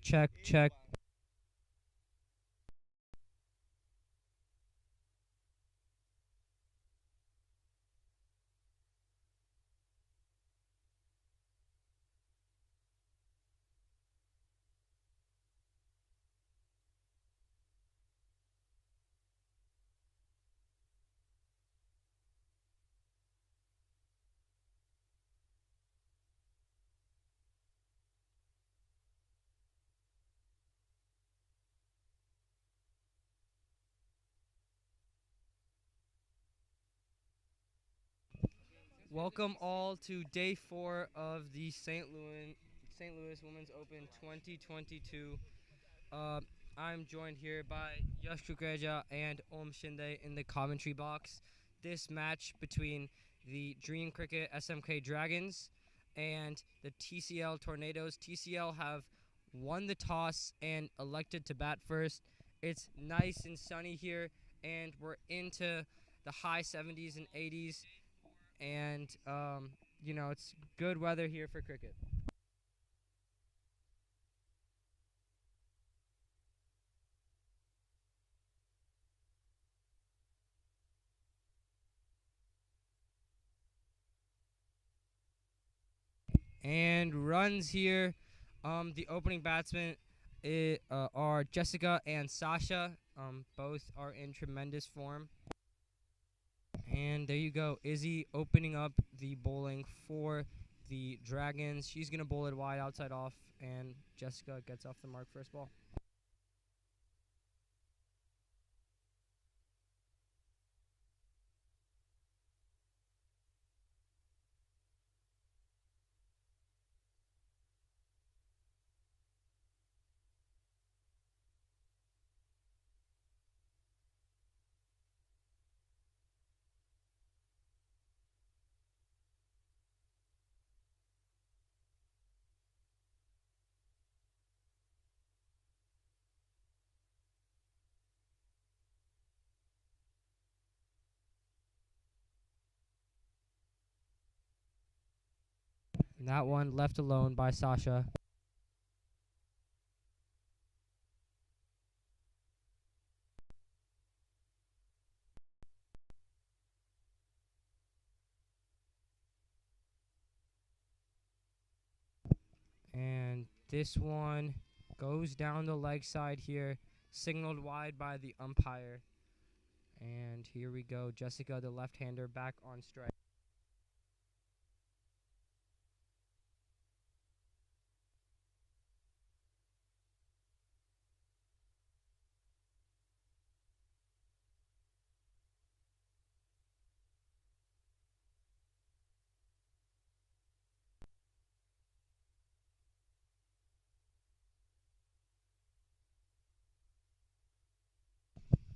Check, check. Welcome all to day 4 of the St. Louis Women's Open 2022. I'm joined here by Yash Kukreja and Om Shinde in the commentary box. This match between the DreamCricket SMK Dragons and the TCL Tornadoes. TCL have won the toss and elected to bat first. It's nice and sunny here, and we're into the high 70s and 80s, and it's good weather here for cricket. And runs here. The opening batsmen are Jessica and Sasha. Both are in tremendous form. And there you go, Izzy opening up the bowling for the Dragons. She's going to bowl it wide outside off, and Jessica gets off the mark first ball. And that one left alone by Sasha. And this one goes down the leg side here, signaled wide by the umpire. And here we go, Jessica, the left-hander, back on strike.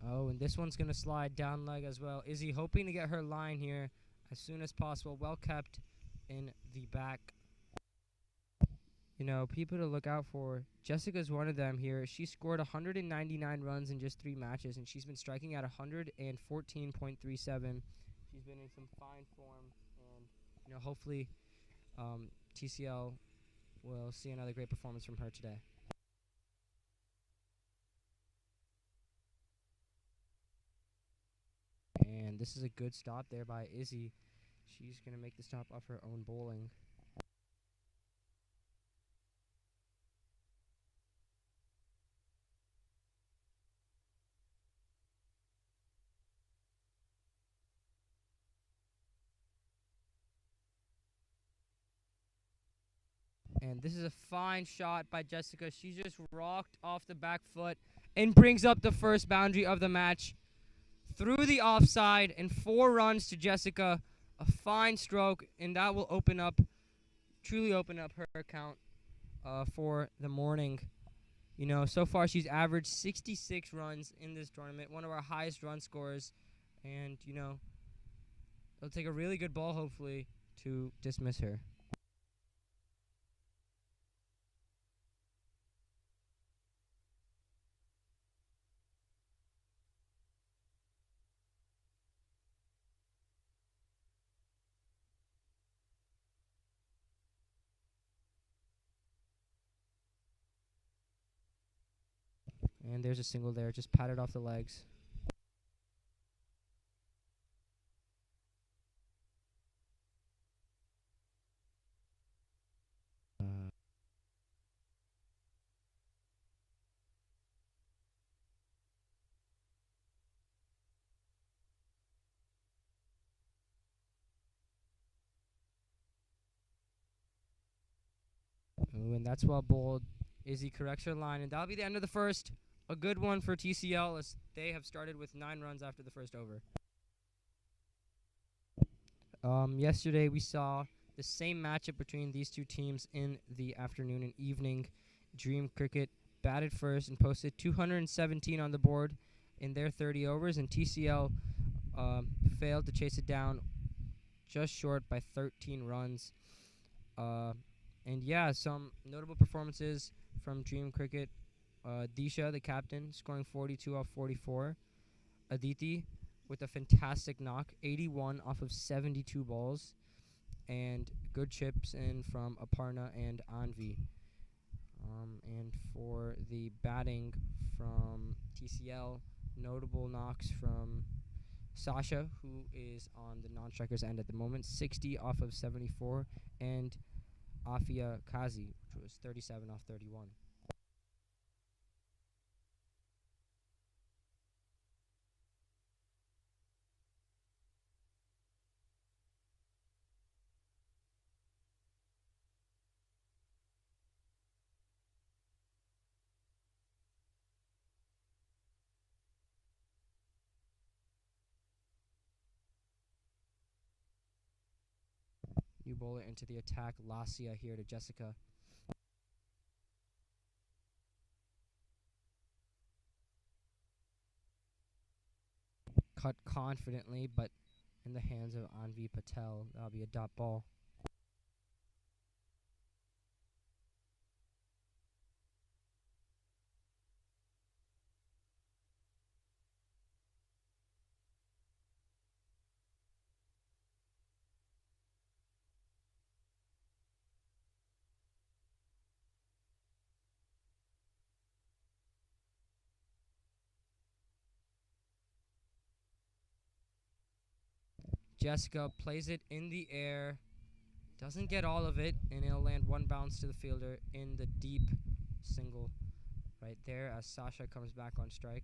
Oh, and this one's going to slide down leg as well. Izzy hoping to get her line here as soon as possible. Well kept in the back. People to look out for. Jessica's one of them here. She scored 199 runs in just 3 matches, and she's been striking at 114.37. She's been in some fine form, and hopefully TCL will see another great performance from her today. And this is a good stop there by Izzy. She's going to make the stop off her own bowling. And this is a fine shot by Jessica. She just rocked off the back foot and brings up the first boundary of the match through the offside, and 4 runs to Jessica. A fine stroke, and that will truly open up her account for the morning. So far she's averaged 66 runs in this tournament, one of our highest run scorers. And, it'll take a really good ball, hopefully, to dismiss her. And there's a single there, just patted off the legs. Ooh, and that's well bowled. Izzy corrects her line, and that'll be the end of the first. A good one for TCL as they have started with 9 runs after the first over. Yesterday we saw the same matchup between these two teams in the afternoon and evening. Dream Cricket batted first and posted 217 on the board in their 30 overs, and TCL failed to chase it down just short by 13 runs. And yeah, some notable performances from Dream Cricket. Disha, the captain, scoring 42 off 44. Aditi with a fantastic knock, 81 off of 72 balls. And good chips in from Aparna and Anvi. And for the batting from TCL, notable knocks from Sasha, who is on the non-strikers end at the moment, 60 off of 74, and Afia Kazi, which was 37 off 31. New bowler into the attack, Lasia here to Jessica. Cut confidently, but in the hands of Anvi Patel. That'll be a dot ball. Jessica plays it in the air, doesn't get all of it, and it'll land one bounce to the fielder in the deep single right there as Sasha comes back on strike.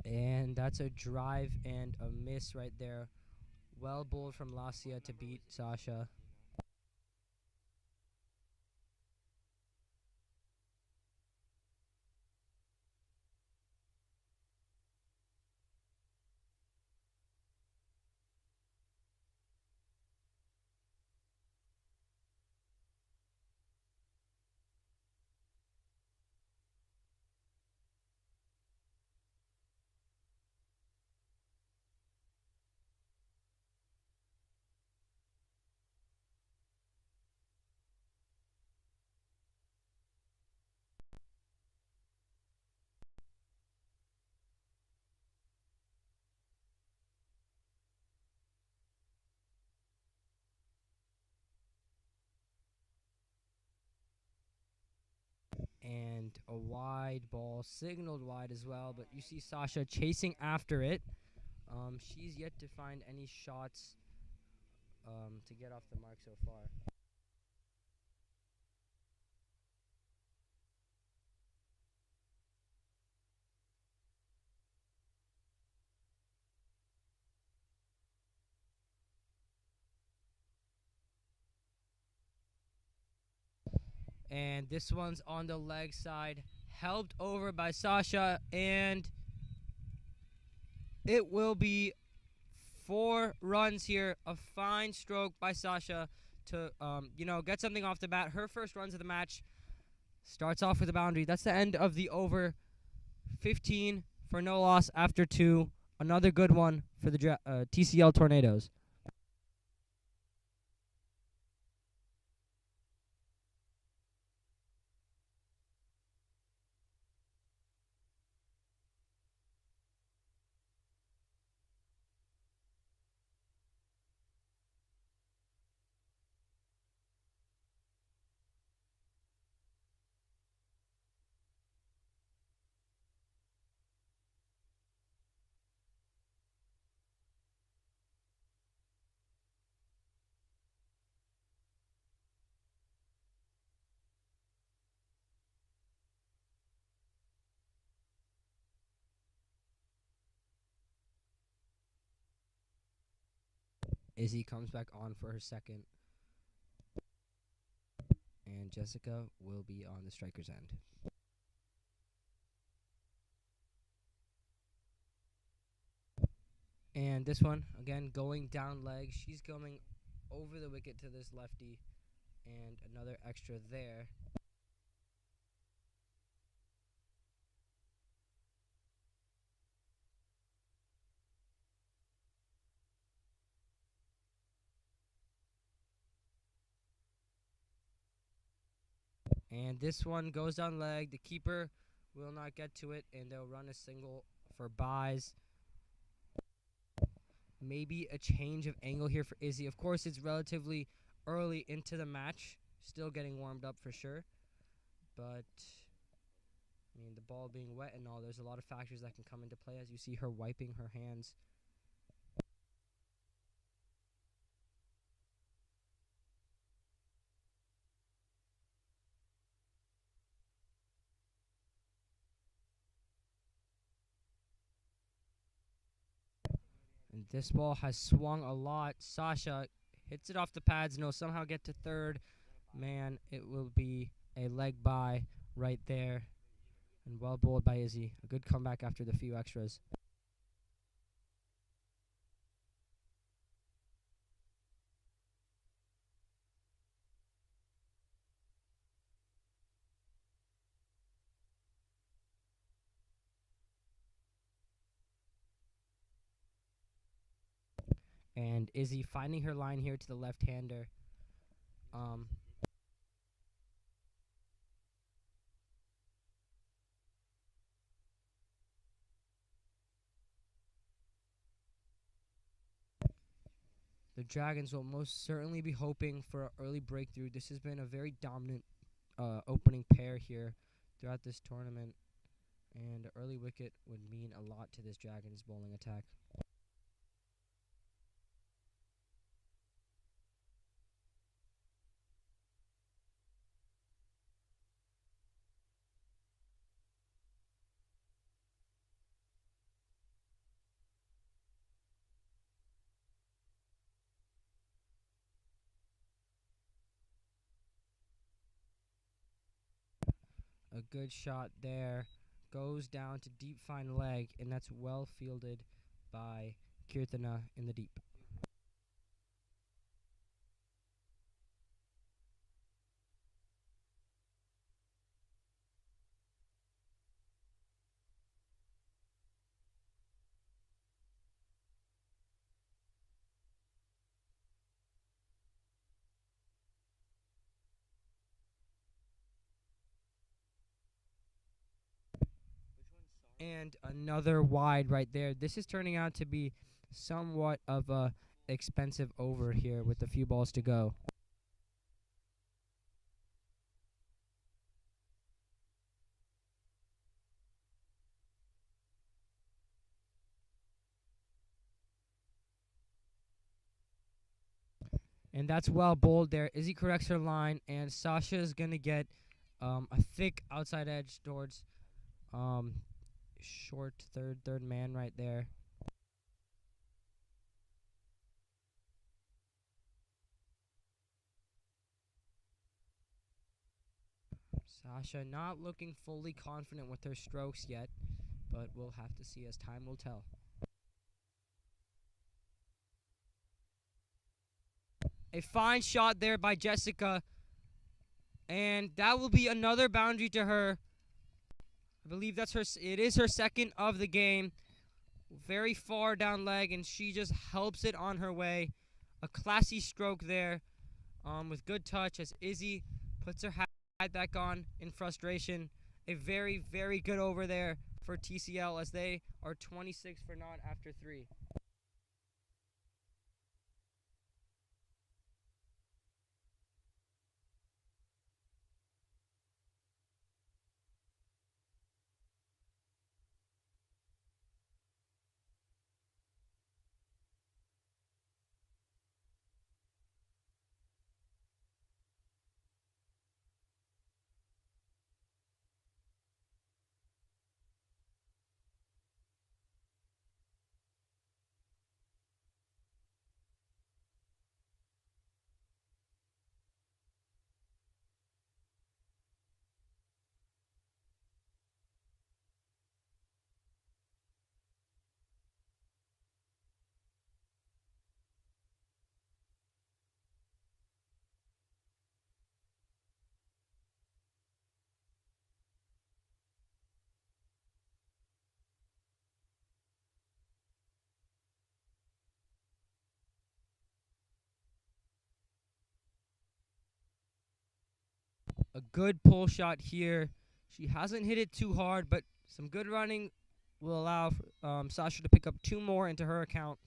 And that's a drive and a miss right there. Well bowled from Lasia to beat Sasha. And a wide ball, signaled wide as well, but you see Sasha chasing after it. She's yet to find any shots to get off the mark so far. And this one's on the leg side, helped over by Sasha, and it will be 4 runs here. A fine stroke by Sasha to get something off the bat. Her first runs of the match starts off with a boundary. That's the end of the over. 15 for no loss after 2. Another good one for the TCL Tornadoes. Izzy comes back on for her second. And Jessica will be on the striker's end. And this one, again, going down leg. She's coming over the wicket to this lefty. And another extra there. And this one goes down leg. The keeper will not get to it, and they'll run a single for buys. Maybe a change of angle here for Izzy. Of course, it's relatively early into the match. Still getting warmed up for sure. But, I mean, the ball being wet and all, there's a lot of factors that can come into play as you see her wiping her hands. And this ball has swung a lot. Sasha hits it off the pads and will somehow get to third. Man, it will be a leg bye right there. And well bowled by Izzy. A good comeback after the few extras. And Izzy finding her line here to the left-hander. The Dragons will most certainly be hoping for an early breakthrough. This has been a very dominant opening pair here throughout this tournament. And an early wicket would mean a lot to this Dragons bowling attack. A good shot there. Goes down to deep fine leg, and that's well fielded by Kirtana in the deep. And another wide right there. This is turning out to be somewhat of a expensive over here with a few balls to go. And that's well bowled there. Izzy corrects her line, and Sasha is going to get a thick outside edge towards short third man right there. Sasha not looking fully confident with her strokes yet, but we'll have to see as time will tell. A fine shot there by Jessica. And that will be another boundary to her. I believe it is her second of the game. Very far down leg, and she just helps it on her way. A classy stroke there, with good touch as Izzy puts her hat back on in frustration. A very, very good over there for TCL as they are 26 for naught after 3. A good pull shot here. She hasn't hit it too hard, but some good running will allow Sasha to pick up 2 more into her account.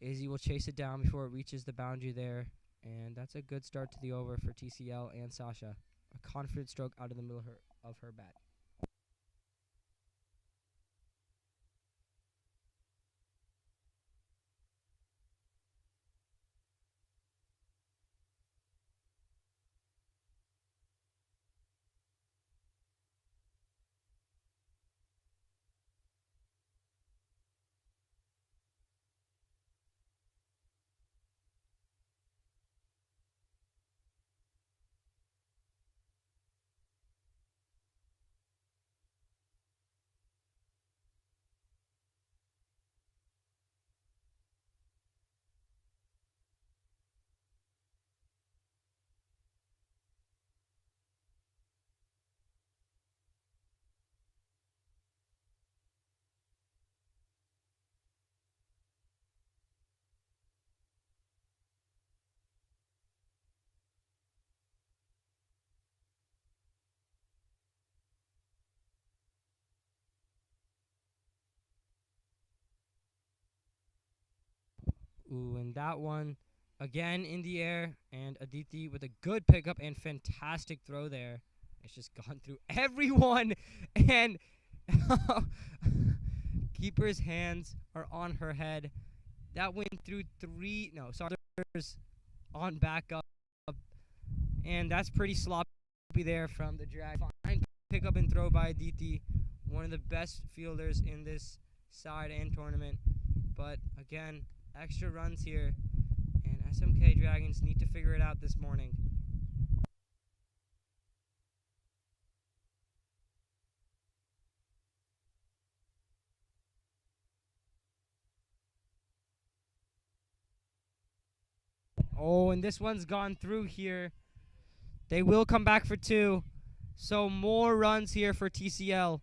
Izzy will chase it down before it reaches the boundary there. And that's a good start to the over for TCL and Sasha. A confident stroke out of the middle of her bat. Ooh, and that one again in the air, and Aditi with a good pickup and fantastic throw there. It's just gone through everyone, and keeper's hands are on her head. That went through 3. No, sorry, on back up, and that's pretty sloppy there from the drag. Fine pickup and throw by Aditi, one of the best fielders in this side and tournament. But again, extra runs here, and SMK Dragons need to figure it out this morning. Oh, and this one's gone through here. They will come back for 2. So more runs here for TCL.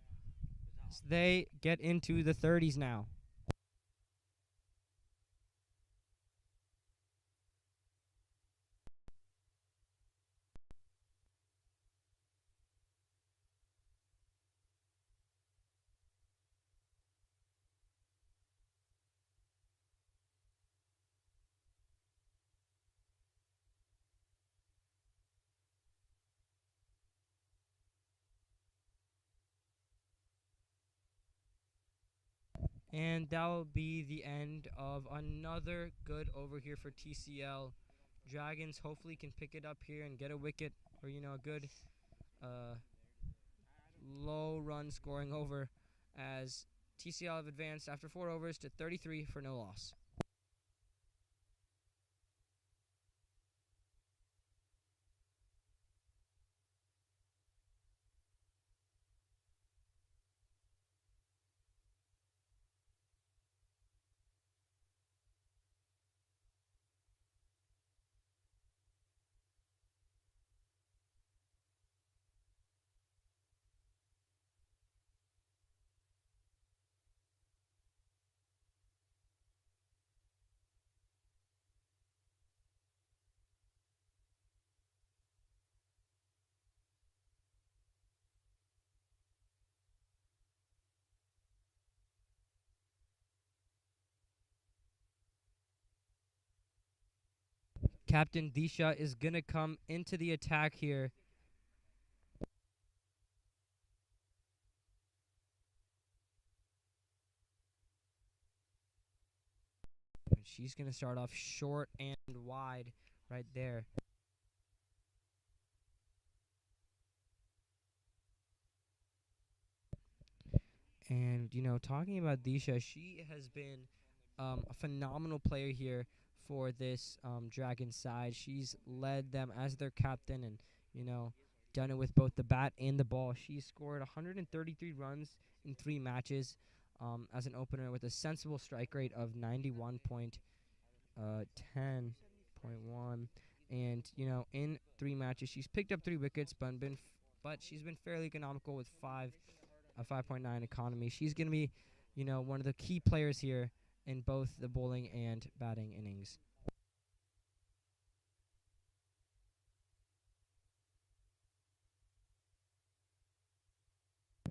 So they get into the 30s now. And that will be the end of another good over here for TCL. Dragons hopefully can pick it up here and get a wicket, or a good low run scoring over, as TCL have advanced after 4 overs to 33 for no loss. Captain Disha is going to come into the attack here. She's going to start off short and wide right there. And, you know, talking about Disha, she has been a phenomenal player here for this Dragon side. She's led them as their captain and, you know, done it with both the bat and the ball. She scored 133 runs in 3 matches as an opener with a sensible strike rate of 91.10.1. And, you know, in 3 matches, she's picked up 3 wickets, but she's been fairly economical with a 5.9 economy. She's going to be, you know, one of the key players here in both the bowling and batting innings.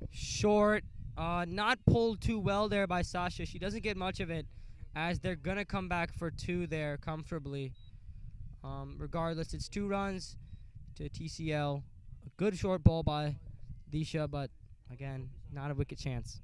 Short, not pulled too well there by Sasha. She doesn't get much of it as they're going to come back for 2 there comfortably. Regardless, it's 2 runs to TCL. A good short ball by Disha, but again, not a wicket chance.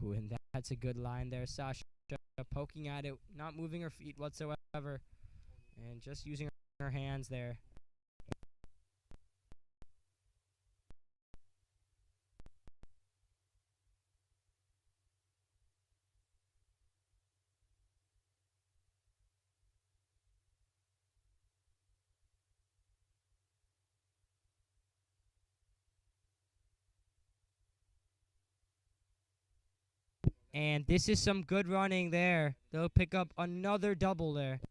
Ooh, and that's a good line there. Sasha poking at it, not moving her feet whatsoever, and just using her hands there. And this is some good running there. They'll pick up another double there.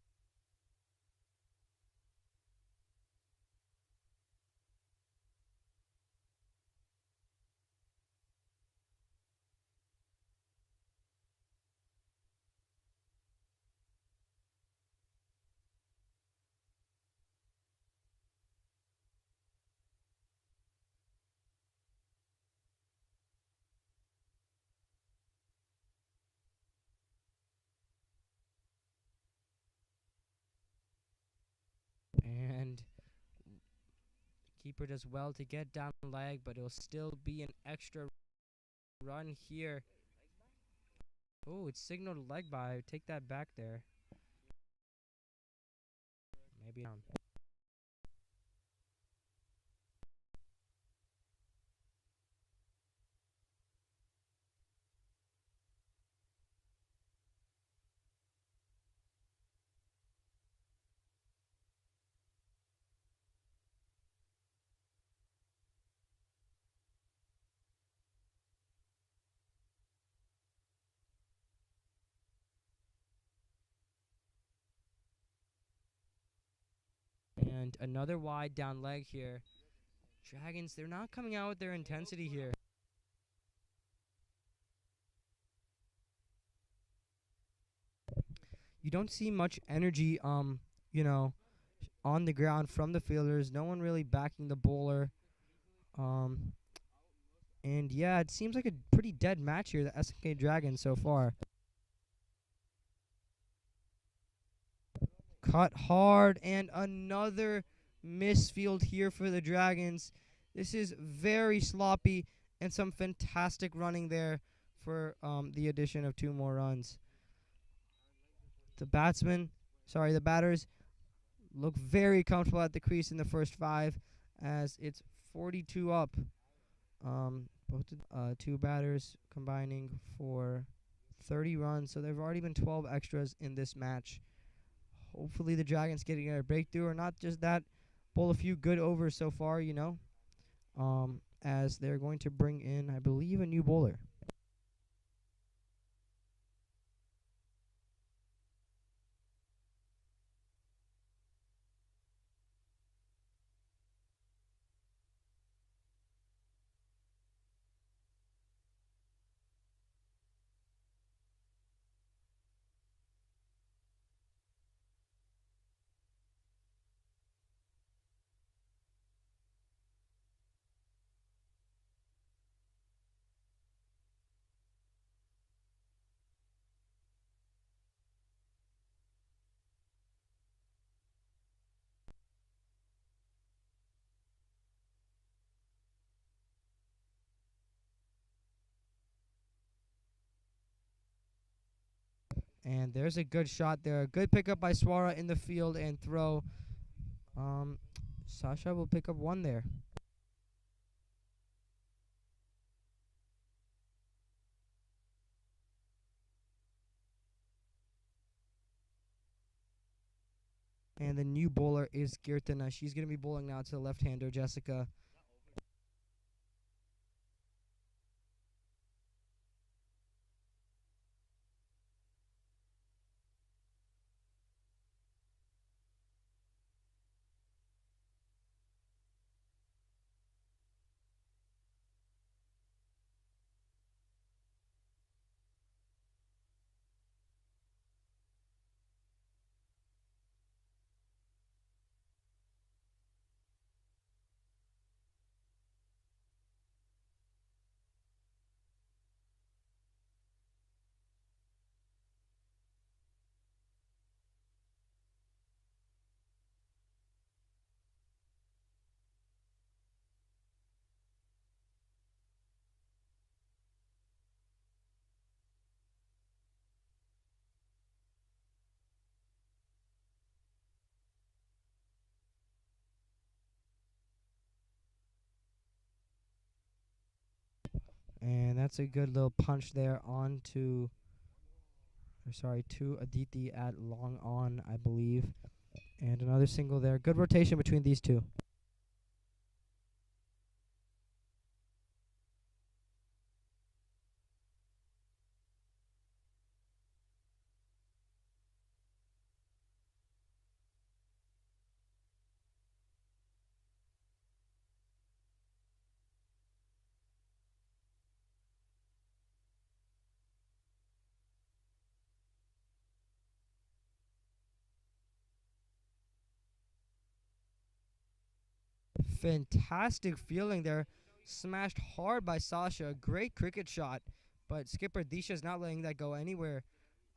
And keeper does well to get down the leg, but it'll still be an extra run here. Oh, it's signaled leg by. Take that back there. Maybe down. And another wide down leg here. Dragons, they're not coming out with their intensity here. You don't see much energy, you know, on the ground from the fielders. No one really backing the bowler. And yeah, it seems like a pretty dead match here, the SMK Dragons so far. Cut hard, and another misfield here for the Dragons. This is very sloppy, and some fantastic running there for the addition of 2 more runs. The batters look very comfortable at the crease in the first 5 as it's 42 up. Both 2 batters combining for 30 runs, so there have already been 12 extras in this match. Hopefully the Dragons getting a breakthrough, or not just that, bowl a few good overs so far, you know, as they're going to bring in, I believe, a new bowler. And there's a good shot there. Good pickup by Swara in the field and throw. Sasha will pick up one there. And the new bowler is Kirtana. She's going to be bowling now to the left-hander, Jessica. And that's a good little punch there to Aditi at long on, I believe. And another single there. Good rotation between these two. Fantastic feeling there. Smashed hard by Sasha. Great cricket shot. But skipper Disha's not letting that go anywhere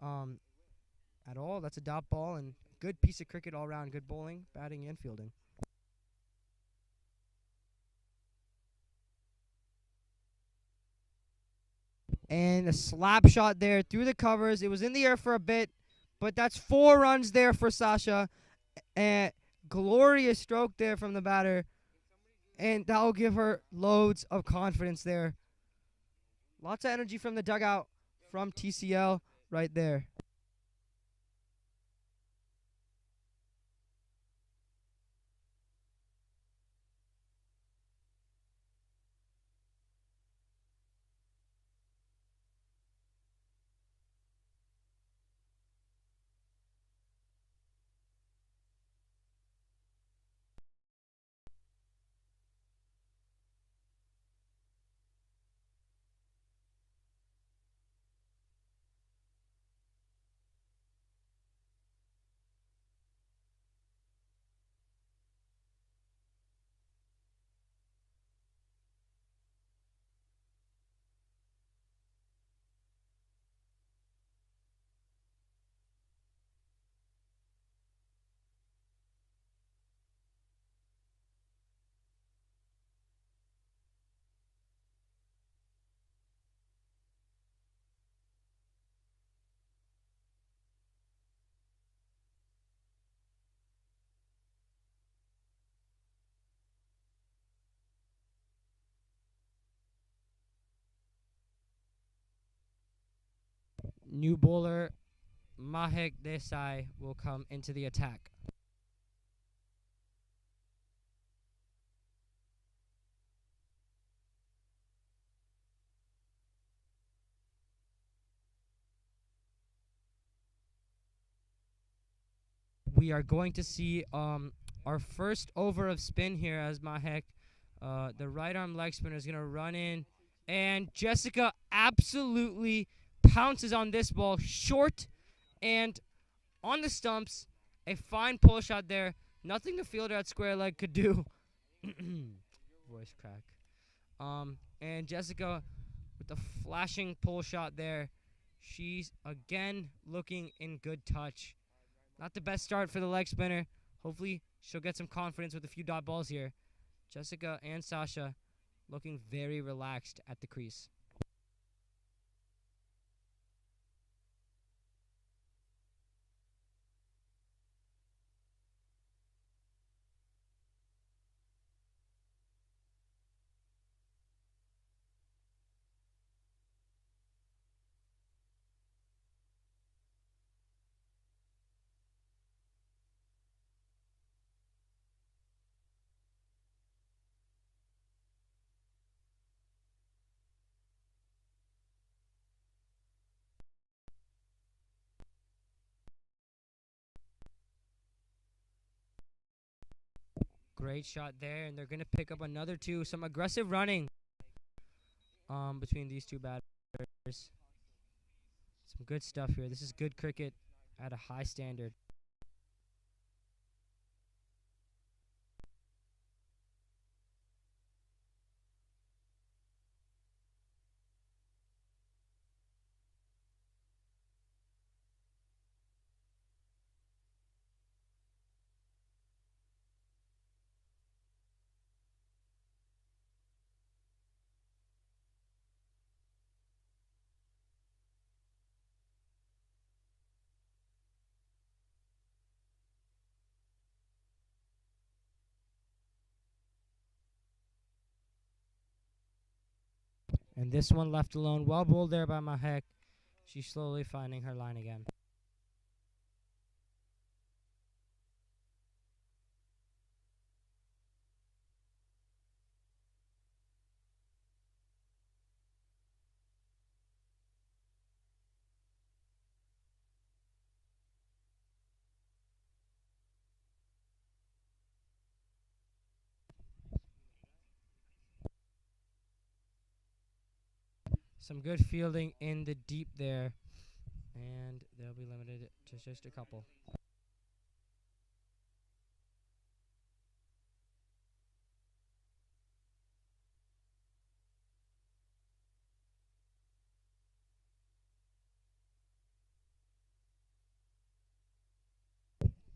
at all. That's a dot ball and good piece of cricket all around. Good bowling, batting, and fielding. And a slap shot there through the covers. It was in the air for a bit, but that's 4 runs there for Sasha. And glorious stroke there from the batter. And that will give her loads of confidence there. Lots of energy from the dugout from TCL right there. New bowler Mahek Desai will come into the attack. We are going to see our first over of spin here as Mahek, the right arm leg spinner, is going to run in. And Jessica absolutely pounces on this ball short and on the stumps. A fine pull shot there. Nothing the fielder at square leg could do. Voice crack. And Jessica with the flashing pull shot there. She's again looking in good touch. Not the best start for the leg spinner. Hopefully she'll get some confidence with a few dot balls here. Jessica and Sasha looking very relaxed at the crease. Great shot there, and they're going to pick up another 2. Some aggressive running between these two batters. Some good stuff here. This is good cricket at a high standard. And this one left alone. Well bowled there by Mahek. She's slowly finding her line again. Some good fielding in the deep there. And they'll be limited to just a couple.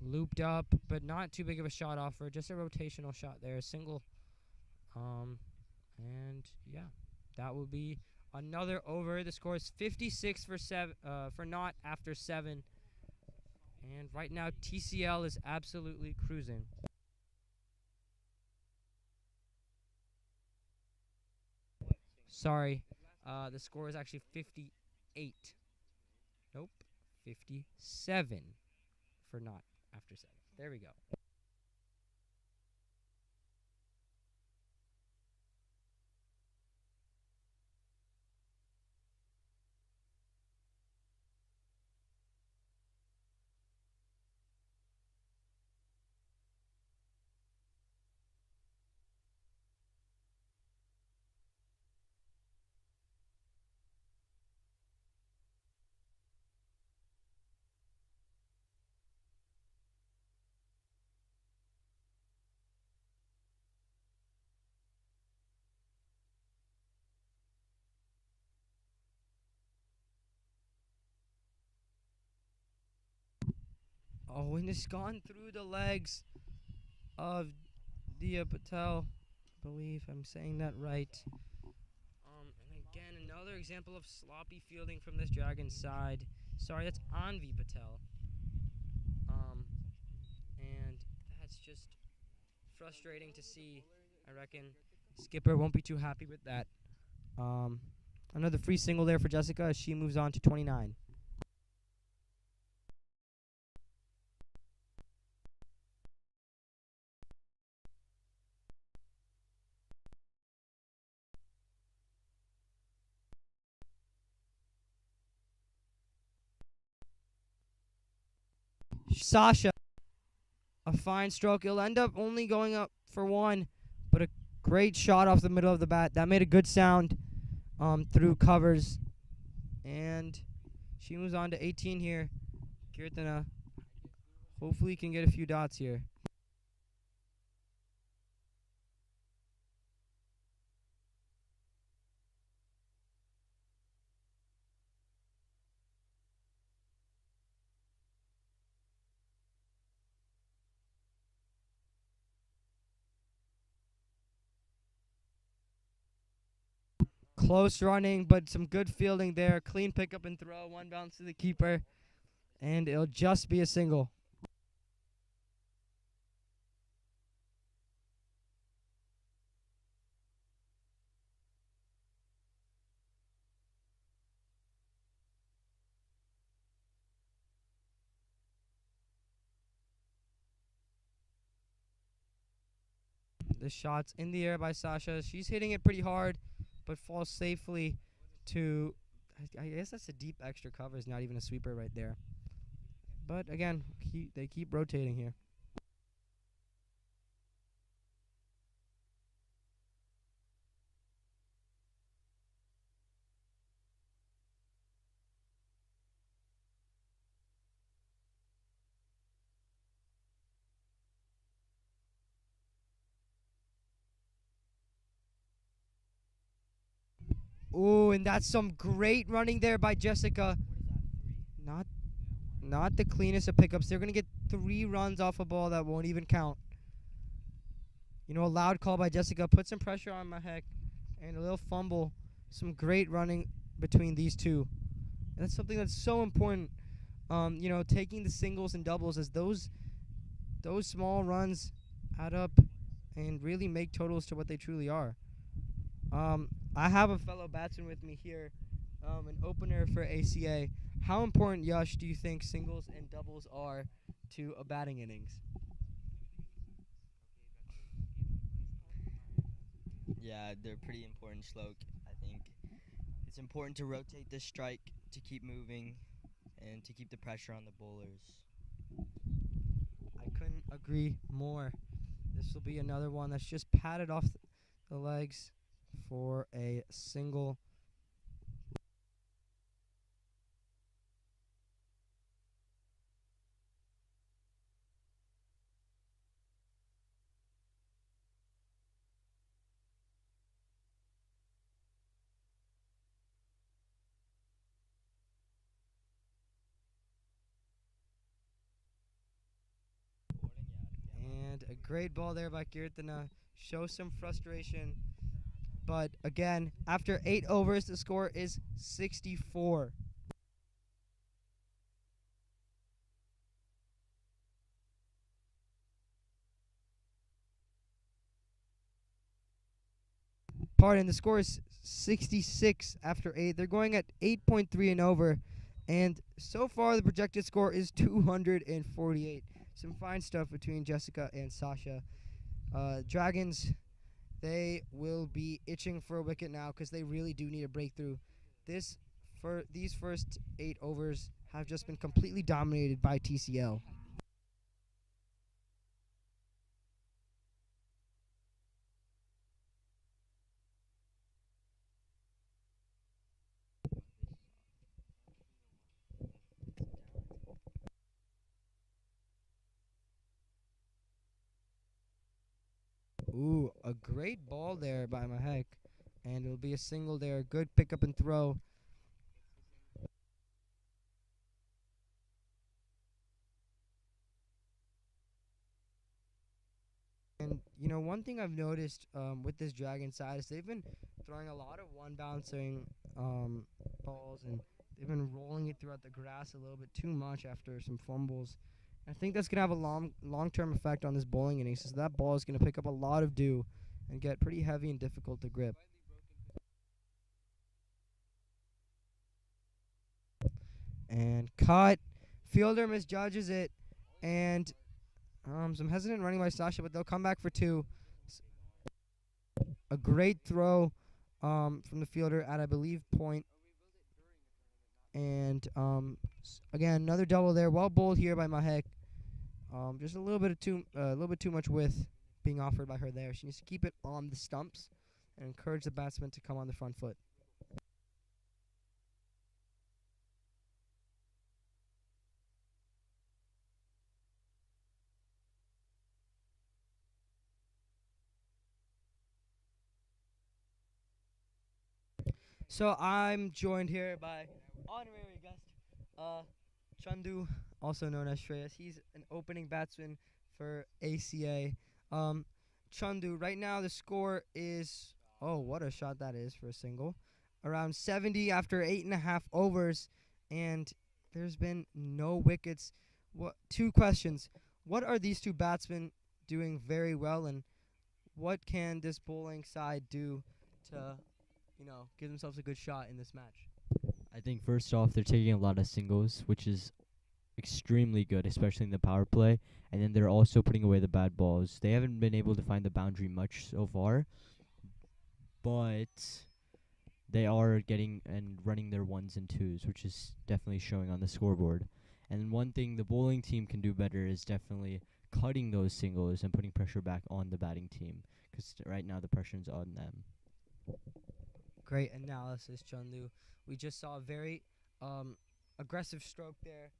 Looped up, but not too big of a shot offer. Just a rotational shot there. A single. And yeah, that will be another over. The score is 56 for not after 7. And right now, TCL is absolutely cruising. Sorry, the score is actually 58. Nope, 57 for not after 7. There we go. Oh, and it's gone through the legs of Dia Patel. I believe I'm saying that right. And again, another example of sloppy fielding from this Dragon's side. Sorry, that's Anvi Patel. And that's just frustrating to see. I reckon Skipper won't be too happy with that. Another free single there for Jessica as she moves on to 29. Sasha, a fine stroke. It'll end up only going up for 1, but a great shot off the middle of the bat. That made a good sound through covers. And she moves on to 18 here. Kirtana hopefully can get a few dots here. Close running, but some good fielding there. Clean pickup and throw. 1 bounce to the keeper. And it'll just be a single. The shot's in the air by Sasha. She's hitting it pretty hard, but falls safely to, I guess that's a deep extra cover. It's not even a sweeper right there. But again, they keep rotating here. Ooh, and that's some great running there by Jessica. Not not the cleanest of pickups. They're gonna get 3 runs off a ball that won't even count. A loud call by Jessica. Put some pressure on Mahek. And a little fumble. Some great running between these two. And that's something that's so important. Taking the singles and doubles as those small runs add up and really make totals to what they truly are. I have a fellow batsman with me here, an opener for ACA. How important, Yash, do you think singles and doubles are to a batting innings? Yeah, they're pretty important, Sloke. I think it's important to rotate the strike to keep moving and to keep the pressure on the bowlers. I couldn't agree more. This will be another one that's just patted off the legs for a single. And a great ball there by Kirtana. Show some frustration. But again, after 8 overs, the score is 64. Pardon, the score is 66 after 8. They're going at 8.3 and over. And so far, the projected score is 248. Some fine stuff between Jessica and Sasha. Dragons, they will be itching for a wicket now because they really do need a breakthrough. These first 8 overs have just been completely dominated by TCL. Ooh, a great ball there by Mahek. And it'll be a single there. Good pickup and throw. And one thing I've noticed with this Dragon side is they've been throwing a lot of one bouncing balls, and they've been rolling it throughout the grass a little bit too much after some fumbles. I think that's gonna have a long term effect on this bowling inning, since that ball is gonna pick up a lot of dew and get pretty heavy and difficult to grip. And cut. Fielder misjudges it, and some hesitant running by Sasha, but they'll come back for 2. A great throw from the fielder at, I believe, point. And again, another double there. Well bowled here by Mahek. Just a little bit too much width being offered by her there. She needs to keep it on the stumps and encourage the batsman to come on the front foot. So I'm joined here by honorary guest, uh, Chandu, also known as Shreyas. He's an opening batsman for ACA. Chandu, right now the score is, oh, what a shot that is for a single. Around 70 after 8.5 overs, and there's been no wickets. 2 questions. What are these 2 batsmen doing very well, and what can this bowling side do to give themselves a good shot in this match? I think first off, they're taking a lot of singles, which is extremely good, especially in the power play. And then they're also putting away the bad balls. They haven't been able to find the boundary much so far, but they are getting and running their ones and twos, which is definitely showing on the scoreboard. And one thing the bowling team can do better is definitely cutting those singles and putting pressure back on the batting team, because right now the pressure's on them. Great analysis, Chunlu. We just saw a very aggressive stroke there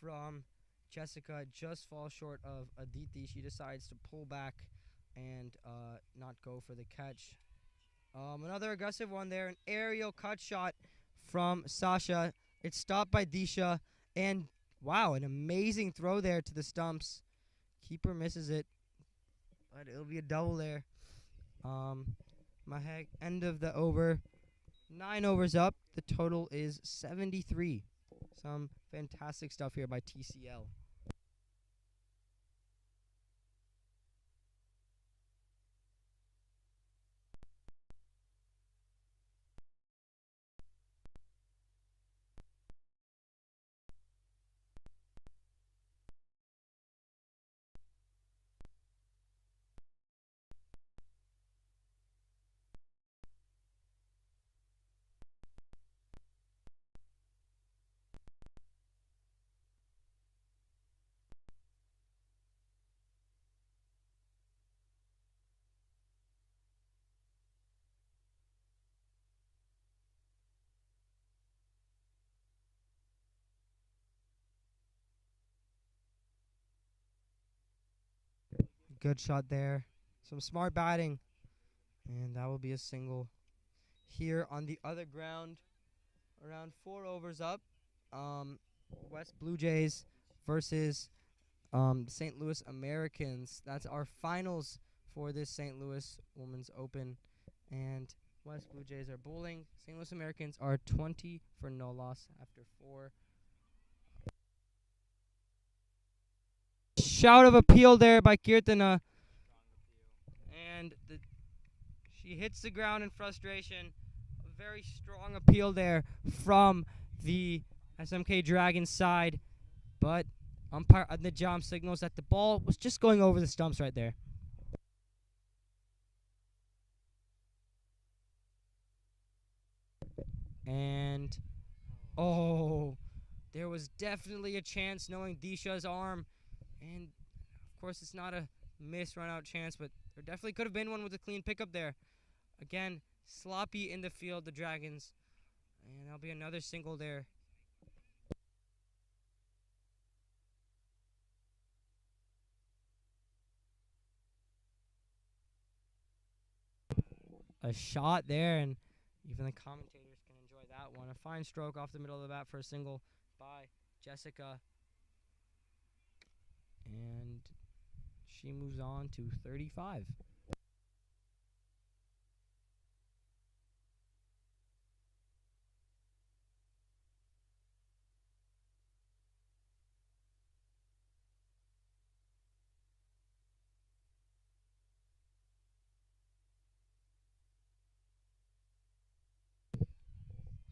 from Jessica. Just falls short of Aditi. She decides to pull back and not go for the catch. Another aggressive one there. An aerial cut shot from Sasha. It's stopped by Disha. And, wow, an amazing throw there to the stumps. Keeper misses it. But it'll be a double there. Mahek, end of the over. 9 overs up. The total is 73. Some fantastic stuff here by TCL. Good shot there. Some smart batting. And that will be a single. Here on the other ground, around 4 overs up. West Blue Jays versus St. Louis Americans. That's our finals for this St. Louis Women's Open. And West Blue Jays are bowling. St. Louis Americans are 20 for no loss after 4. Shout of appeal there by Kirtana. And she hits the ground in frustration. A very strong appeal there from the SMK Dragons side. But umpire Najam signals that the ball was just going over the stumps right there. And, oh, there was definitely a chance knowing Disha's arm. And, of course, it's not a miss run-out chance, but there definitely could have been one with a clean pickup there. Again, sloppy in the field, the Dragons. And that'll be another single there. A shot there, and even the commentators can enjoy that one. A fine stroke off the middle of the bat for a single by Jessica. And she moves on to 35.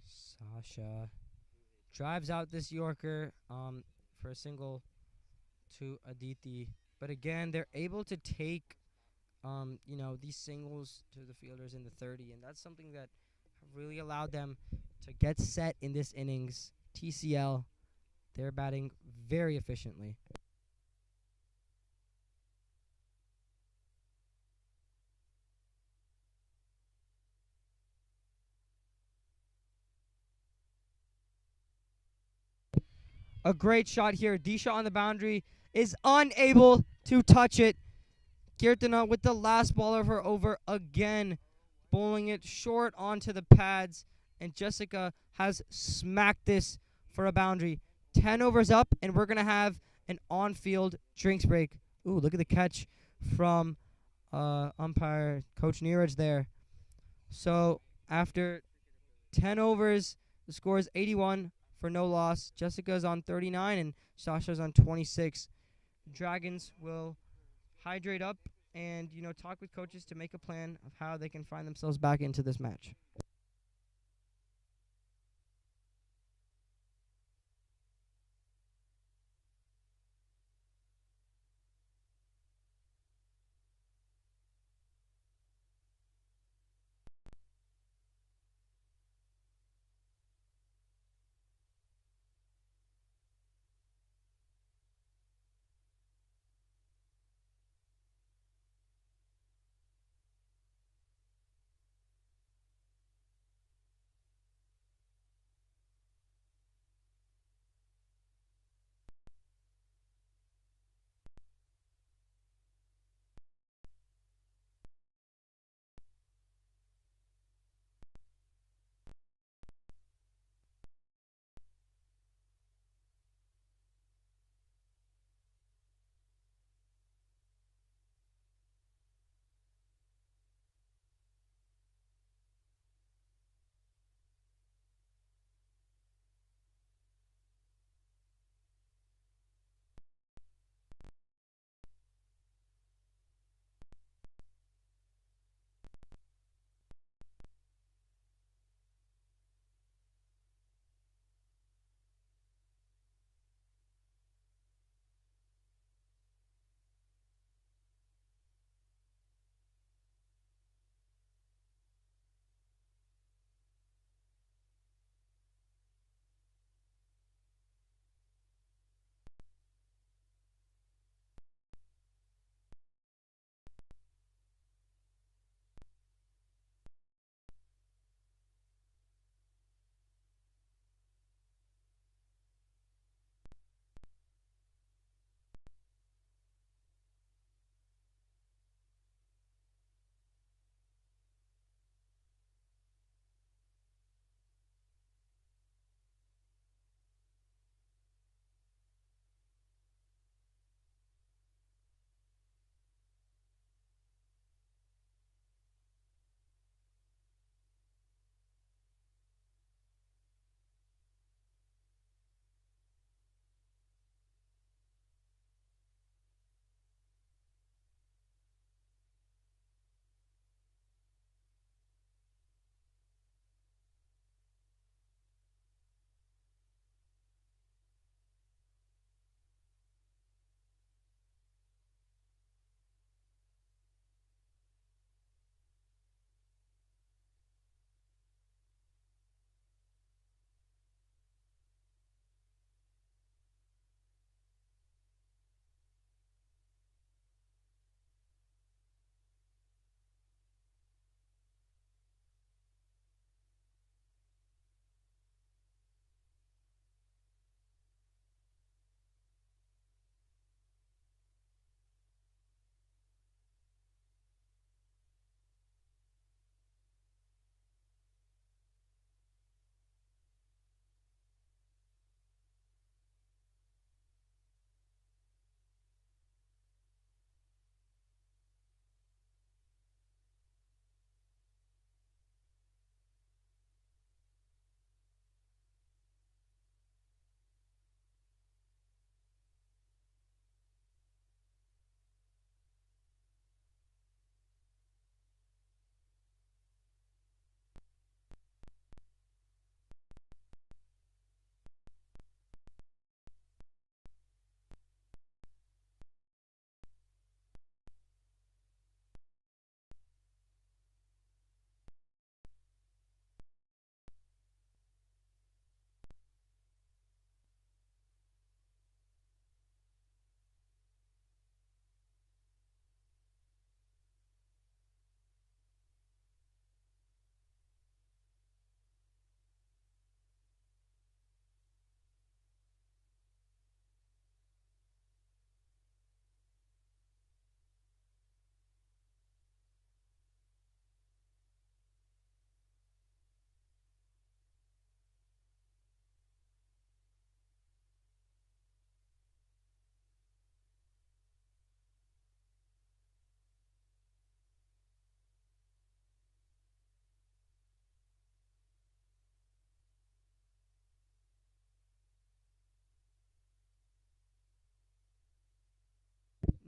Sasha drives out this Yorker for a single to Aditi. But again, they're able to take, these singles to the fielders in the 30, and that's something that really allowed them to get set in this innings. TCL, they're batting very efficiently. A great shot here. Disha on the boundary is unable to touch it. Kirtana with the last ball of her over again, bowling it short onto the pads. And Jessica has smacked this for a boundary. 10 overs up, and we're going to have an on-field drinks break. Ooh, look at the catch from umpire Coach Neeraj there. So after 10 overs, the score is 81 for no loss. Jessica's on 39 and Sasha's on 26. Dragons will hydrate up and, talk with coaches to make a plan of how they can find themselves back into this match.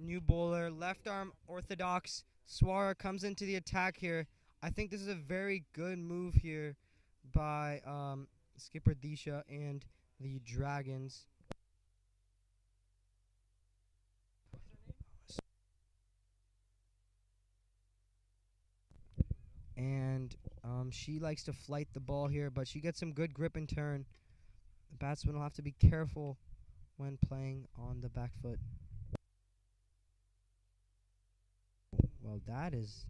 new bowler, left arm orthodox. Swara comes into the attack here. I think this is a very good move here by skipper Disha and the Dragons. And she likes to flight the ball here, but she gets some good grip and turn. The batsman will have to be careful when playing on the back foot. Well, that is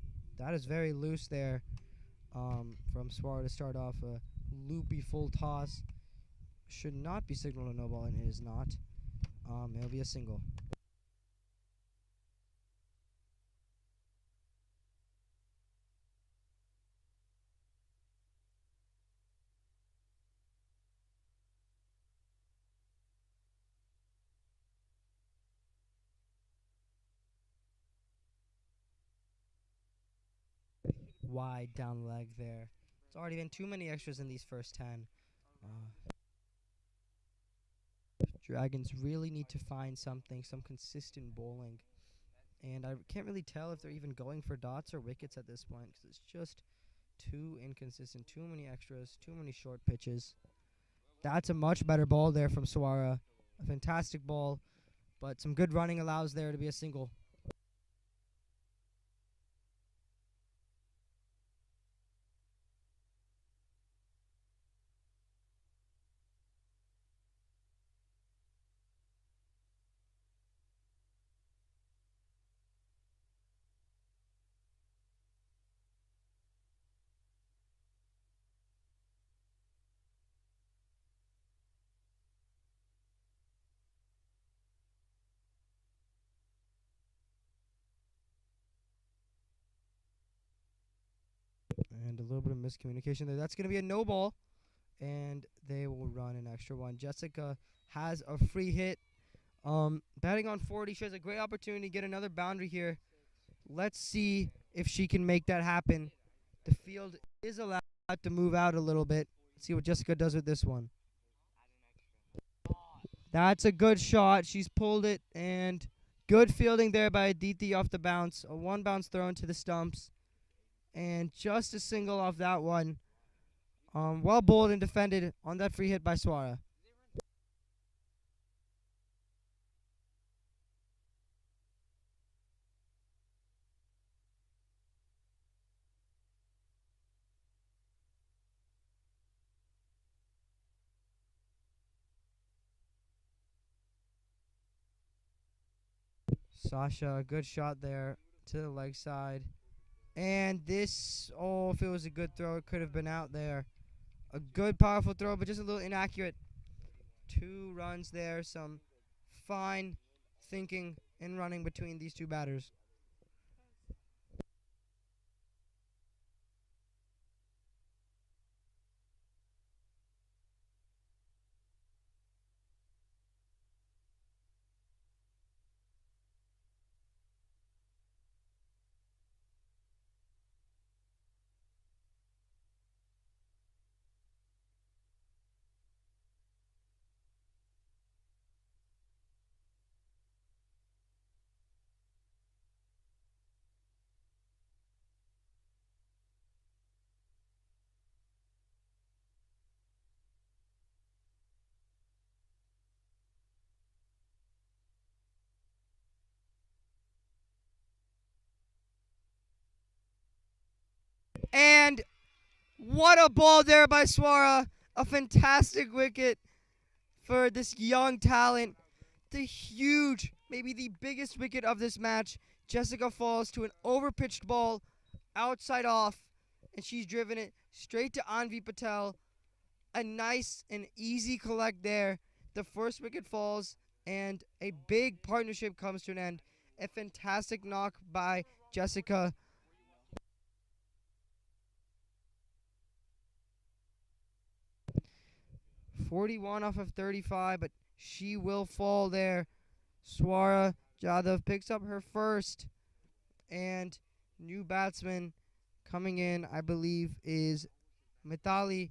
very loose there from Swara to start off a loopy full toss. Should not be signaled a no ball, and it is not. It'll be a single. Wide down the leg there. It's already been too many extras in these first 10. Dragons really need to find some consistent bowling. And I can't really tell if they're even going for dots or wickets at this point because it's just too inconsistent. Too many extras, too many short pitches. That's a much better ball there from Swara. A fantastic ball, but some good running allows there to be a single. And a little bit of miscommunication there. That's going to be a no ball, and they will run an extra one. Jessica has a free hit. Batting on 40, she has a great opportunity to get another boundary here. Let's see if she can make that happen. The field is allowed to move out a little bit. Let's see what Jessica does with this one. That's a good shot. She's pulled it, and good fielding there by Aditi off the bounce. A one bounce throw into the stumps. And just a single off that one. Well bowled and defended on that free hit by Swara. Sasha, a good shot there to the leg side. And this, if it was a good throw, it could have been out there. A good, powerful throw, but just a little inaccurate. 2 runs there. Some fine thinking and running between these two batters. And what a ball there by Swara. A fantastic wicket for this young talent. The huge, maybe the biggest wicket of this match. Jessica falls to an overpitched ball outside off, and she's driven it straight to Anvi Patel. A nice and easy collect there. The first wicket falls, and a big partnership comes to an end. A fantastic knock by Jessica. .41 off of 35, but she will fall there. Swara Jadhav picks up her first, and new batsman coming in, I believe, is Mithali,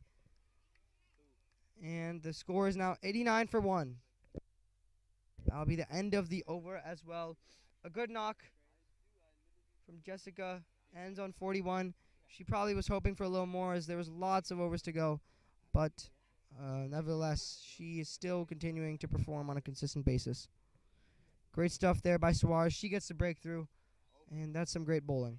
and the score is now 89 for 1. That'll be the end of the over as well. a good knock from Jessica. Ends on 41. She probably was hoping for a little more as there was lots of overs to go. But nevertheless, she is still continuing to perform on a consistent basis. Great stuff there by Suarez. She gets the breakthrough. And that's some great bowling.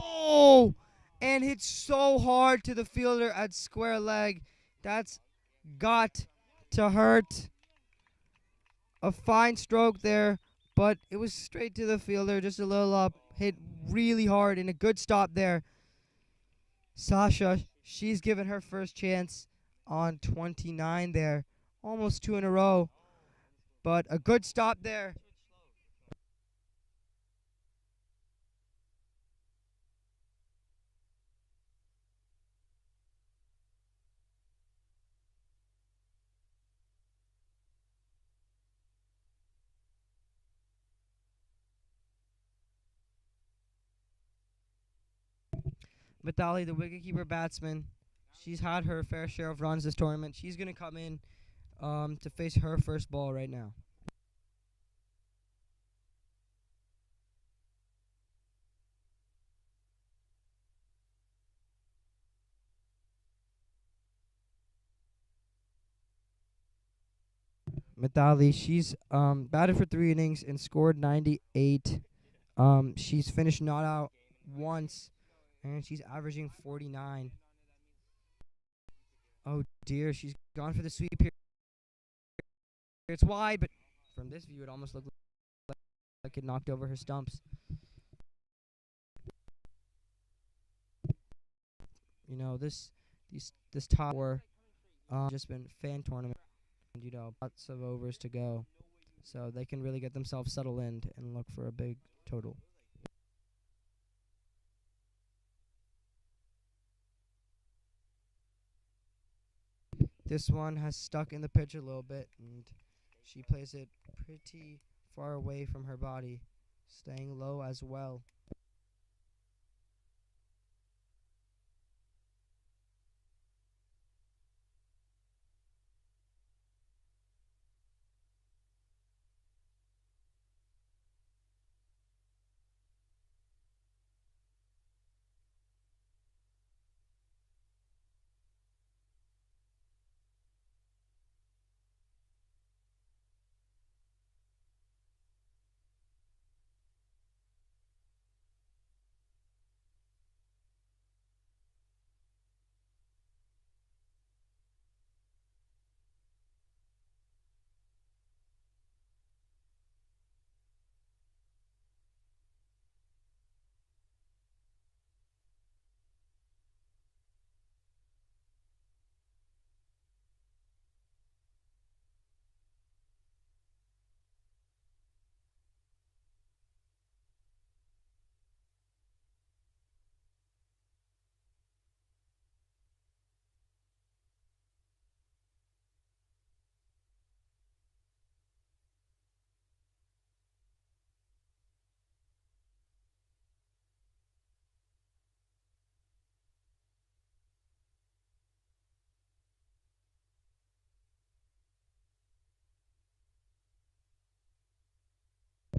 Oh! And hit so hard to the fielder at square leg. That's got to hurt. A fine stroke there, but it was straight to the fielder, just a little up. Hit really hard and a good stop there. Sasha, she's given her first chance on 29 there. Almost two in a row, but a good stop there. Mithali, the wicketkeeper batsman, she's had her fair share of runs this tournament. She's going to come in to face her first ball right now. Mithali, she's batted for 3 innings and scored 98. She's finished not out once, and she's averaging 49. Oh dear, she's gone for the sweep here. It's wide, but from this view, it almost looked like it knocked over her stumps. You know, this top four just been fan tournament. And, you know, lots of overs to go, so they can really get themselves settled in and look for a big total. This one has stuck in the pitch a little bit, and she plays it pretty far away from her body, staying low as well.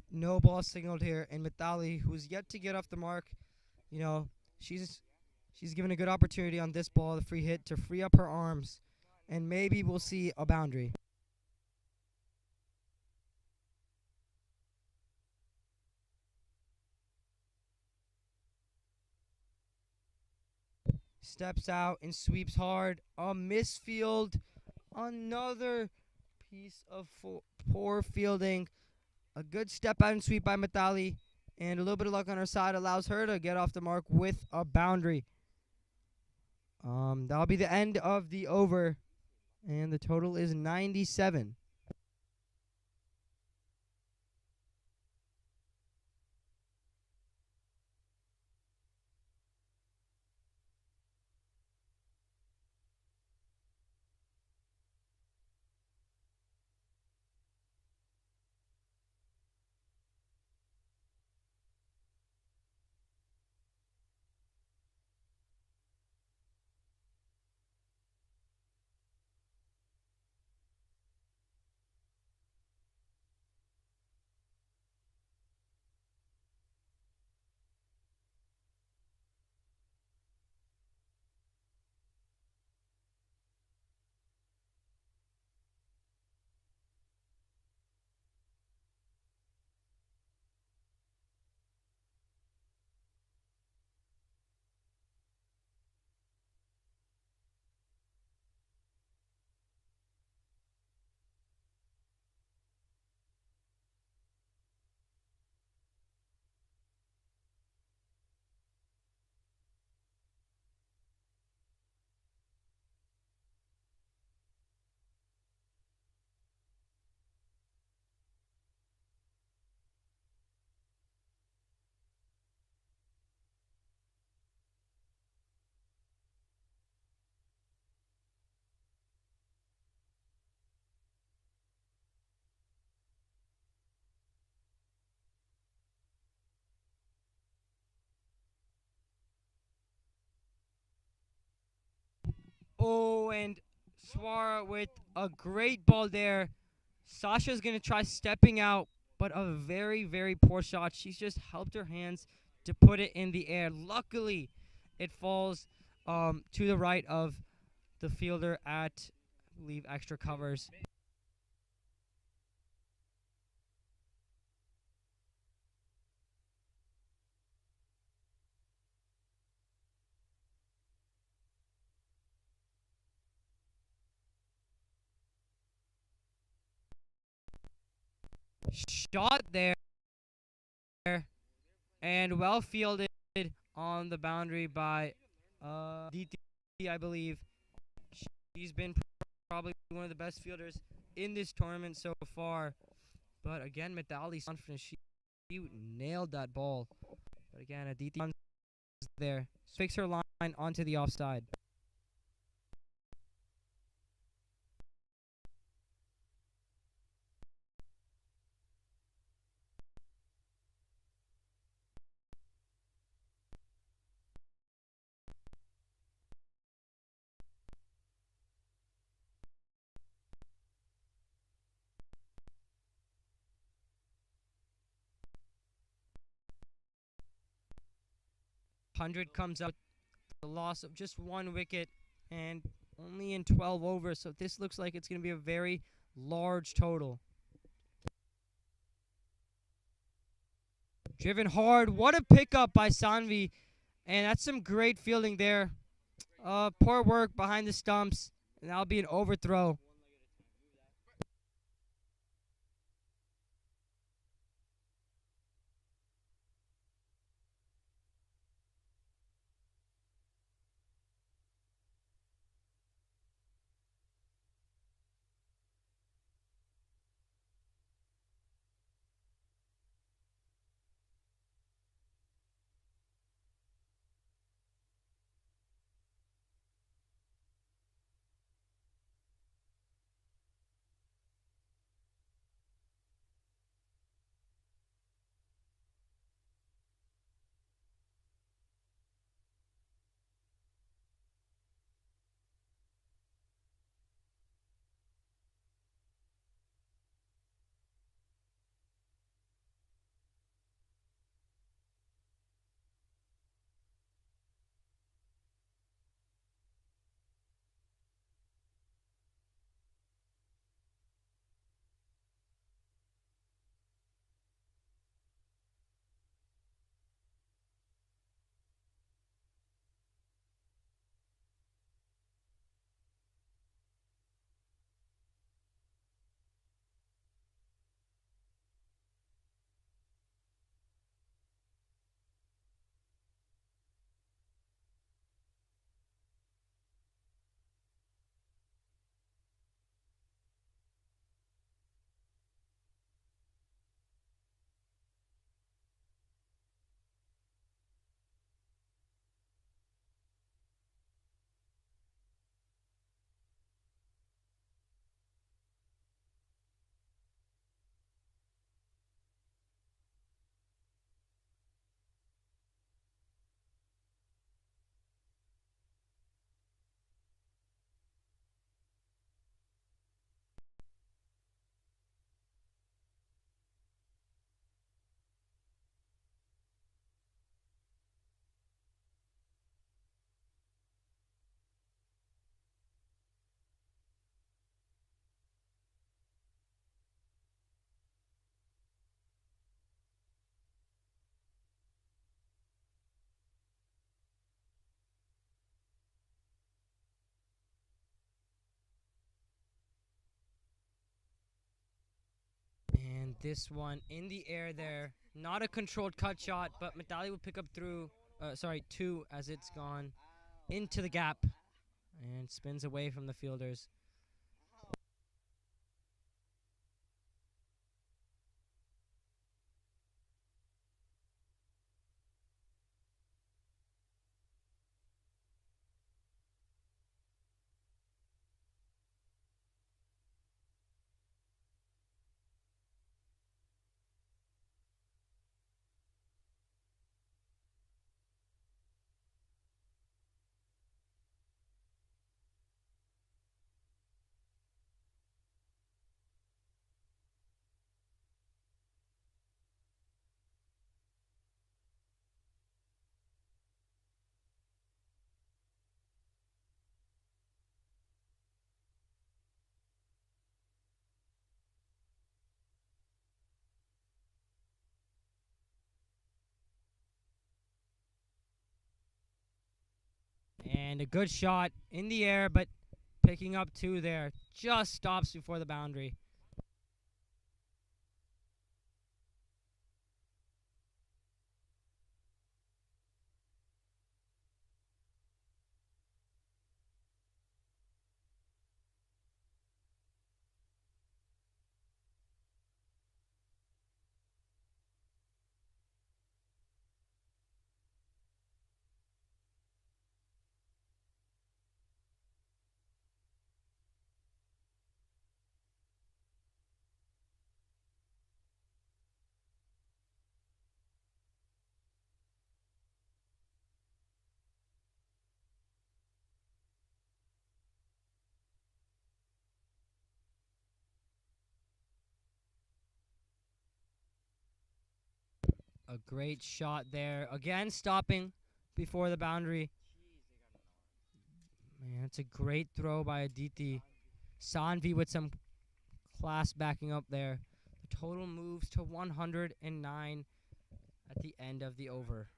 No ball signaled here, and Mithali, who's yet to get off the mark, you know, she's given a good opportunity on this ball, the free hit, to free up her arms, and maybe we'll see a boundary. Steps out and sweeps hard. A misfield. Another piece of poor fielding A good step out and sweep by Mitali. And a little bit of luck on her side allows her to get off the mark with a boundary. That'll be the end of the over. And the total is 97. Oh, and Swara with a great ball there. Sasha's going to try stepping out, but a very, very poor shot. She's just helped her hands to put it in the air. Luckily, it falls to the right of the fielder at, I believe, extra covers. Shot there and well fielded on the boundary by DT, I believe. She's been probably one of the best fielders in this tournament so far. But again, Mitali's confidence. She nailed that ball. But again, Aditi there. Fix her line onto the offside. Hundred comes out. The loss of just one wicket and only in 12 overs. So this looks like it's going to be a very large total. Driven hard. What a pickup by Sanvi. And that's some great fielding there. Poor work behind the stumps. And that'll be an overthrow. this one in the air there. Not a controlled cut shot, but Mitali will pick up two as it's gone into the gap and spins away from the fielders. And a good shot in the air, but picking up two there. Just stops before the boundary. A great shot there. Again, stopping before the boundary. Man, it's a great throw by Aditi. Sanvi with some class backing up there. The total moves to 109 at the end of the over.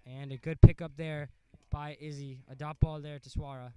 And a good pickup there by Izzy. A dot ball there to Swara.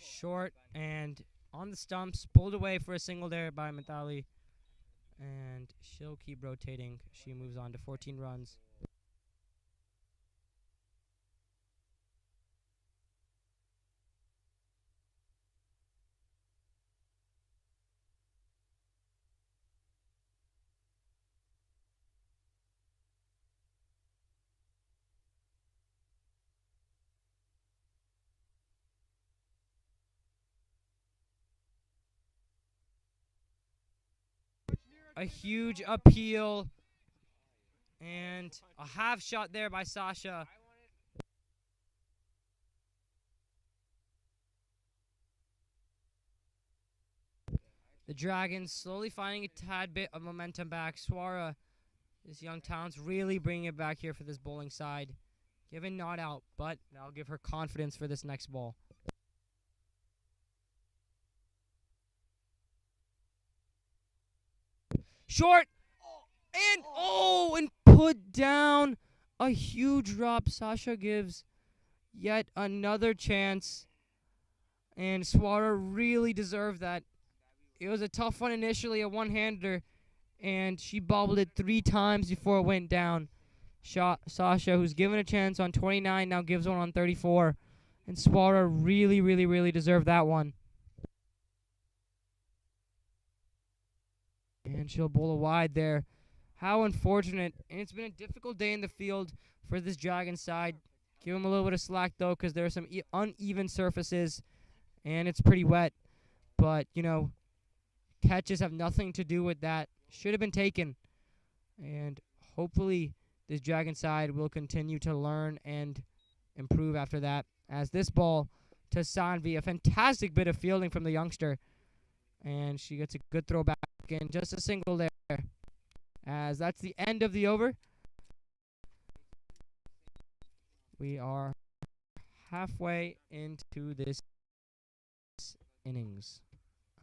Short and on the stumps, pulled away for a single there by Mithali. And she'll keep rotating. She moves on to 14 runs. A huge appeal and a half shot there by Sasha. The Dragons slowly finding a tad bit of momentum back. Swara, this young talent's really bringing it back here for this bowling side. Given not out, but that'll give her confidence for this next ball. Short! And put down. A huge drop. Sasha gives yet another chance. And Swara really deserved that. It was a tough one initially, a one-hander. And she bobbled it 3 times before it went down. Sasha, who's given a chance on 29, now gives one on 34. And Swara really, really, really deserved that one. And she'll bowl a wide there. How unfortunate. And it's been a difficult day in the field for this Dragon side. Give them a little bit of slack, though, because there are some uneven surfaces. And it's pretty wet. But, you know, catches have nothing to do with that. Should have been taken. And hopefully this Dragon side will continue to learn and improve after that. As this ball to Sanvi, a fantastic bit of fielding from the youngster. And she gets a good throw back in. Just a single there. As that's the end of the over. We are halfway into this innings.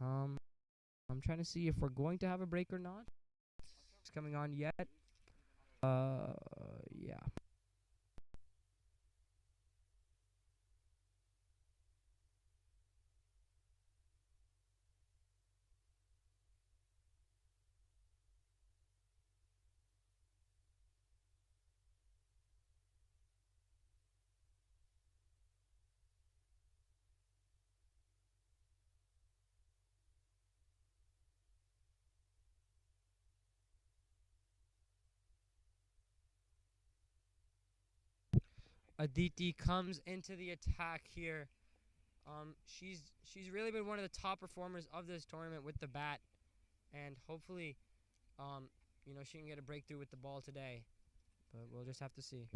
I'm trying to see if we're going to have a break or not. It's coming on yet. Yeah. Aditi comes into the attack here. She's really been one of the top performers of this tournament with the bat, and hopefully, you know, she can get a breakthrough with the ball today. But we'll just have to see.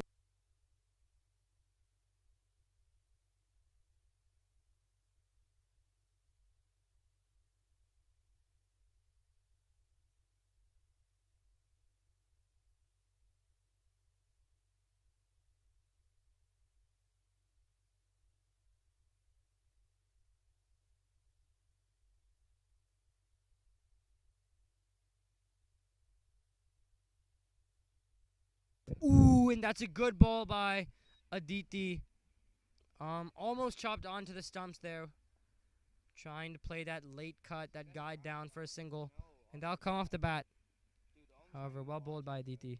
Ooh, and that's a good ball by Aditi. Almost chopped onto the stumps there. Trying to play that late cut, that guide down for a single. And that'll come off the bat. However, well bowled by Aditi.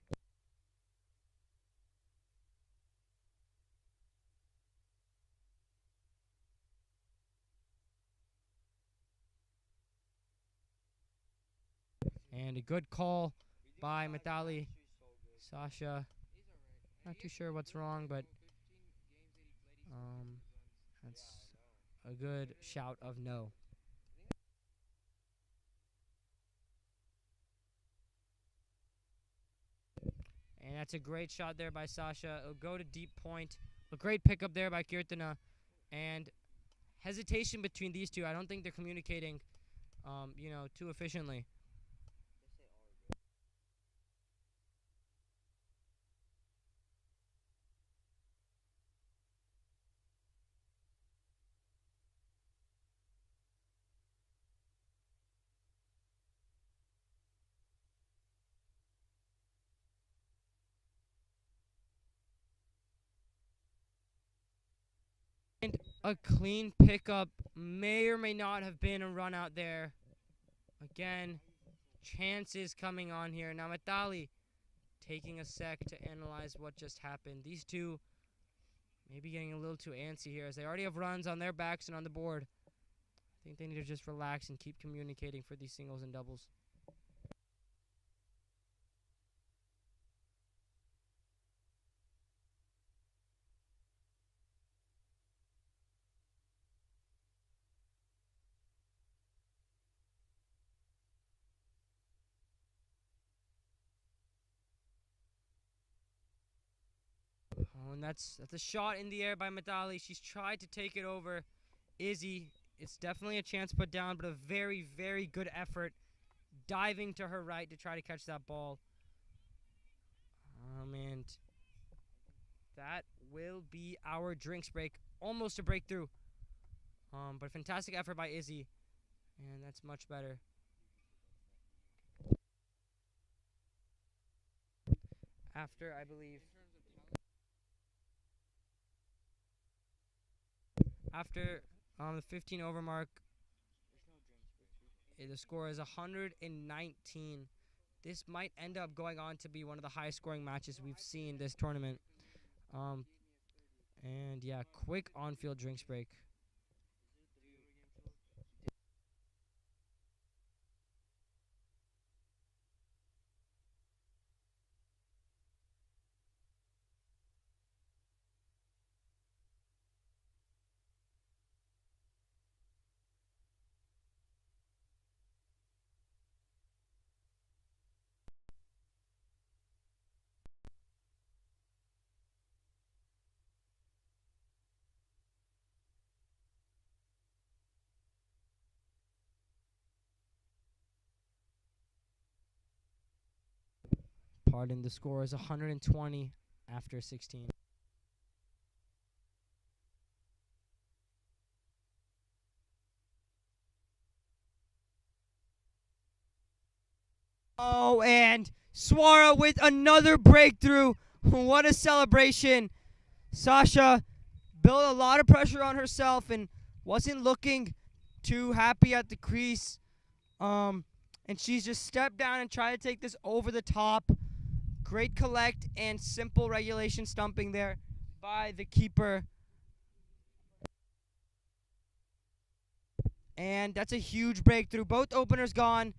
And a good call by Mitali. Sasha, not too sure what's wrong, but that's a good shout of no. And that's a great shot there by Sasha. It'll go to deep point. A great pickup there by Kirtana. And hesitation between these two. I don't think they're communicating, you know, too efficiently. And a clean pickup may or may not have been a run out there. Again, chances coming on here. Now Mitali taking a sec to analyze what just happened. These two maybe getting a little too antsy here as they already have runs on their backs and on the board. I think they need to just relax and keep communicating for these singles and doubles. Oh, and that's a shot in the air by Mitali. She's tried to take it over. Izzy It's definitely a chance put down, but a very, very good effort diving to her right to try to catch that ball. And that will be our drinks break. Almost a breakthrough. But fantastic effort by Izzy. And that's much better. After, I believe, after the 15 over mark, the score is 119. This might end up going on to be one of the highest scoring matches we've seen this tournament. And yeah, quick on-field drinks break. Pardon, the score is 120 after 16. Oh, and Swara with another breakthrough. What a celebration. Sasha built a lot of pressure on herself and wasn't looking too happy at the crease. And she's just stepped down and tried to take this over the top. Great collect and simple regulation stumping there by the keeper. And that's a huge breakthrough. Both openers gone.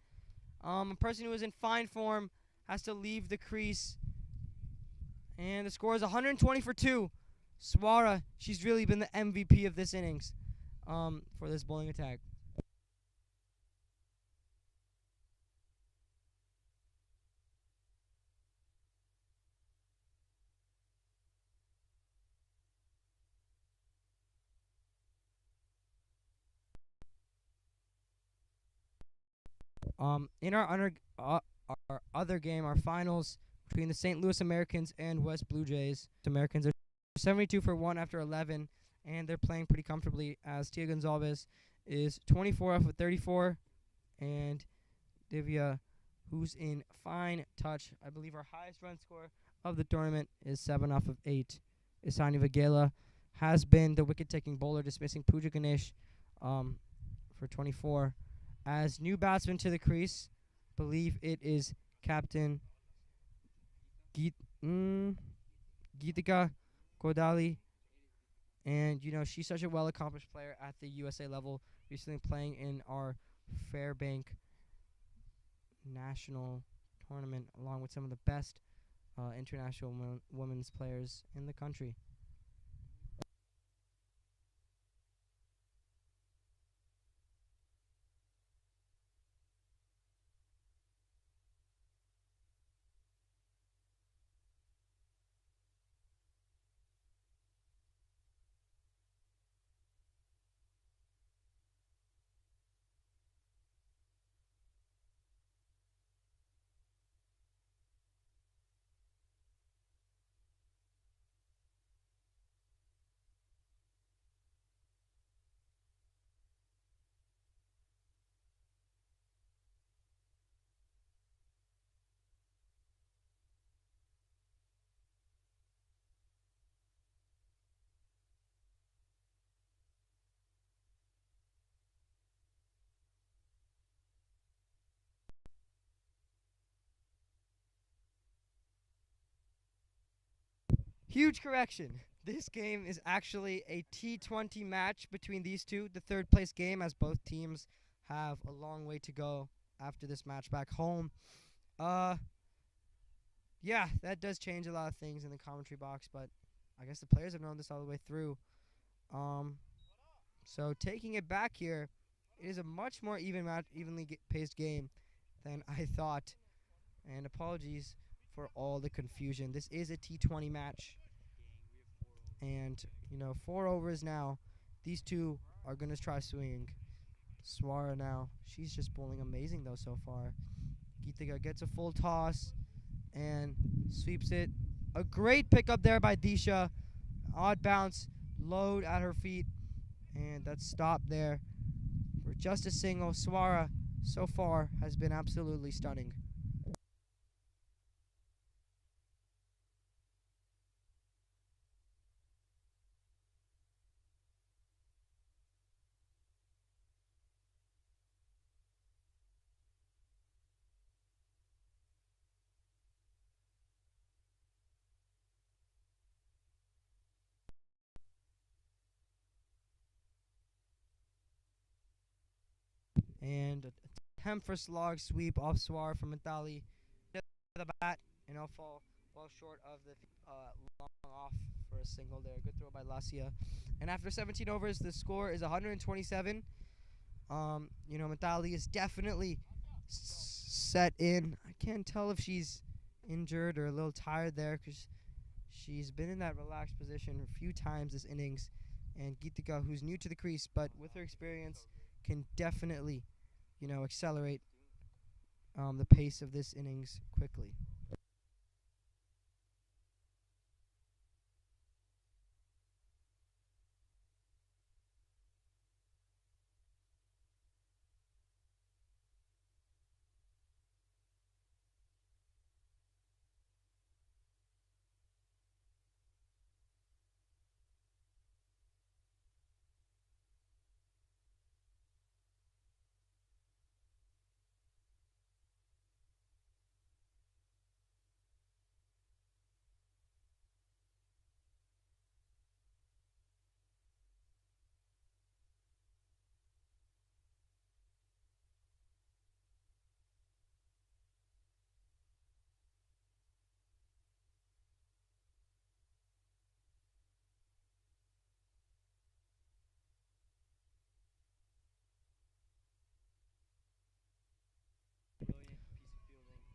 A person who is in fine form has to leave the crease. And the score is 120 for 2. Swara, she's really been the MVP of this innings for this bowling attack. In our other game, our finals between the St. Louis Americans and West Blue Jays. The Americans are 72 for 1 after 11, and they're playing pretty comfortably as Tia Gonzalez is 24 off of 34, and Divya, who's in fine touch, I believe our highest run score of the tournament is 7 off of 8. Isani Vagela has been the wicket-taking bowler, dismissing Pooja Ganesh for 24. As new batsman to the crease, believe it is Captain Geetika Kodali. And, she's such a well-accomplished player at the USA level, recently playing in our Fairbank National Tournament, along with some of the best international women's players in the country. Huge correction. This game is actually a T20 match between these two, the third place game, as both teams have a long way to go after this match back home. Yeah, that does change a lot of things in the commentary box, but I guess the players have known this all the way through. So taking it back here, it is a much more evenly paced game than I thought. And apologies for all the confusion. This is a T20 match. And, 4 overs now. These two are going to try swinging. Swara now. She's just bowling amazing, though, so far. Geetika gets a full toss and sweeps it. A great pickup there by Disha. Odd bounce. Load at her feet. And that's stopped there for just a single. Swara, so far, has been absolutely stunning. And attempt for slog sweep off Swara from Mithali. The bat, and I'll fall well short of the long off for a single there. Good throw by Lasia. And after 17 overs, the score is 127. Mithali is definitely set in. I can't tell if she's injured or a little tired there because she's been in that relaxed position a few times this innings. And Geetika, who's new to the crease, but with her experience, can definitely, accelerate the pace of this innings quickly.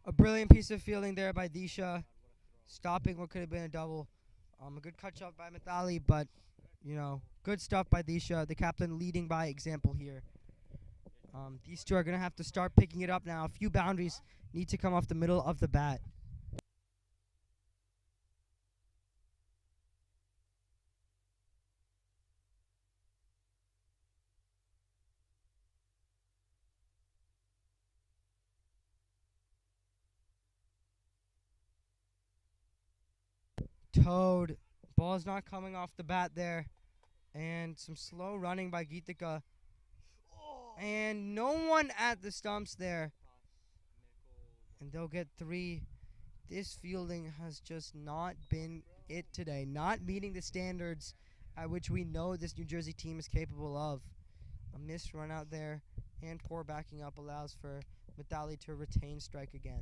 A brilliant piece of fielding there by Disha, stopping what could have been a double. A good cut shot by Mithali, but good stuff by Disha. The captain leading by example here. These two are gonna have to start picking it up now. A few boundaries need to come off the middle of the bat. Toad. Ball's not coming off the bat there. And some slow running by Geetika. And no one at the stumps there. And they'll get 3. This fielding has just not been it today. Not meeting the standards at which we know this New Jersey team is capable of. A missed run out there and poor backing up allows for Mithali to retain strike again.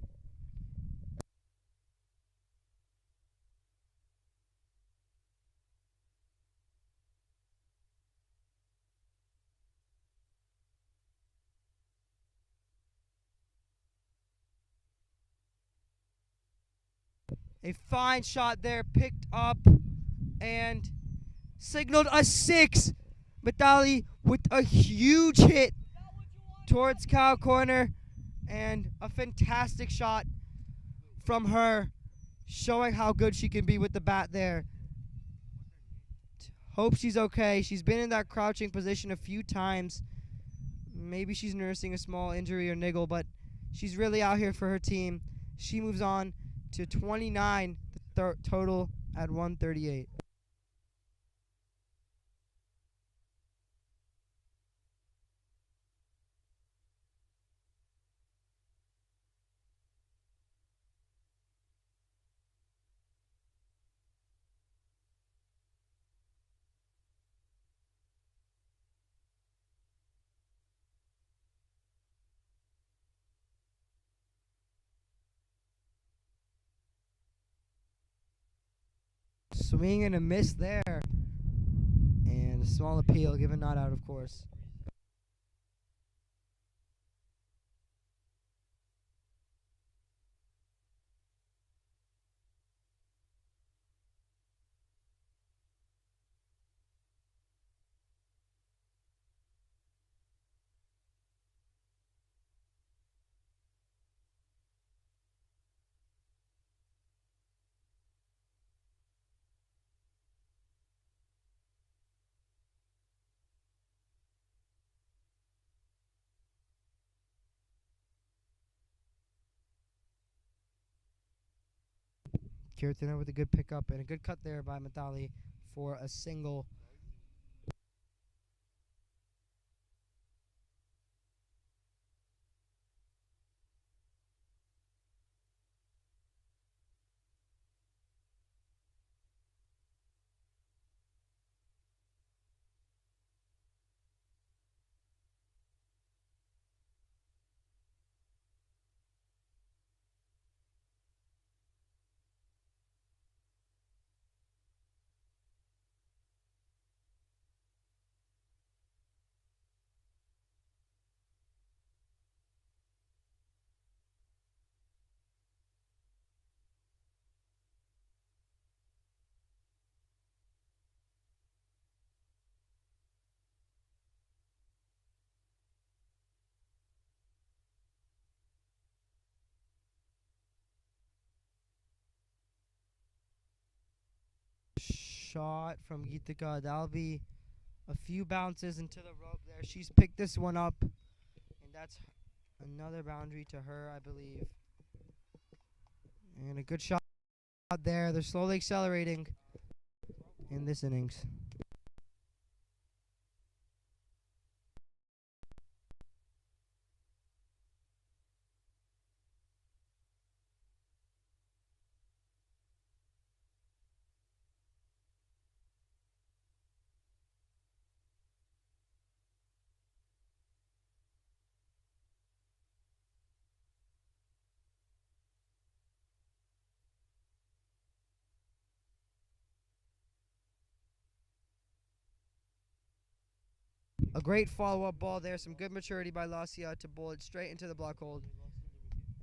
A fine shot there, picked up and signaled a 6. Mithali with a huge hit towards cow corner and a fantastic shot from her, showing how good she can be with the bat there. Hope she's okay. She's been in that crouching position a few times. Maybe she's nursing a small injury or niggle, but she's really out here for her team. She moves on to 29 total at 138. Swing and a miss there. And a small appeal, given not out, of course. Kirtana with a good pickup and a good cut there by Matali for a single. Shot from Geetika. That'll be a few bounces into the rope there. She's picked this one up, and that's another boundary to her, I believe. And a good shot there. They're slowly accelerating in this innings. A great follow-up ball there. Some good maturity by Lasia to bowl it straight into the block hold.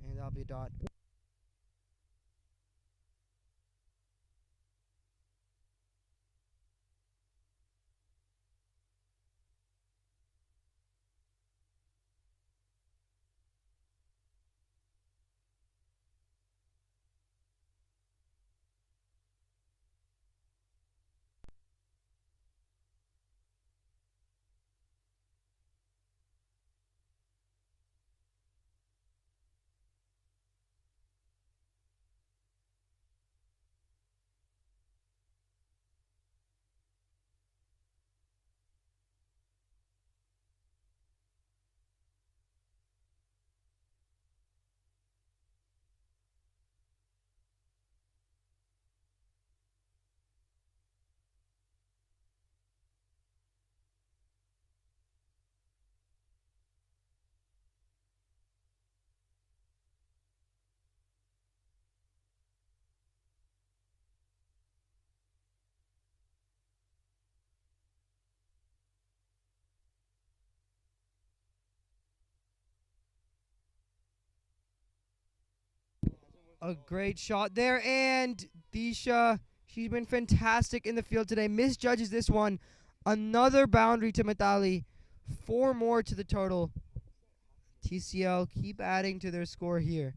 And that'll be a dot. A great shot there, and Disha, she's been fantastic in the field today. Misjudges this one. Another boundary to Matali. 4 more to the total. TCL keep adding to their score here.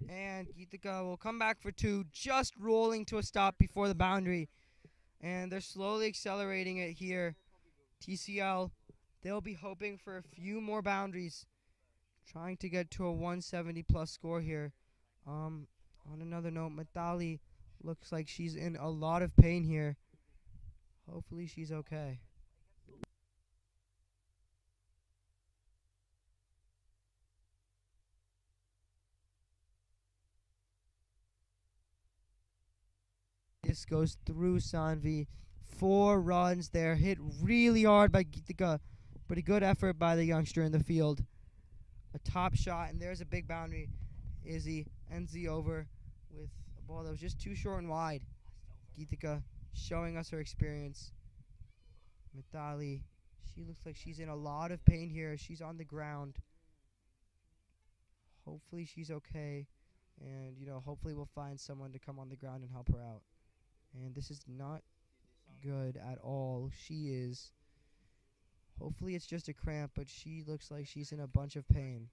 And Geetika will come back for 2, just rolling to a stop before the boundary. And they're slowly accelerating it here. TCL, they'll be hoping for a few more boundaries, trying to get to a 170 plus score here. On another note, Mithali looks like she's in a lot of pain here. Hopefully she's okay. This goes through Sanvi. 4 runs there, hit really hard by Geetika, but a good effort by the youngster in the field. A top shot, and there's a big boundary. Izzy ends the over with a ball that was just too short and wide. Geetika showing us her experience. Mithali, she looks like she's in a lot of pain here. She's on the ground. Hopefully she's okay. And, hopefully we'll find someone to come on the ground and help her out. And this is not good at all. She is. Hopefully it's just a cramp, but she looks like she's in a bunch of pain.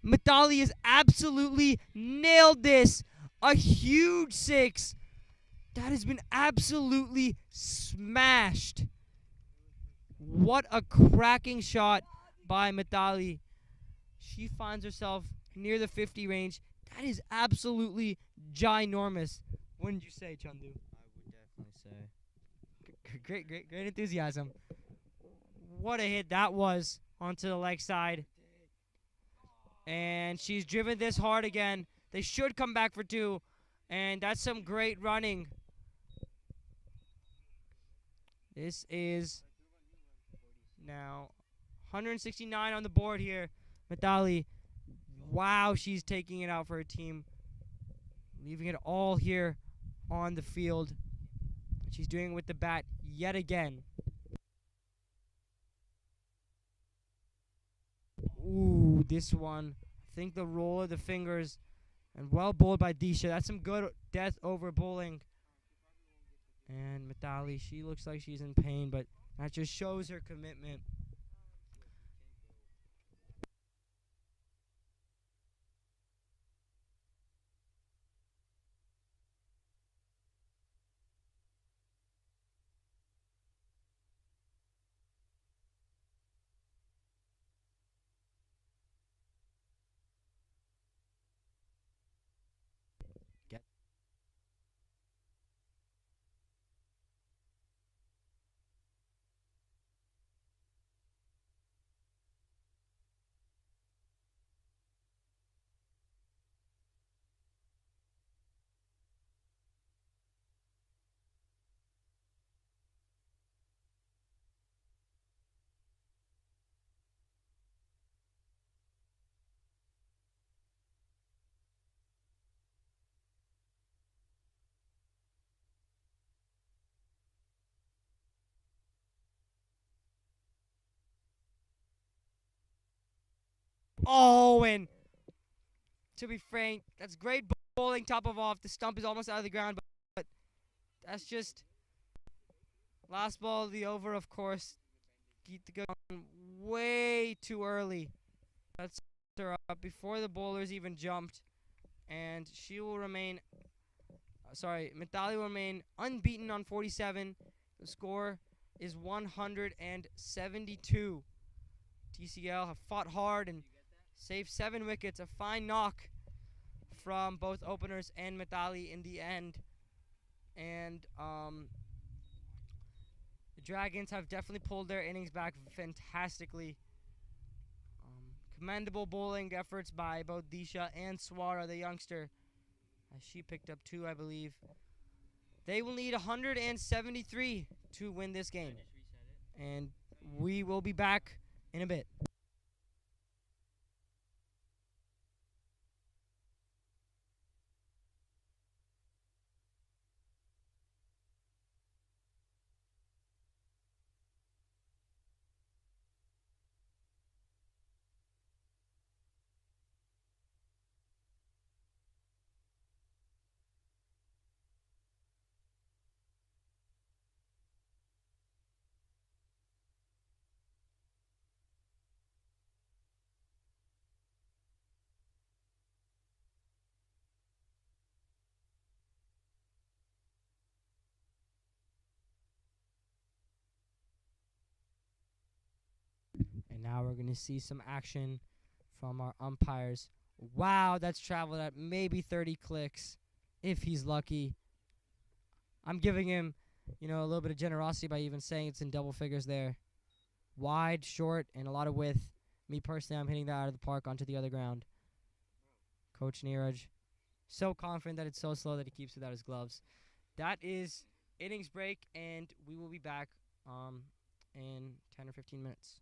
Mithali has absolutely nailed this. A huge 6. That has been absolutely smashed. What a cracking shot by Mithali. She finds herself near the 50 range. That is absolutely ginormous. Wouldn't you say, Chandu? I would definitely say. Great enthusiasm. What a hit that was onto the leg side. And she's driven this hard again. They should come back for 2. And that's some great running. This is now 169 on the board here. Mithali, wow, she's taking it out for her team. Leaving it all here on the field. She's doing it with the bat yet again. Ooh, this one. I think the roll of the fingers. And well bowled by Disha. That's some good death over bowling. And Mithali, she looks like she's in pain, but that just shows her commitment. Oh, and to be frank, that's great bowling. Top of off, the stump is almost out of the ground, but that's just last ball of the over. Of course, Geetika way too early. That's her up before the bowlers even jumped, and she will remain. Mithali will remain unbeaten on 47. The score is 172. TCL have fought hard and saved 7 wickets. A fine knock from both openers and Mithali in the end. And the Dragons have definitely pulled their innings back fantastically. Commendable bowling efforts by both Disha and Swara, the youngster. As she picked up 2, I believe. They will need 173 to win this game. And we will be back in a bit. And now we're going to see some action from our umpires. Wow, that's traveled at maybe 30 clicks if he's lucky. I'm giving him, a little bit of generosity by even saying it's in double figures there. Wide, short, and a lot of width. Me personally, I'm hitting that out of the park onto the other ground. Coach Neeraj, so confident that it's so slow that he keeps it without his gloves. That is innings break, and we will be back in 10 or 15 minutes.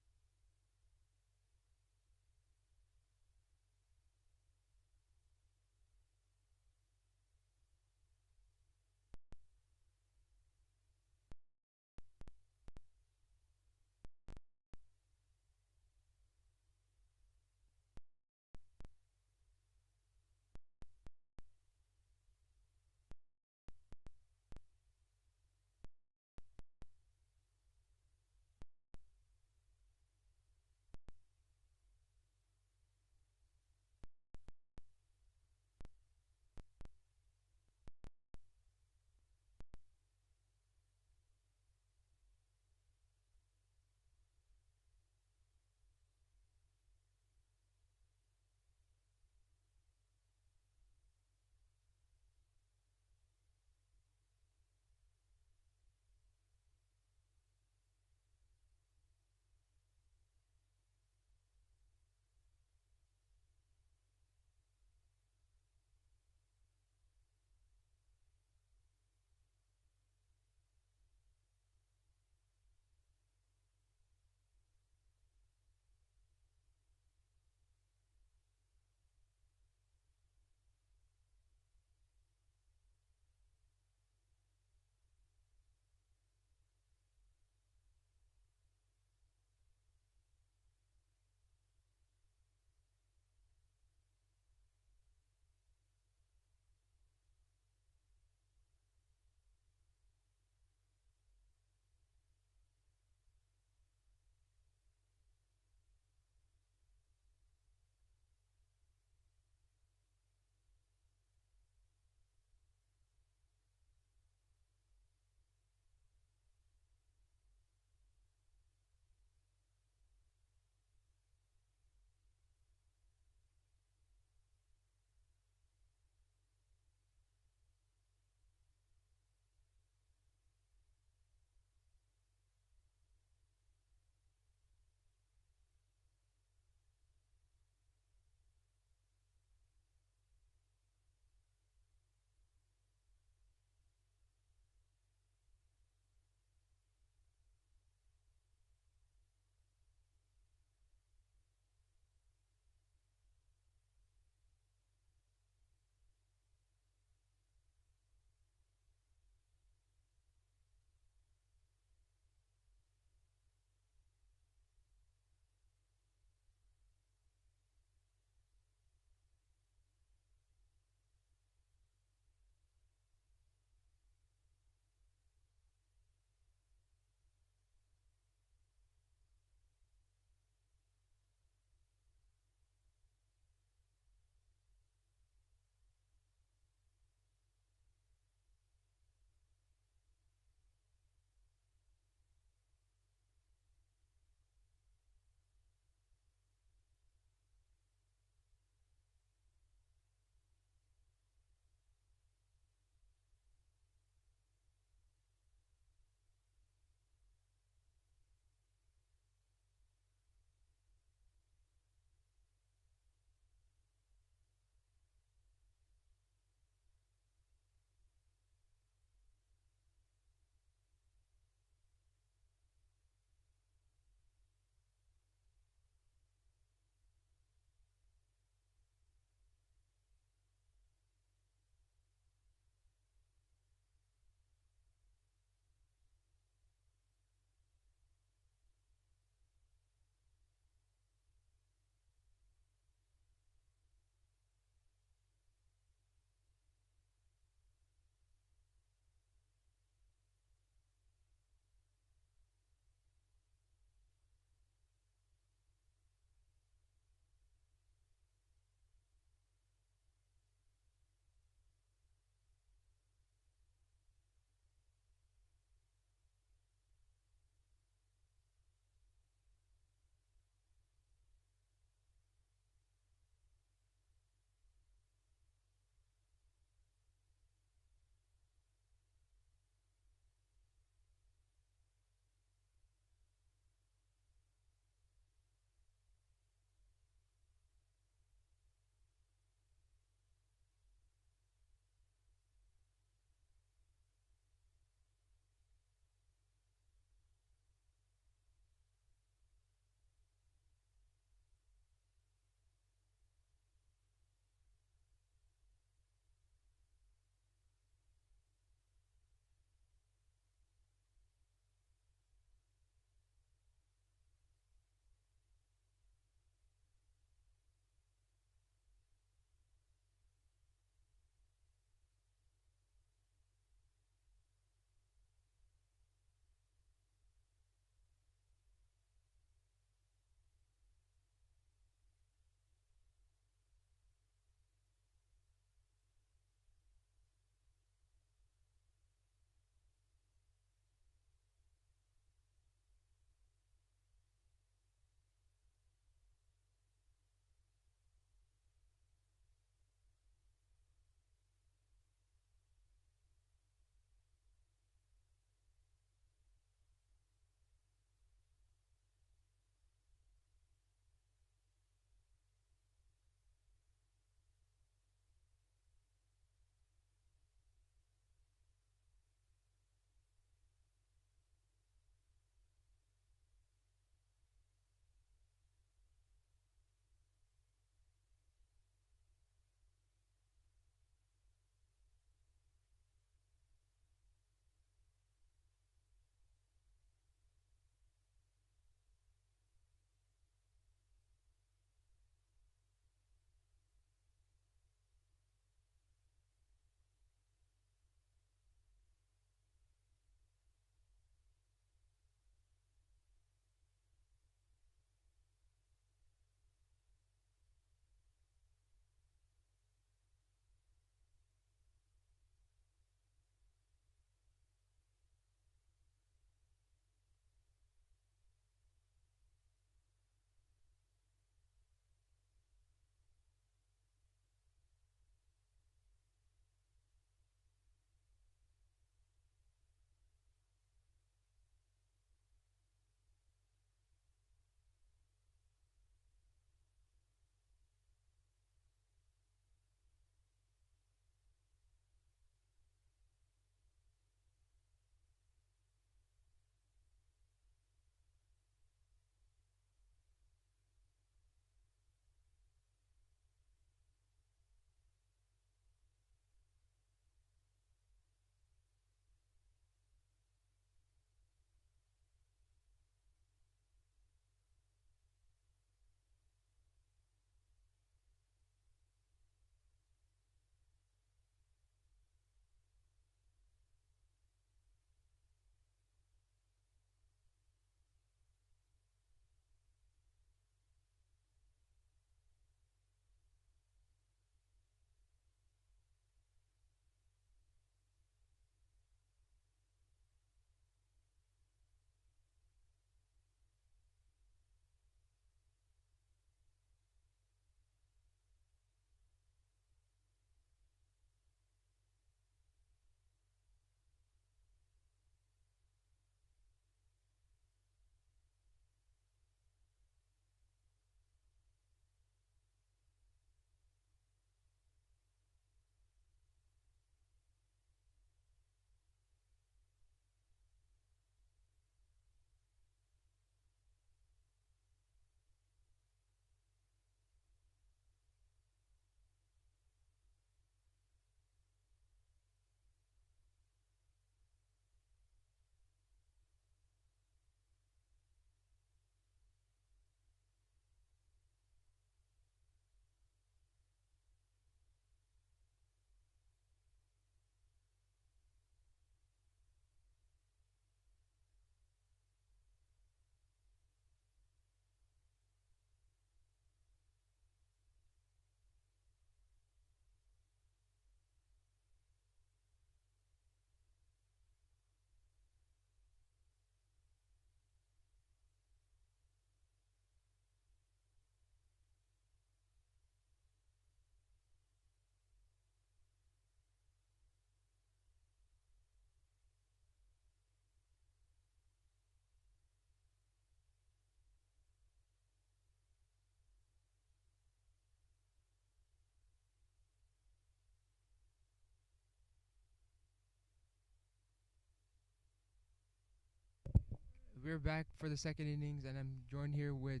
we're back for the second innings, and I'm joined here with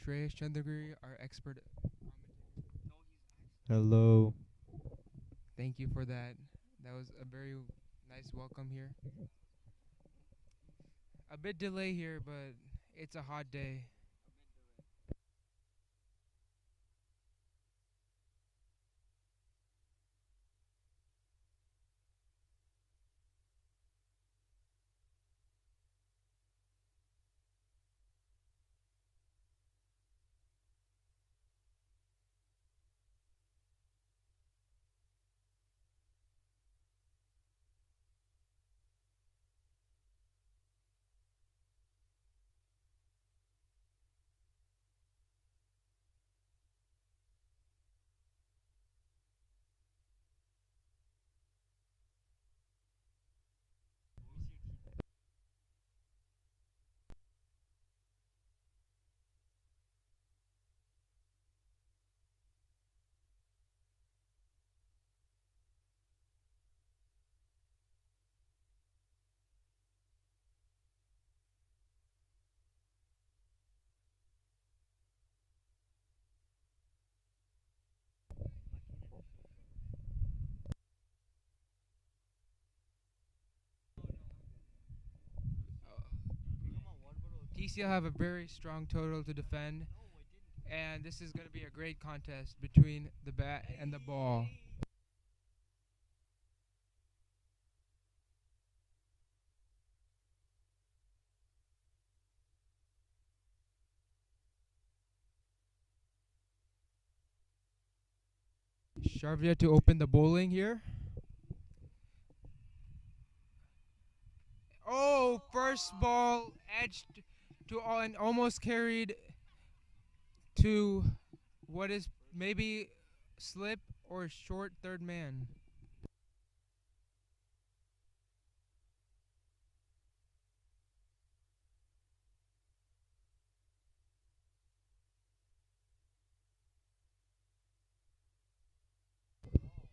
Shreyash Chandragiri, our expert commentator. Hello. Thank you for that. That was a very nice welcome here. A bit delay here, but it's a hot day. TCL have a very strong total to defend, and this is going to be a great contest between the bat and the ball. Sharvia to open the bowling here. Oh, first ball edged to and almost carried to what is maybe slip or short third man.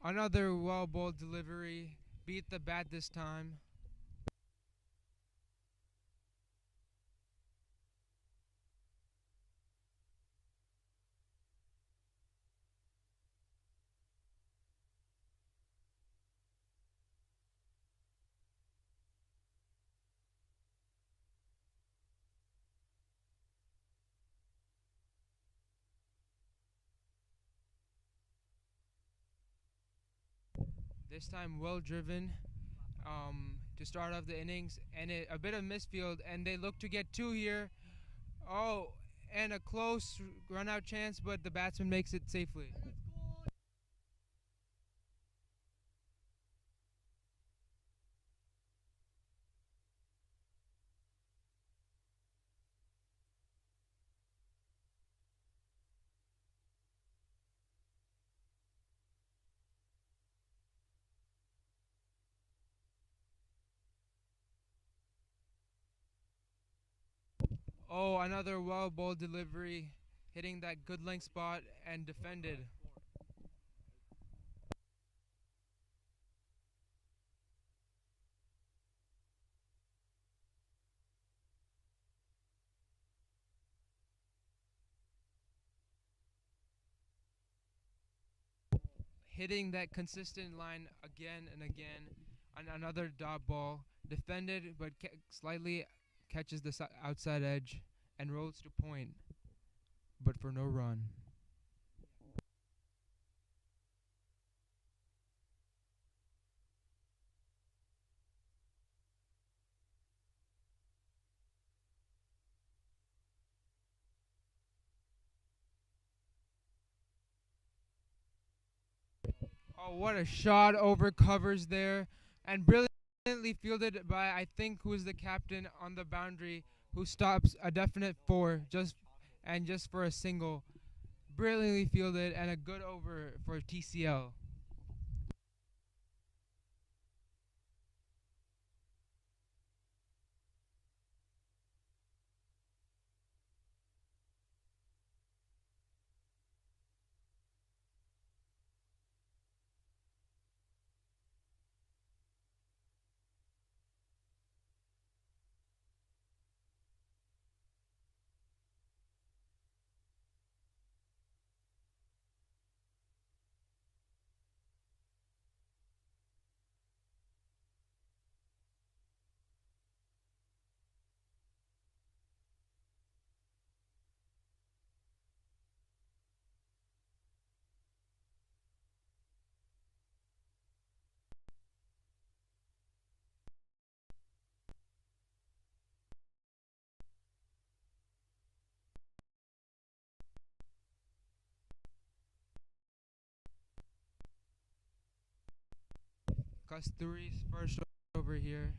Another well bowled delivery. Beat the bat this time. This time well driven to start off the innings, and a bit of misfield, and they look to get two here. Oh, and a close run out chance, but the batsman makes it safely. Oh, another well bowled delivery, hitting that good length spot and defended. Hitting that consistent line again and again. Another dot ball, defended but slightly catches the outside edge and rolls to point, but for no run. Oh, what a shot over covers there, and brilliantly fielded by I think who's the captain on the boundary, who stops a definite four just for a single. Brilliantly fielded and a good over for TCL. Kasturi's first over here.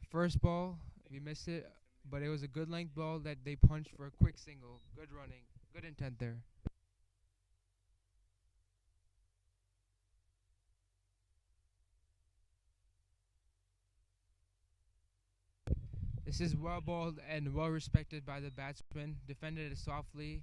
First ball, we missed it, but it was a good length ball that they punched for a quick single. Good running, good intent there. This is well balled and well respected by the batsman. Defended it softly.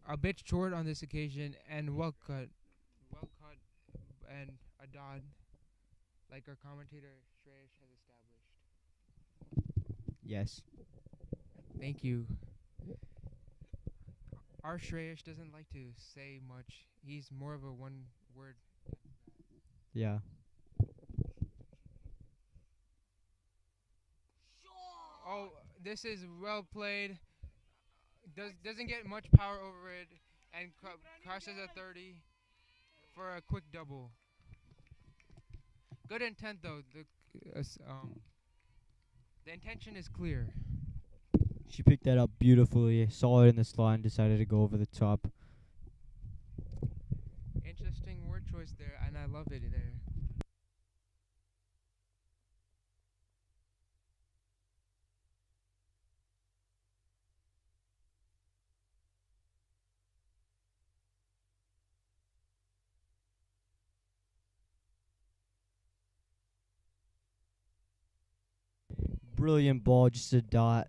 A bit short on this occasion and well cut, and a dot, like our commentator Shreyesh has established. Yes. Thank you. Our Shreyesh doesn't like to say much. He's more of a one word. Yeah. Oh, this is well played. Doesn't get much power over it, and crosses a 30 for a quick double. Good intent though. The intention is clear. She picked that up beautifully, saw it in the slot, and decided to go over the top. Interesting word choice there, and I love it there. Brilliant ball, just a dot.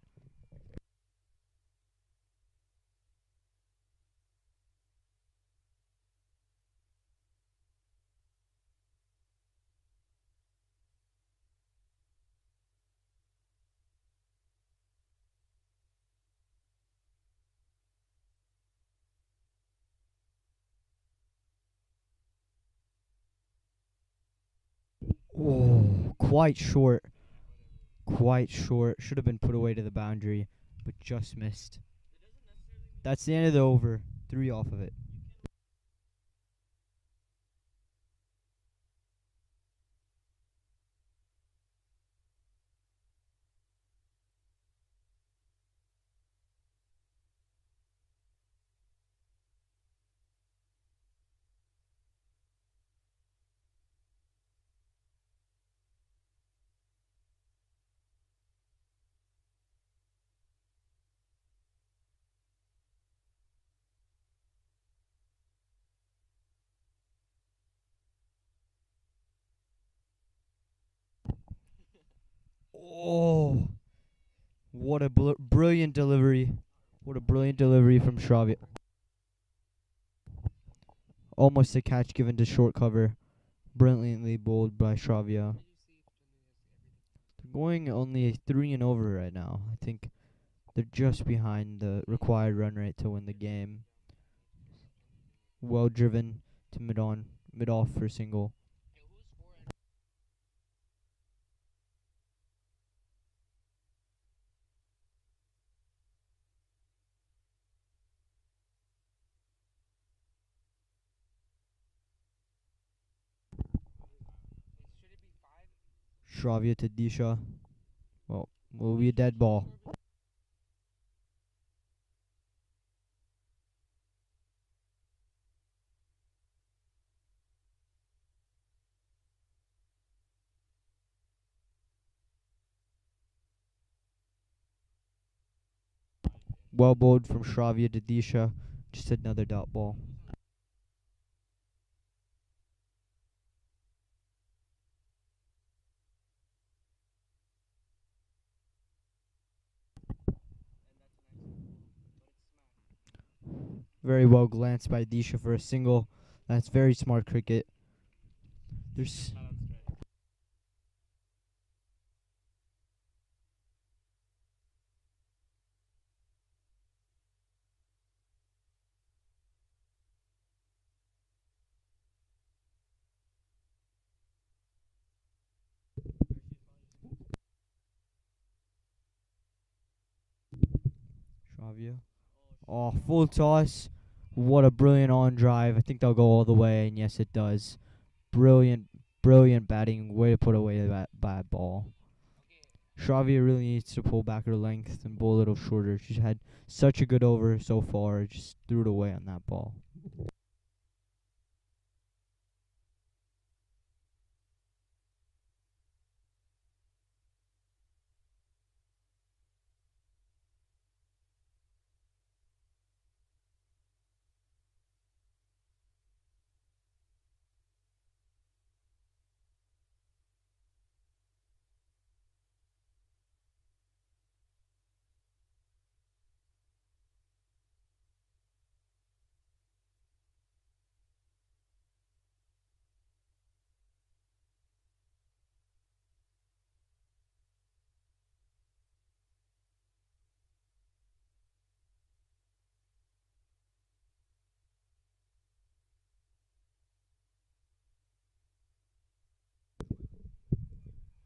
Oh, quite short. Quite short. Should have been put away to the boundary, but just missed. That's the end of the over. 3 off of it. Oh, what a brilliant delivery. What a brilliant delivery from Shravya. Almost a catch given to short cover. Brilliantly bowled by Shravya. They're going only 3 and over right now. I think they're just behind the required run rate to win the game. Well driven to mid off for single. Shravya to Disha. Well, will be a dead ball. Well bowled from Shravya to Disha. Just another dot ball. Very well glanced by Disha for a single. That's very smart cricket. There's Shravya. Oh, full toss. What a brilliant on drive. I think they'll go all the way, and yes, it does. Brilliant, brilliant batting. Way to put away that bad ball. Shravya really needs to pull back her length and bowl a little shorter. She's had such a good over so far. Just threw it away on that ball.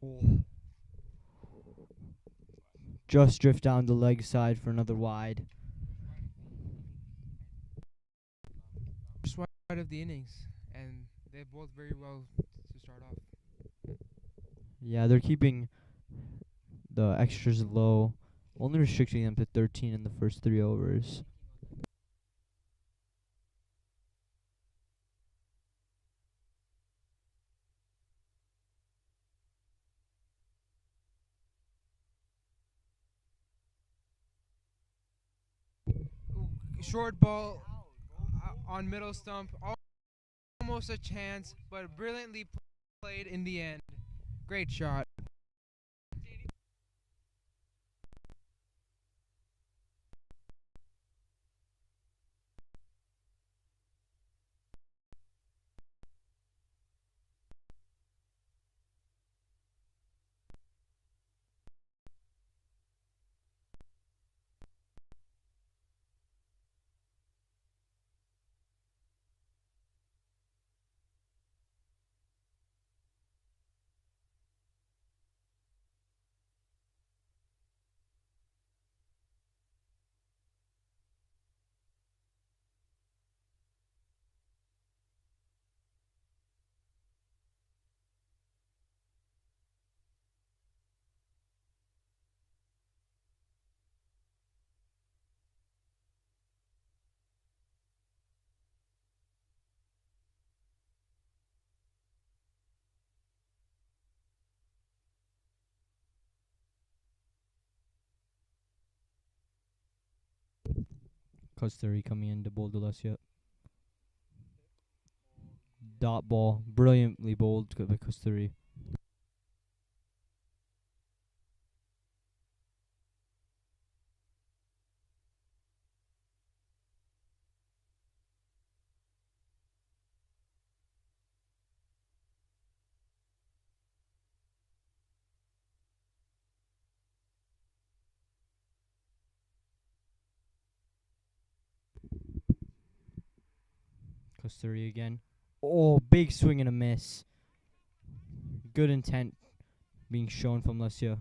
Oh. Just drift down the leg side for another wide. First wide of the innings, and they bowled very well to start off. Yeah, they're keeping the extras low, only restricting them to 13 in the first 3 overs. Short ball on middle stump, almost a chance, but brilliantly played in the end. Great shot. Kasturi coming in to bowl Delassia. Dot ball. Brilliantly bowled by Kasturi. Kasturi again. Oh, big swing and a miss. Good intent being shown from Lassia.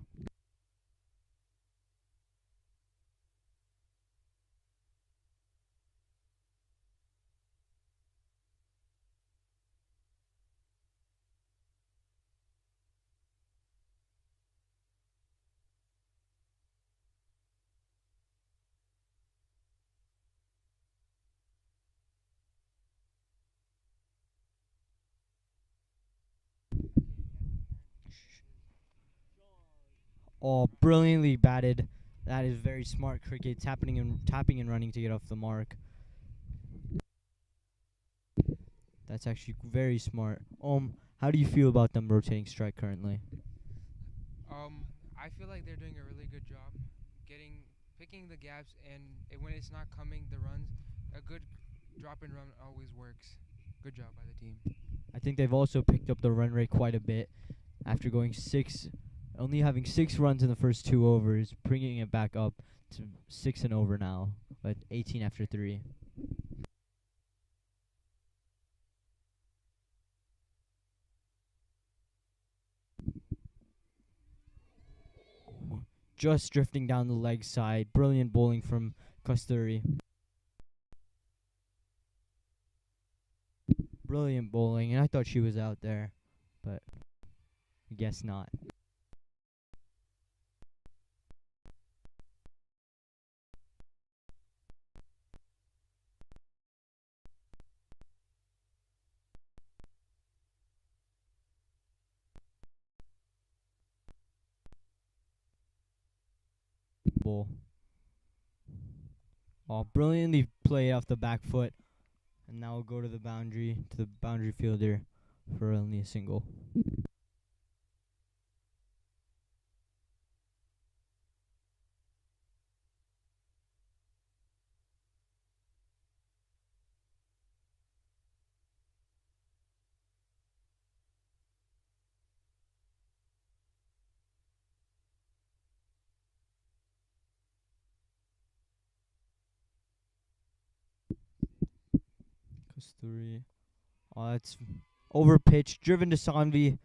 Oh, brilliantly batted That is very smart cricket, tapping and running to get off the mark. That's actually very smart. How do you feel about them rotating strike currently? I feel like they're doing a really good job picking the gaps, and when it's not coming, the runs, a good drop and run always works. Good job by the team. I think they've also picked up the run rate quite a bit after only having 6 runs in the first 2 overs, bringing it back up to 6 and over now, but 18 after 3. Just drifting down the leg side. Brilliant bowling from Kasturi. Brilliant bowling, and I thought she was out there, but I guess not. Bowl. Oh, brilliantly played off the back foot, and now we'll go to the boundary fielder for only a single. Kasturi. Oh, that's over pitch, driven to Sanvi,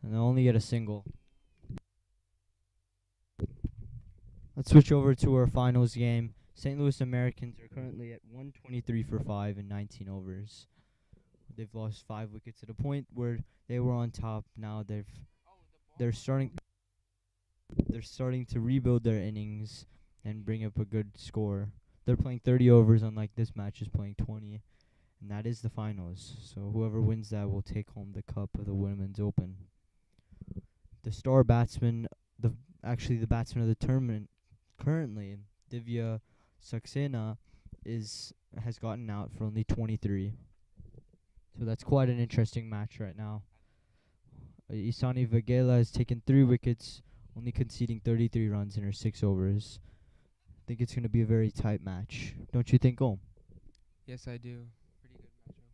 and they'll only get a single. Let's switch over to our finals game. St. Louis Americans are currently at 123 for 5 in 19 overs. They've lost 5 wickets at a point where they were on top. Now they're starting to rebuild their innings and bring up a good score. They're playing 30 overs, unlike this match is playing 20, and that is the finals. So whoever wins that will take home the cup of the Women's Open. The star batsman, the batsman of the tournament currently, Divya Saxena, has gotten out for only 23. So that's quite an interesting match right now. Isani Vagela has taken 3 wickets, only conceding 33 runs in her 6 overs. I think it's going to be a very tight match. Don't you think, Om? Yes, I do. Pretty good matchup.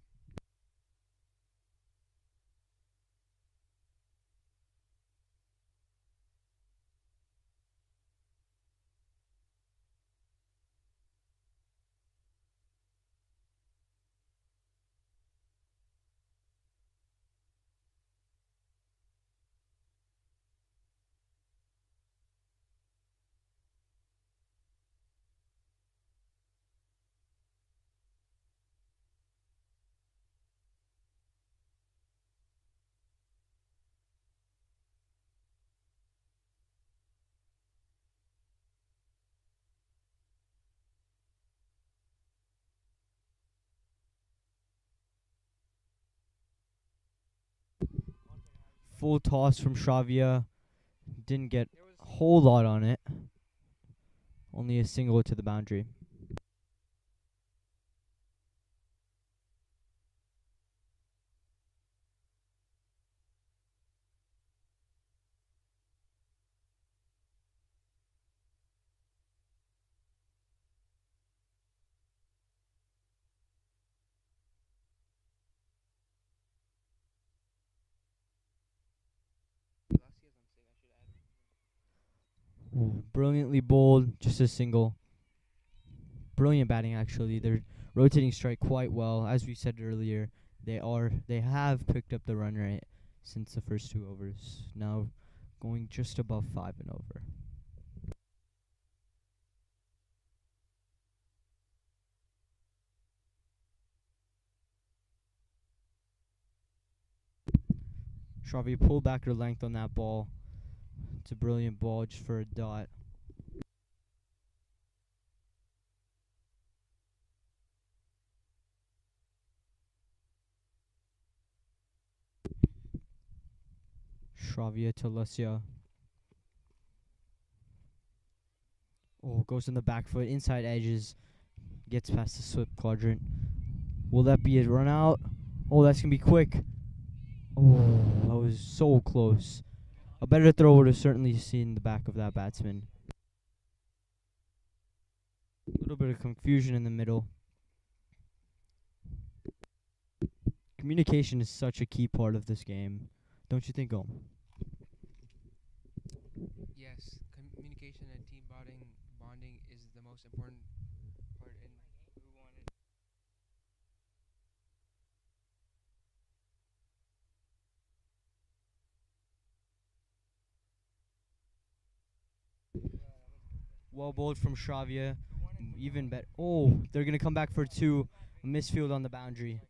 Full toss from Shravya. Didn't get a whole lot on it. Only a single to the boundary. Ooh, brilliantly bowled, just a single. Brilliant batting, actually. They're rotating strike quite well. As we said earlier, they have picked up the run rate since the first 2 overs. Now going just above 5 and over. Shravya pulled back her length on that ball. It's a brilliant ball just for a dot. Shravya to Lasya. Oh, goes on the back foot, inside edges, gets past the slip quadrant. Will that be a run out? Oh, that's going to be quick. Oh, that was so close. A better throw would have certainly seen the back of that batsman. A little bit of confusion in the middle. Communication is such a key part of this game. Don't you think, Om? Yes, communication and team bonding is the most important part in who won it. Well bowled from Shravya. Even better. Oh, they're going to come back for two. A misfield on the boundary.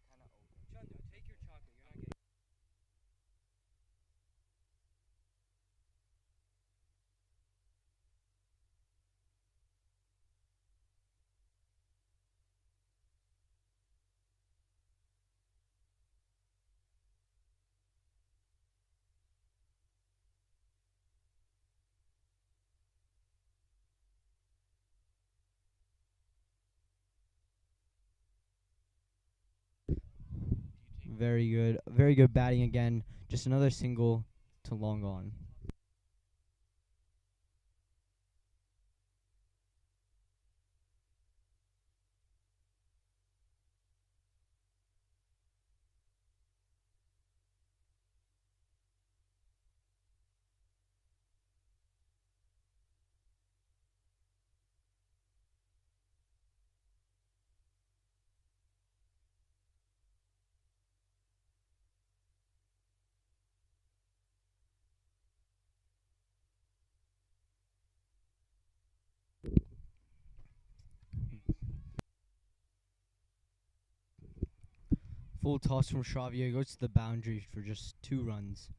Very good. Very good batting again. Just another single to long on. Full toss from Shravya. Goes to the boundary for just 2 runs.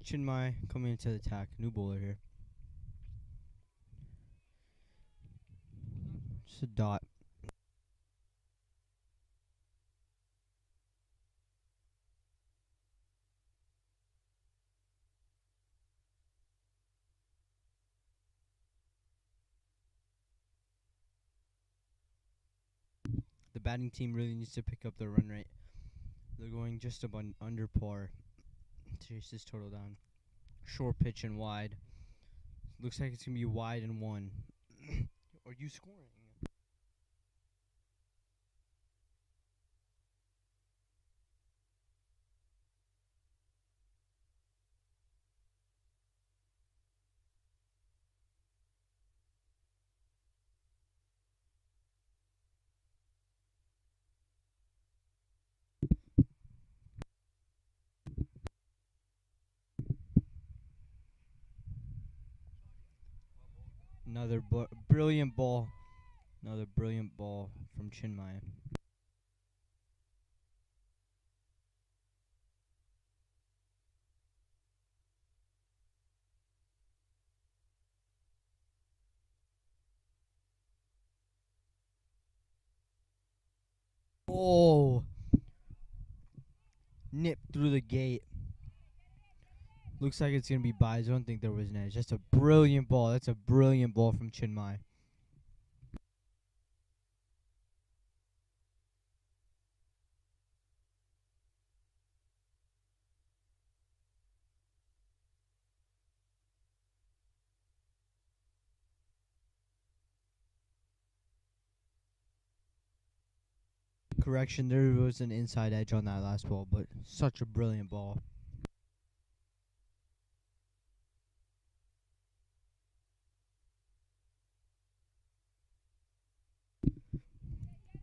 Chinmay coming into the attack. New bowler here. Just a dot. The batting team really needs to pick up their run rate. They're going just about under par. Chase this total down. Short pitch and wide. Looks like it's going to be wide and 1. Are you scoring? Another brilliant ball. Another brilliant ball from Chinmay. nipped through the gate. Looks like it's going to be by. I don't think there was an edge. That's a brilliant ball. That's a brilliant ball from Chinmay. Correction, there was an inside edge on that last ball, but such a brilliant ball.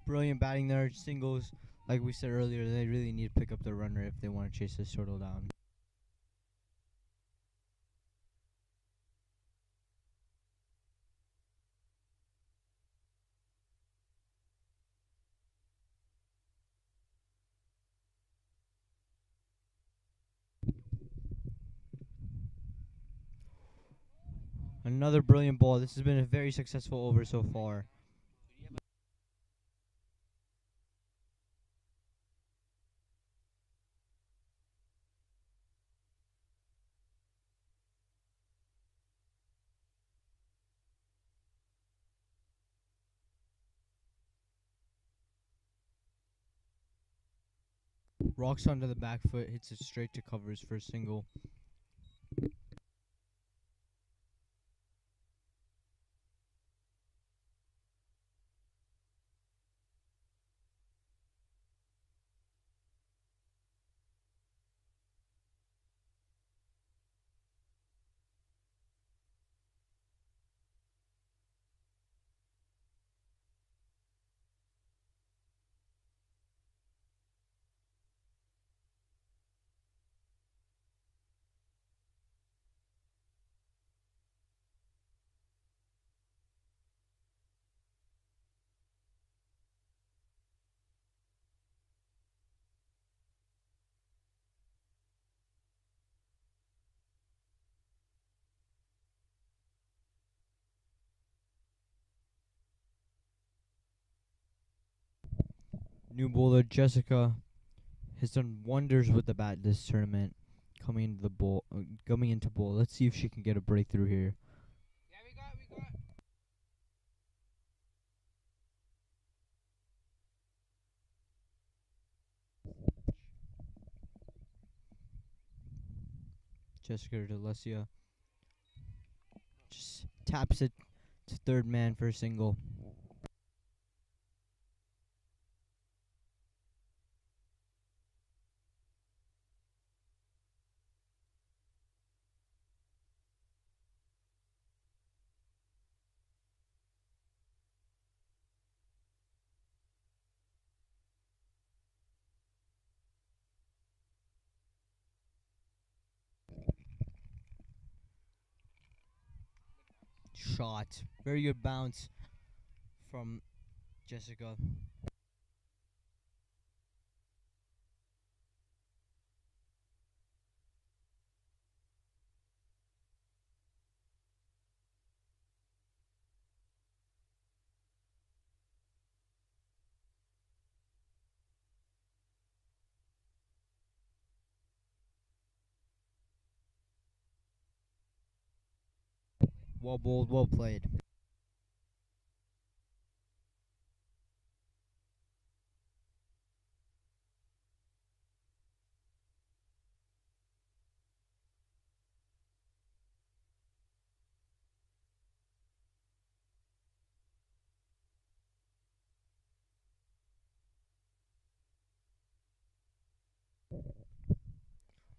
Brilliant batting there. Singles, like we said earlier, they really need to pick up their runner if they want to chase this total down. Another brilliant ball. This has been a very successful over so far. Rocks onto the back foot, hits it straight to covers for a single. New bowler Jessica has done wonders with the bat this tournament. Coming into bowl. Let's see if she can get a breakthrough here. Yeah, we got. Jessica Delecia just taps it to third man for a single. Shot. Very good bounce from Jessica. Well bowled, well played.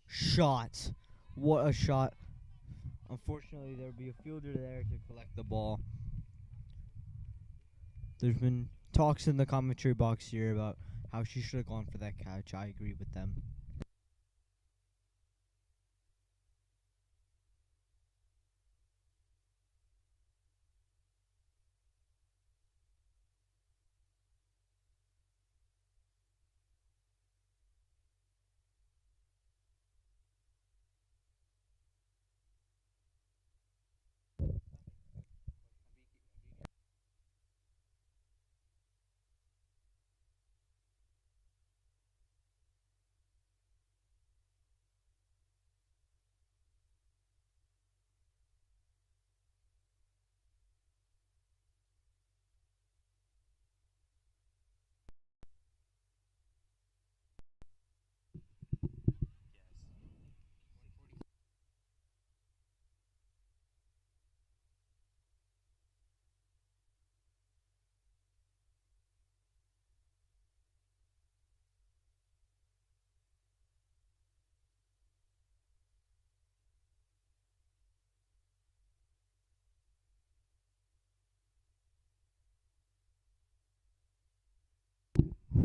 Shot. What a shot. Unfortunately, there will be a fielder there to collect the ball. There's been talks in the commentary box here about how she should have gone for that catch. I agree with them.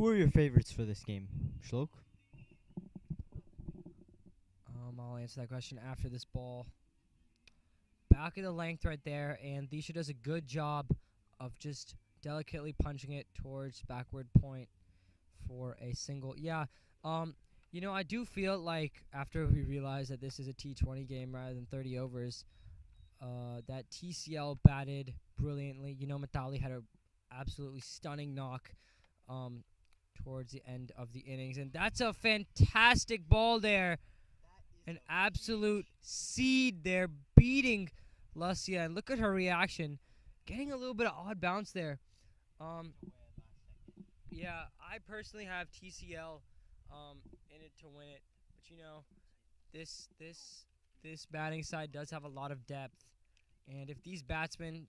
Who are your favorites for this game, Shlok? I'll answer that question after this ball. Back of the length right there, and Disha does a good job of just delicately punching it towards backward point for a single. Yeah, I do feel like after we realized that this is a T20 game rather than 30 overs, that TCL batted brilliantly. Matali had a absolutely stunning knock towards the end of the innings, and that's a fantastic ball there. An absolute seed there, beating Lucia, and look at her reaction, getting a little bit of odd bounce there. Yeah, I personally have TCL in it to win it, but this batting side does have a lot of depth, and if these batsmen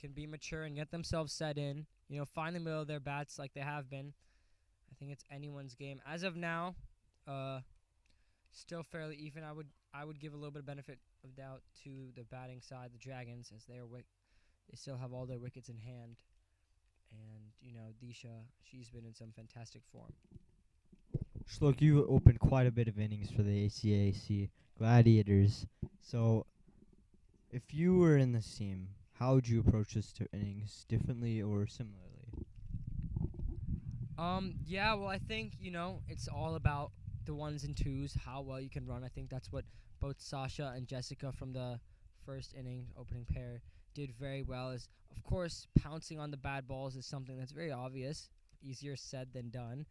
can be mature and get themselves set in, find the middle of their bats like they have been, I think it's anyone's game as of now. Still fairly even. I would give a little bit of benefit of doubt to the batting side, the Dragons, as they still have all their wickets in hand. And Disha, she's been in some fantastic form. Shlok, you opened quite a bit of innings for the ACAC Gladiators. So, if you were in this team, how would you approach this innings differently or similarly? Yeah, well, I think, it's all about the ones and twos, how well you can run. I think that's what both Sasha and Jessica from the first inning opening pair did very well. Is, of course, pouncing on the bad balls is something that's very obvious, easier said than done.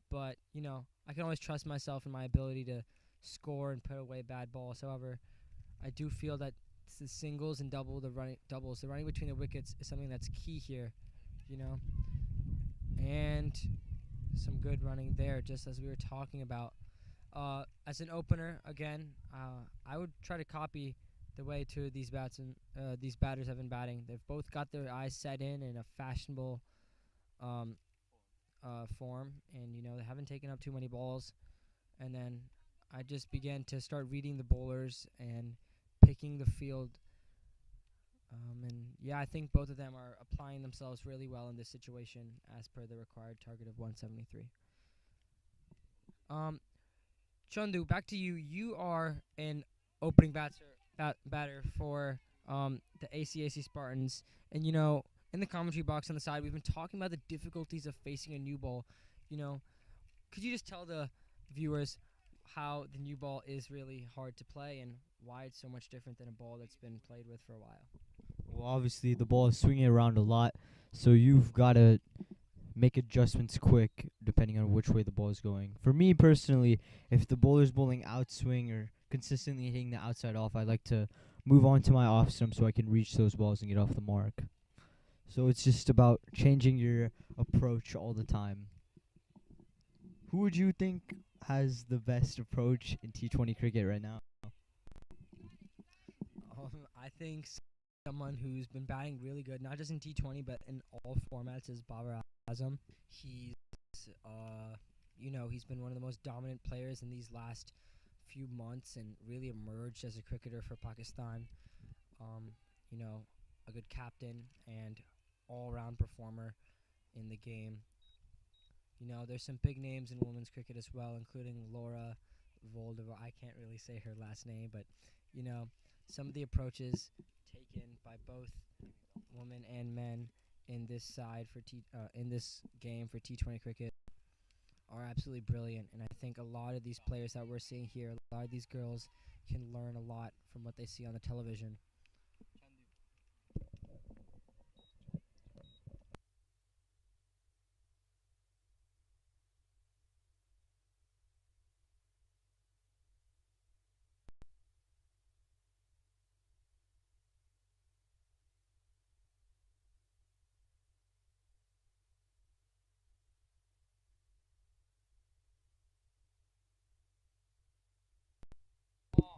But, I can always trust myself in my ability to score and put away bad balls. However, I do feel that the singles and doubles, the running between the wickets is something that's key here, and some good running there, just as we were talking about. As an opener, again, I would try to copy the way these batters have been batting. They've both got their eyes set in a fashionable form, and they haven't taken up too many balls. And then I just began to start reading the bowlers and picking the field. And yeah, I think both of them are applying themselves really well in this situation as per the required target of 173. Chandu, back to you. You are an opening batter for the ACAC Spartans. And, in the commentary box on the side, we've been talking about the difficulties of facing a new ball. Could you just tell the viewers how the new ball is really hard to play and why it's so much different than a ball that's been played with for a while? Well, obviously, the ball is swinging around a lot, so you've got to make adjustments quick depending on which way the ball is going. For me personally, if the bowler's bowling outswing or consistently hitting the outside off, I like to move on to my off stump so I can reach those balls and get off the mark. So it's just about changing your approach all the time. Who would you think has the best approach in T20 cricket right now? I think someone who's been batting really good, not just in T20 but in all formats, is Babar Azam. He's, he's been one of the most dominant players in these last few months and really emerged as a cricketer for Pakistan. A good captain and all-round performer in the game. There's some big names in women's cricket as well, including Laura Voldova. I can't really say her last name, but, some of the approaches taken by both women and men in this side in this game for T20 cricket are absolutely brilliant. And I think a lot of these players that we're seeing here, a lot of these girls can learn a lot from what they see on the television.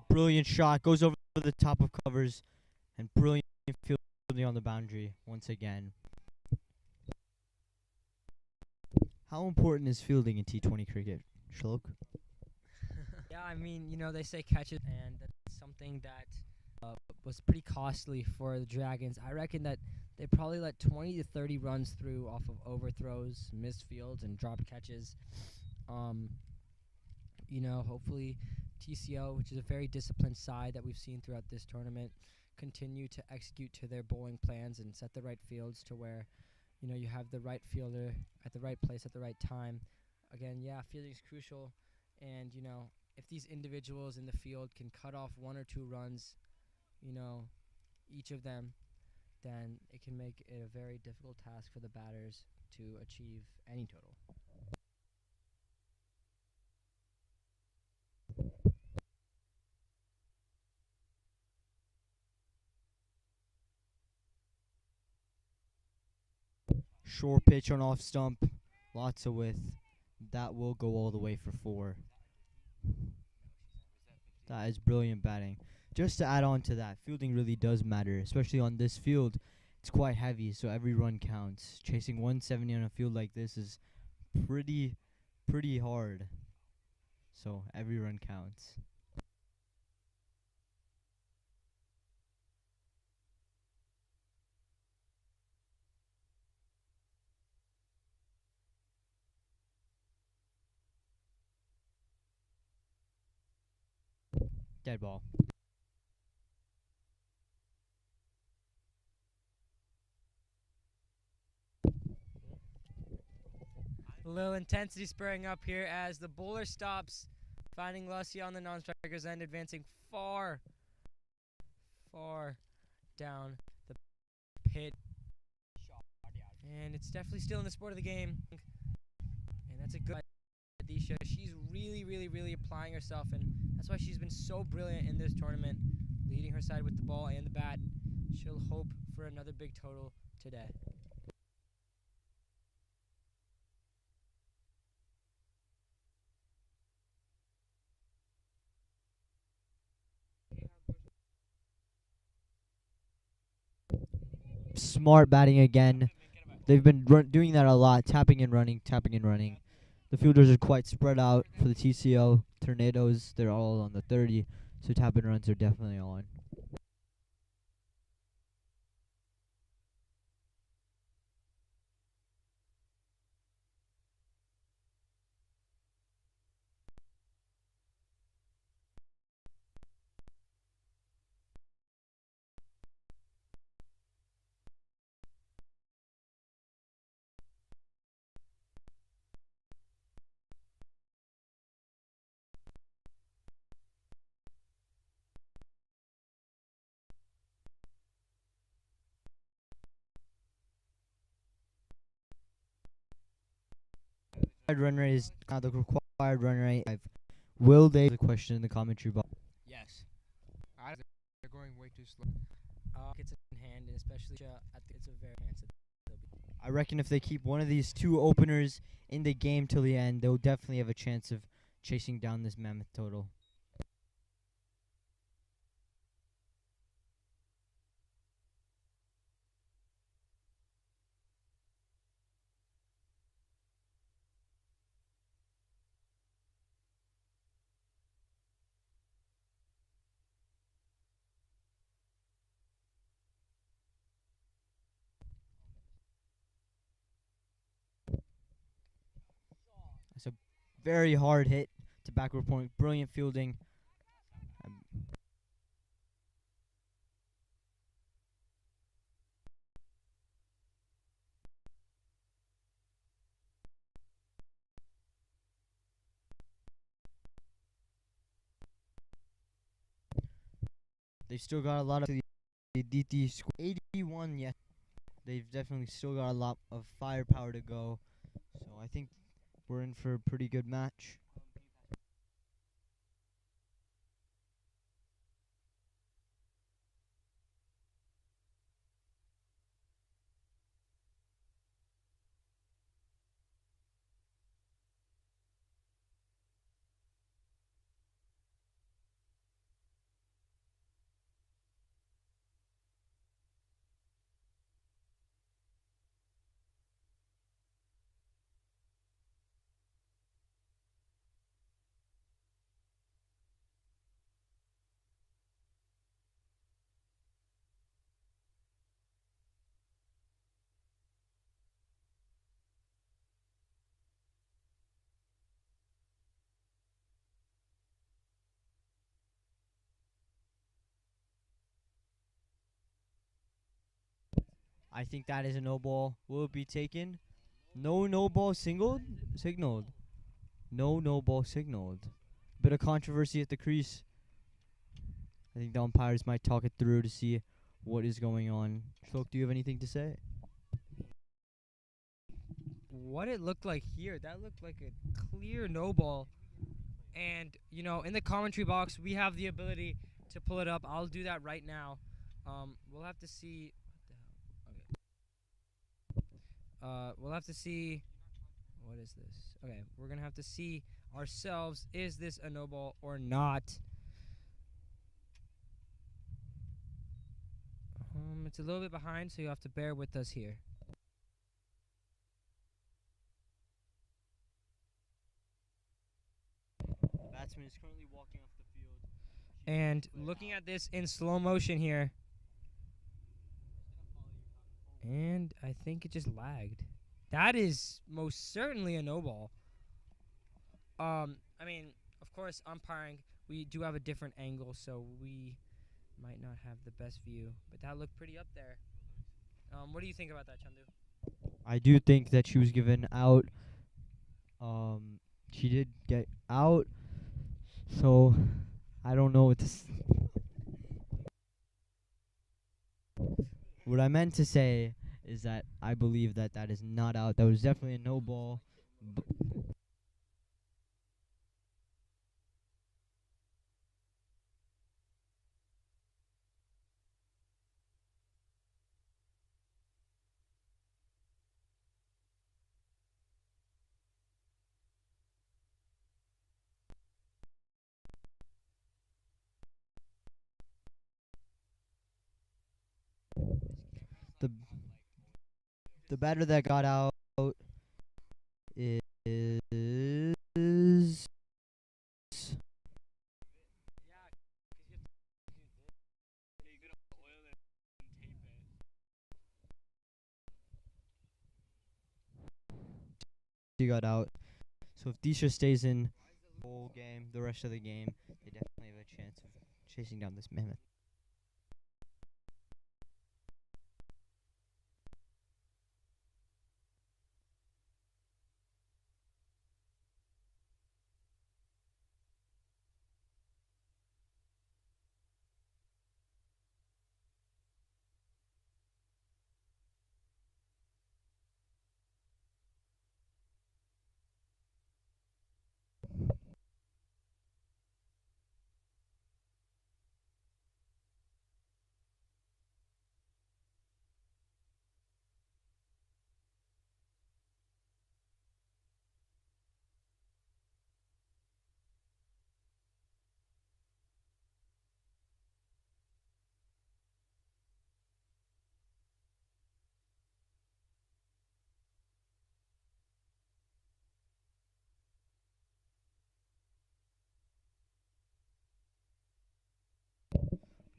Brilliant shot, goes over the top of covers, and brilliant fielding on the boundary once again. How important is fielding in T20 cricket, Shlok? Yeah, I mean, they say catches, and that's something that was pretty costly for the Dragons. I reckon that they probably let 20 to 30 runs through off of overthrows, missed fields, and dropped catches. Um, hopefully TCL, which is a very disciplined side that we've seen throughout this tournament, continue to execute to their bowling plans and set the right fields to where, you have the right fielder at the right place at the right time. Again, yeah, fielding is crucial. And, if these individuals in the field can cut off 1 or 2 runs, each of them, then it can make it a very difficult task for the batters to achieve any total. Short pitch on off stump, lots of width. That will go all the way for 4. That is brilliant batting. Just to add on to that, fielding really does matter, especially on this field. It's quite heavy, so every run counts. Chasing 170 on a field like this is pretty hard. So every run counts. Dead ball. A little intensity spurring up here as the bowler stops, finding Lussie on the non-striker's end, advancing far down the pit. And it's definitely still in the sport of the game. And that's a good Adisha. She's really applying herself, and that's why she's been so brilliant in this tournament, leading her side with the ball and the bat. She'll hope for another big total today. Smart batting again. They've been doing that a lot, tapping and running. The fielders are quite spread out for the TCL. Tornadoes, they're all on the 30, so tap and runs are definitely on. Run rate is the required run rate. Will they? The question in the commentary box. Yes. They're going way too slow. It's in hand, and especially it's a very chance. I reckon if they keep one of these 2 openers in the game till the end, they'll definitely have a chance of chasing down this mammoth total. That's a very hard hit to backward point. Brilliant fielding. They've still got a lot of the DT 81 yet. They've definitely still got a lot of firepower to go. So I think we're in for a pretty good match. I think that is a no ball. Will it be taken? No ball signaled. No ball signaled. Bit of controversy at the crease. I think the umpires might talk it through to see what is going on. Shloke, do you have anything to say? What it looked like here, that looked like a clear no ball. And, in the commentary box, we have the ability to pull it up. I'll do that right now. We'll have to see. What the hell? Okay. We'll have to see. What is this? Okay, we're going to have to see ourselves. Is this a no ball or not? It's a little bit behind, so you have to bear with us here. Batsman is currently walking off the field. And looking at this in slow motion here. And I think it just lagged. That is most certainly a no ball. I mean, of course, umpiring, we do have a different angle, so we might not have the best view. But that looked pretty up there. What do you think about that, Chandu? I do think that she was given out. She did get out. So, I don't know what this. What I meant to say is that I believe that that is not out. That was definitely a no ball. The batter that got out is he got out. So if Disha stays in the whole game, the rest of the game, they definitely have a chance of chasing down this mammoth.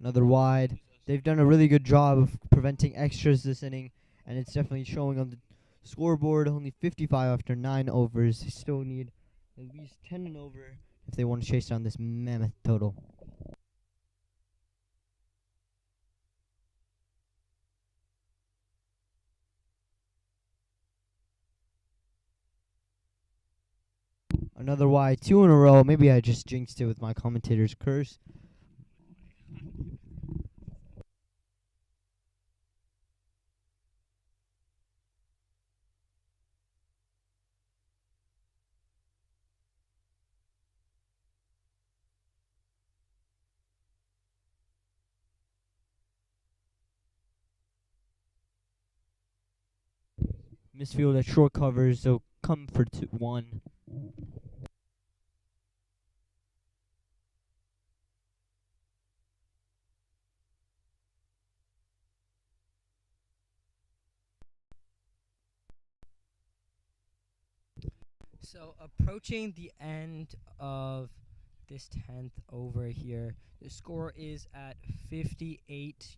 Another wide. They've done a really good job of preventing extras this inning, and it's definitely showing on the scoreboard. Only 55 after 9 overs. They still need at least 10 and over if they want to chase down this mammoth total. Another wide, 2 in a row. Maybe I just jinxed it with my commentator's curse. Misfield at short covers, so come for 1. So approaching the end of this 10th over here, the score is at 58.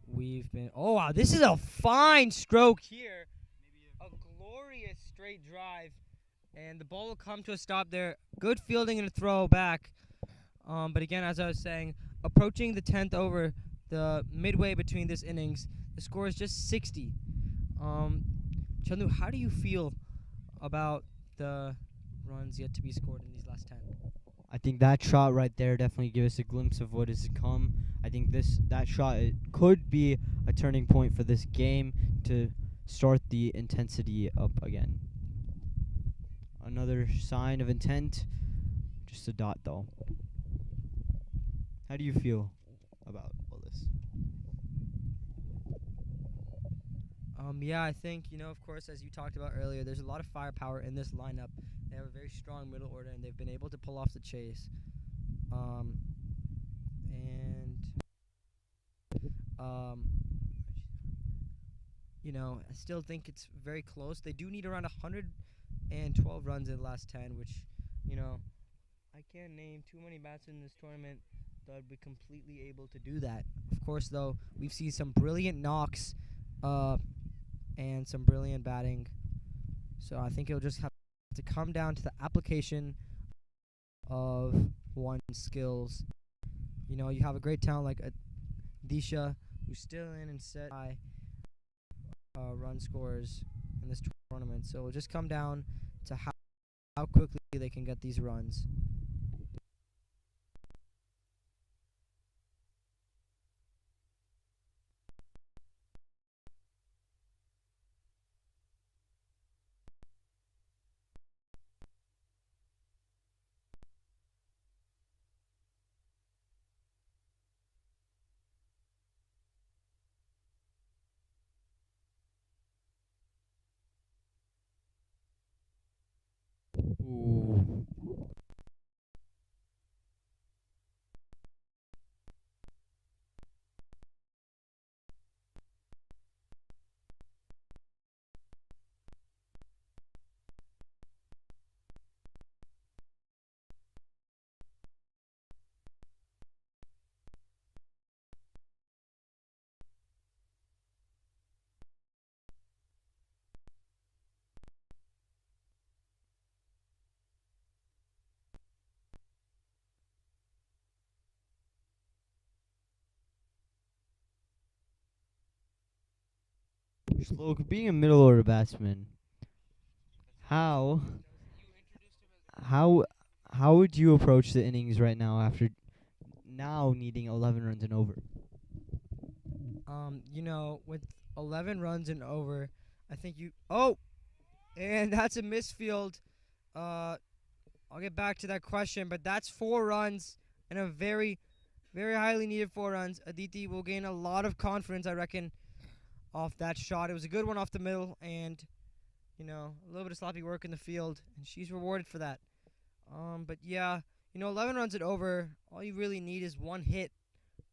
We've been. Oh wow, this is a fine stroke here. A glorious straight drive, and the ball will come to a stop there. Good fielding and a throw back. But again, as I was saying, approaching the 10th over, the midway between this innings, the score is just 60. Chandu, how do you feel about the runs yet to be scored in these last 10? I think that shot right there definitely gives us a glimpse of what is to come. I think that shot, it could be a turning point for this game to start the intensity up again. Another sign of intent, just a dot though. How do you feel about all this? Yeah, I think, of course, as you talked about earlier, there's a lot of firepower in this lineup. They have a very strong middle order, and they've been able to pull off the chase. I still think it's very close. They do need around 112 runs in the last 10, which, I can't name too many batsmen in this tournament that would be completely able to do that. Of course, though, we've seen some brilliant knocks and some brilliant batting. So I think it'll just have to come down to the application of one's skills. You have a great talent like Disha, who's still in and set high run scores in this tournament. So it'll just come down to how quickly they can get these runs. Ooh. Look, being a middle order batsman, how how how would you approach the innings right now after now needing 11 runs and over? With 11 runs and over, I think and that's a misfield. I'll get back to that question, but that's 4 runs and a very, very highly needed 4 runs. Aditi will gain a lot of confidence, I reckon, off that shot. It was a good one off the middle, and a little bit of sloppy work in the field, and she's rewarded for that. But yeah, 11 runs and over, all you really need is 1 hit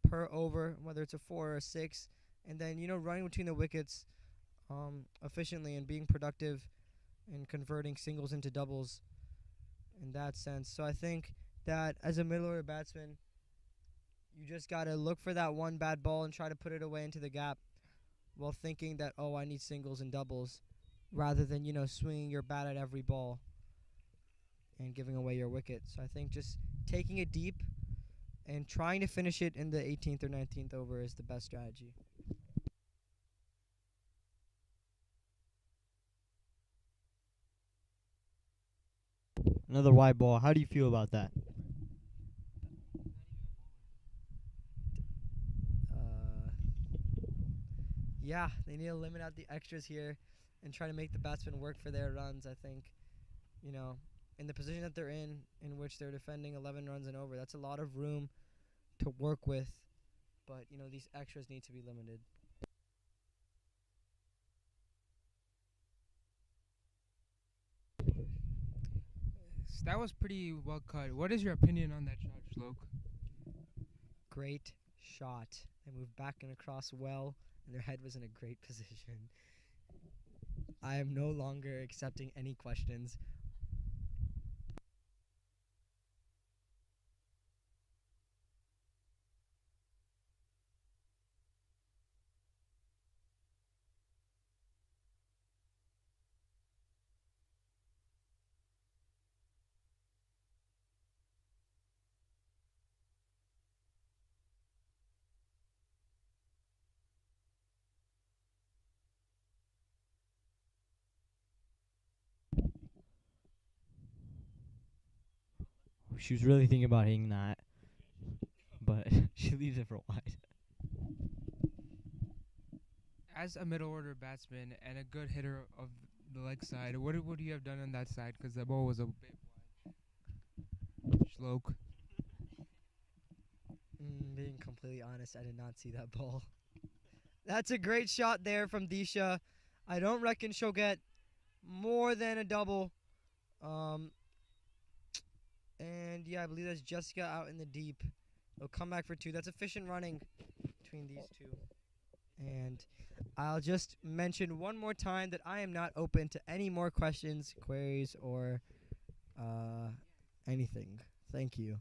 per over, whether it's a 4 or a 6, and then running between the wickets efficiently and being productive and converting singles into doubles in that sense. So I think that as a middle order batsman, you just got to look for that one bad ball and try to put it away into the gap while thinking that, I need singles and doubles, rather than, swinging your bat at every ball and giving away your wicket. So I think just taking it deep and trying to finish it in the 18th or 19th over is the best strategy. Another wide ball. How do you feel about that? Yeah, they need to limit out the extras here and try to make the batsmen work for their runs. I think, in the position that they're in which they're defending 11 runs and over, that's a lot of room to work with. But, these extras need to be limited. That was pretty well cut. What is your opinion on that shot, Shlok? Great shot. They moved back and across well, and their head was in a great position. I am no longer accepting any questions. She was really thinking about hitting that, but she leaves it for wide. As a middle order batsman and a good hitter of the leg side, what would you have done on that side? Because the ball was a bit wide. Shlok. Being completely honest, I did not see that ball. That's a great shot there from Disha. I don't reckon she'll get more than a double. And yeah, I believe that's Jessica out in the deep. They'll come back for 2. That's efficient running between these two. And I'll just mention one more time that I am not open to any more questions, queries, or anything. Thank you.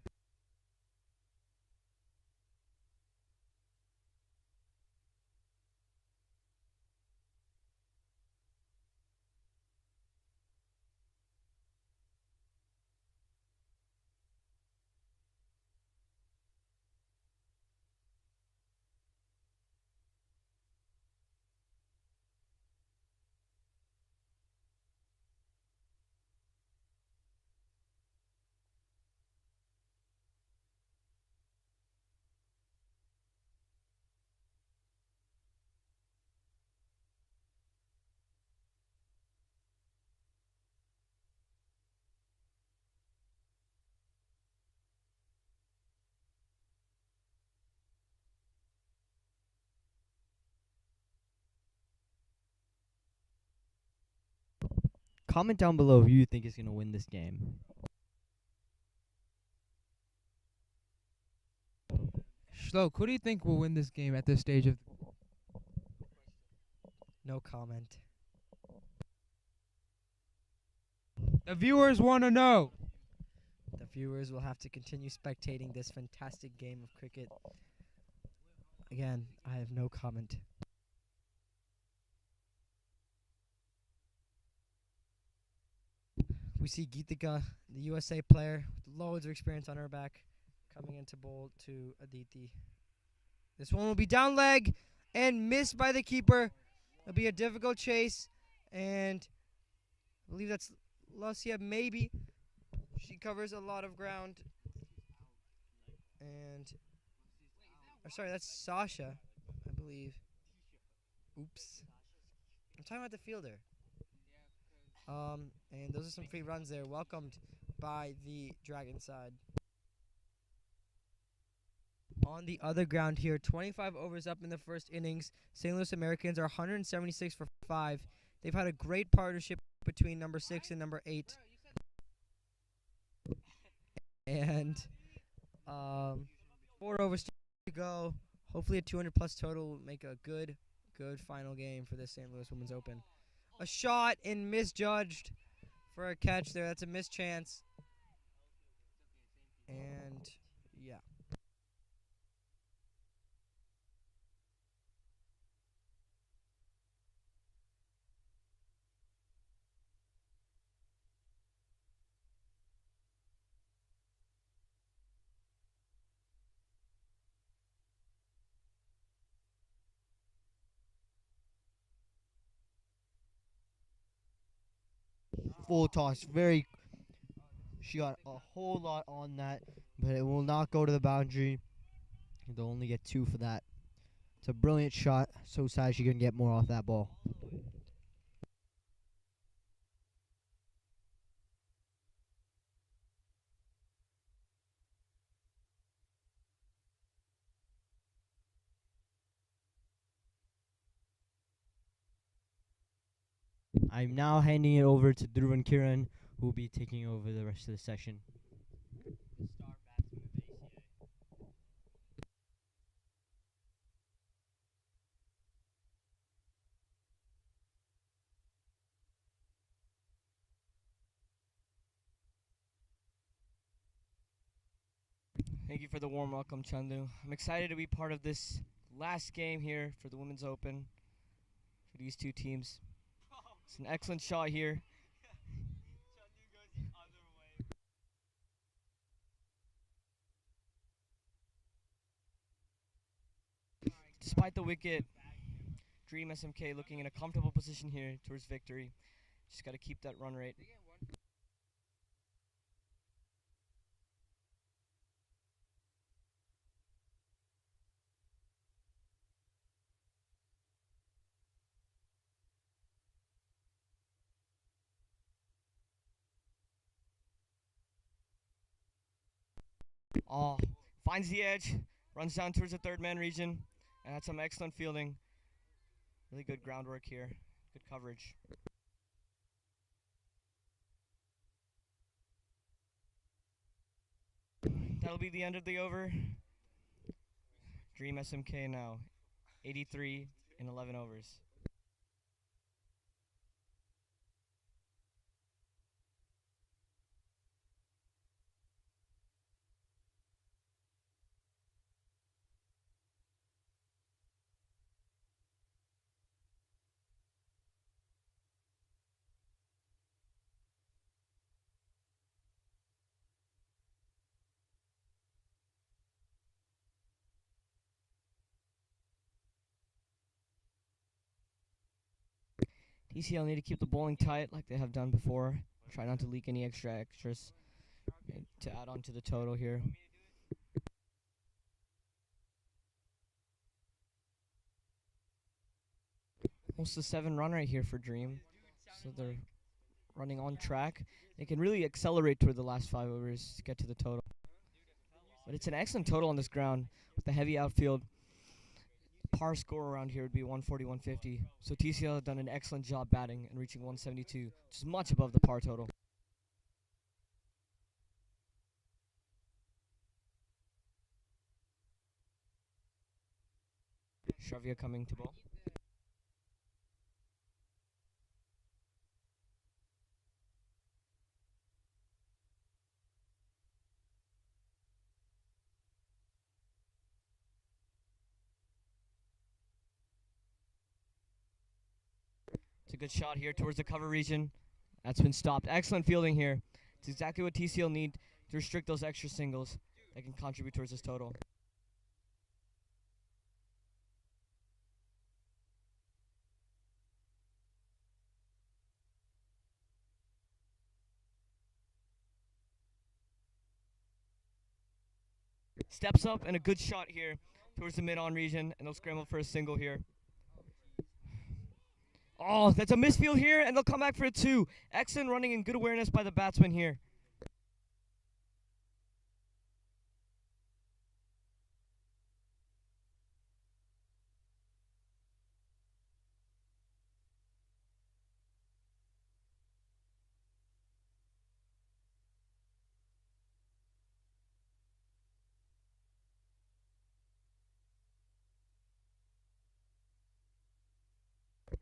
Comment down below who you think is going to win this game. Shlok, who do you think will win this game at this stage of? No comment. The viewers want to know. The viewers will have to continue spectating this fantastic game of cricket. Again, I have no comment. We see Geetika, the USA player, with loads of experience on her back, coming into bowl to Aditi. This one will be down leg and missed by the keeper. It'll be a difficult chase, and I believe that's Lucia, maybe. She covers a lot of ground. And, sorry, that's Sasha, I believe. Oops. I'm talking about the fielder. And those are some free runs there, welcomed by the Dragon side. On the other ground here, 25 overs up in the first innings. St. Louis Americans are 176 for 5. They've had a great partnership between number 6 and number 8. And 4 overs to go. Hopefully a 200-plus total will make a good final game for this St. Louis Women's Open. A shot and misjudged for a catch there. That's a missed chance. And, yeah. Full toss. She got a whole lot on that, but it will not go to the boundary. They'll only get 2 for that. It's a brilliant shot. So sad she couldn't get more off that ball. I'm now handing it over to Dhruv and Kiran, who will be taking over the rest of the session. Thank you for the warm welcome, Chandu. I'm excited to be part of this last game here for the Women's Open for these two teams. It's an excellent shot here. Despite the wicket, Dream SMK looking in a comfortable position here towards victory. Just got to keep that run rate. Oh, finds the edge, runs down towards the third man region, and that's some excellent fielding. Really good groundwork here. Good coverage. That'll be the end of the over. Dream SMK now, 83 in 11 overs. TCL need to keep the bowling tight like they have done before. Try not to leak any extras to add on to the total here. Almost a 7 run right here for Dream. So they're running on track. They can really accelerate toward the last 5 overs to get to the total. But it's an excellent total on this ground with the heavy outfield. Par score around here would be 140, 150. So TCL have done an excellent job batting and reaching 172, which is much above the par total. Shavia coming to bowl. It's a good shot here towards the cover region. That's been stopped. Excellent fielding here. It's exactly what TCL need to restrict those extra singles that can contribute towards this total. Steps up and a good shot here towards the mid-on region, and they'll scramble for a single here. Oh, that's a misfield here, and they'll come back for a 2. Excellent running and good awareness by the batsman here.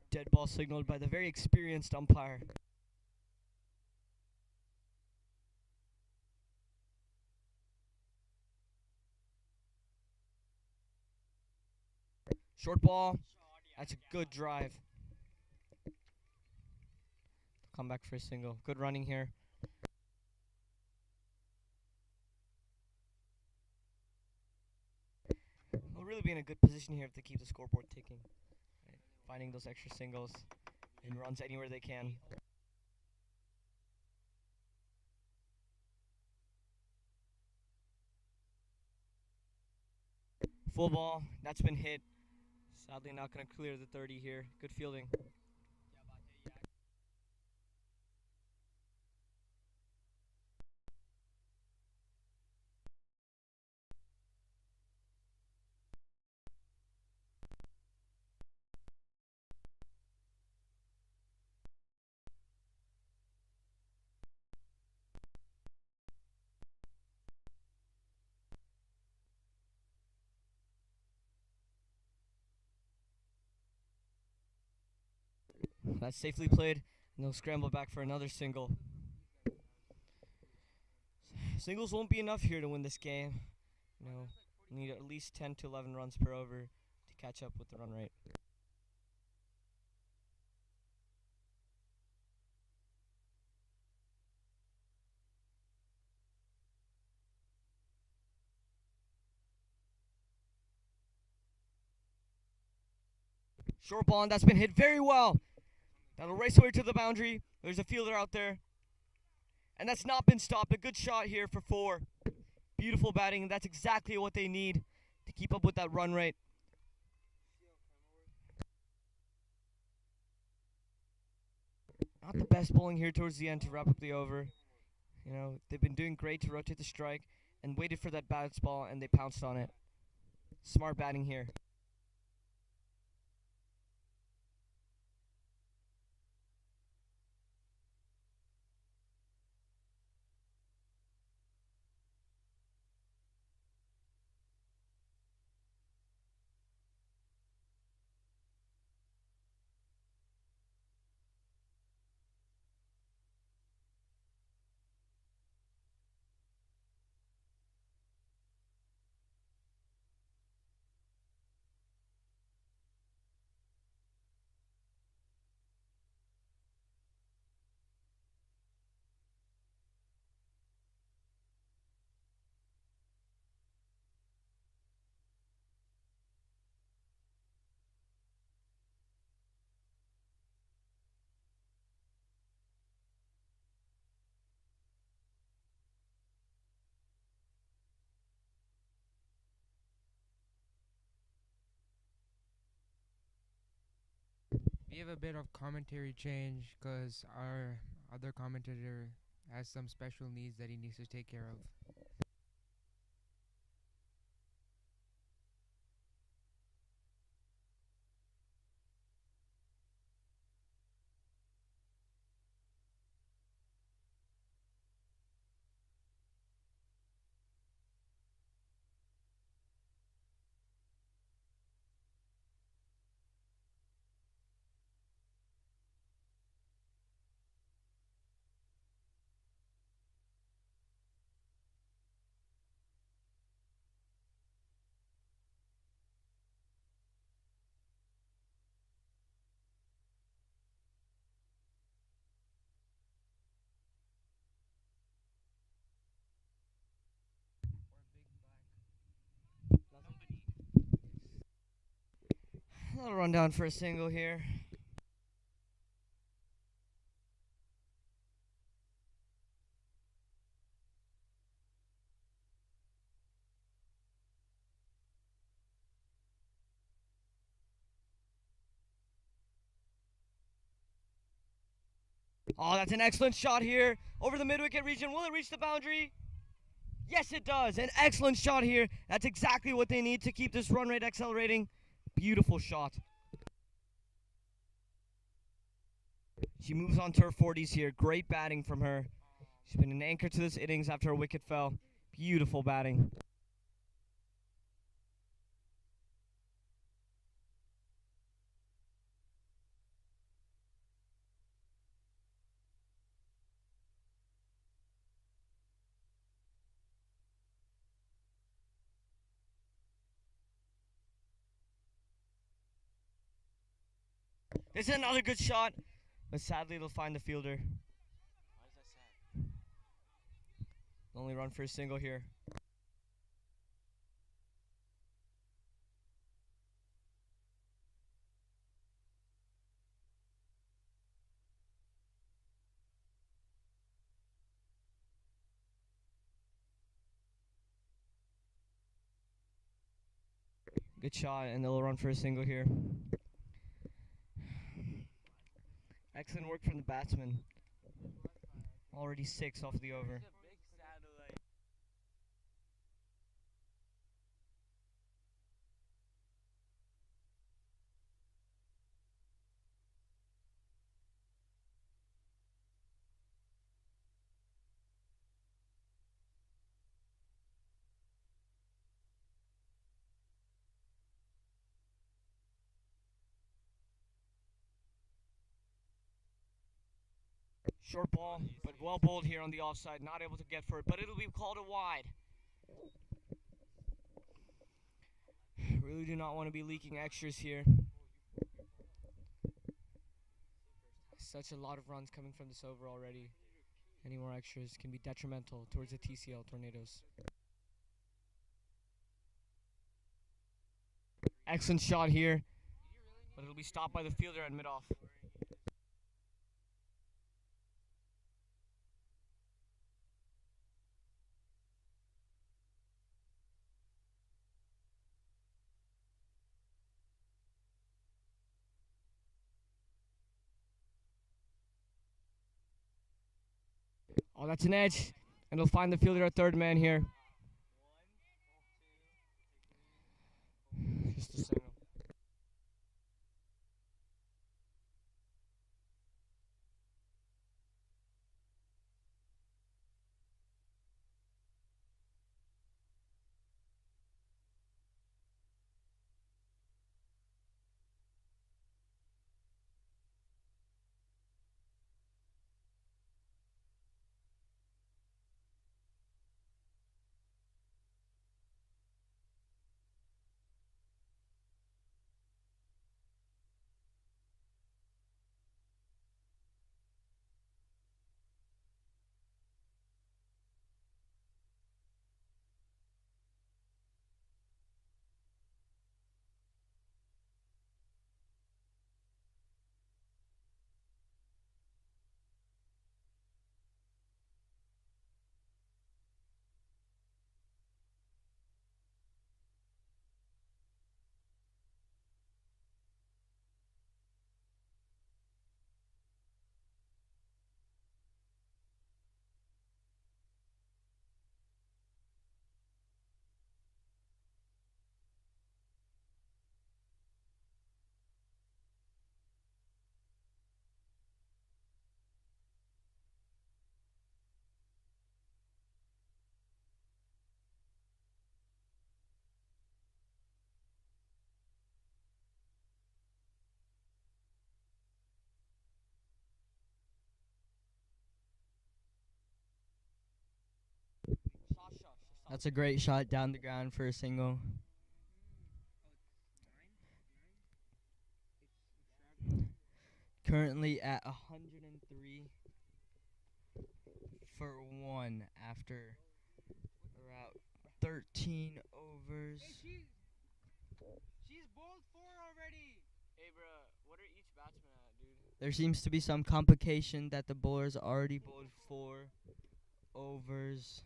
Dead ball signaled by the very experienced umpire. Short ball. That's a good drive. Come back for a single. Good running here. They'll really be in a good position here if they keep the scoreboard ticking. Right. Finding those extra singles and runs anywhere they can. Full ball. That's been hit. Sadly not going to clear the 30 here. Good fielding. That's safely played, and they'll scramble back for another single. Singles won't be enough here to win this game. You know, need at least 10 to 11 runs per over to catch up with the run rate. Short ball, and that's been hit very well. That'll race away to the boundary. There's a fielder out there. And that's not been stopped. A good shot here for 4. Beautiful batting, and that's exactly what they need to keep up with that run rate. Not the best bowling here towards the end to wrap up the over. You know, they've been doing great to rotate the strike, and waited for that bounce ball, and they pounced on it. Smart batting here. We have a bit of commentary change because our other commentator has some special needs that he needs to take care of. A little rundown for a single here. Oh, that's an excellent shot here over the mid-wicket region. Will it reach the boundary? Yes, it does. An excellent shot here. That's exactly what they need to keep this run rate accelerating. Beautiful shot. She moves on to her 40s here. Great batting from her. She's been an anchor to this innings after her wicket fell. Beautiful batting. This is another good shot, but sadly they'll find the fielder. Only run for a single here. Good shot, and they'll run for a single here. Excellent work from the batsman. Already 6 off the over. Short ball, but well bowled here on the offside. Not able to get for it, but it'll be called a wide. Really do not want to be leaking extras here. Such a lot of runs coming from this over already. Any more extras can be detrimental towards the TCL Tornadoes. Excellent shot here, but it'll be stopped by the fielder at mid-off. Oh, that's an edge, and he'll find the fielder at third man here. just a single. That's a great shot down the ground for a single. Currently at 103 for 1 after about 13 overs. She's bowled 4 already. Hey, bro, what are each batsman at, dude? There seems to be some complication that the bowlers already bowled 4 overs.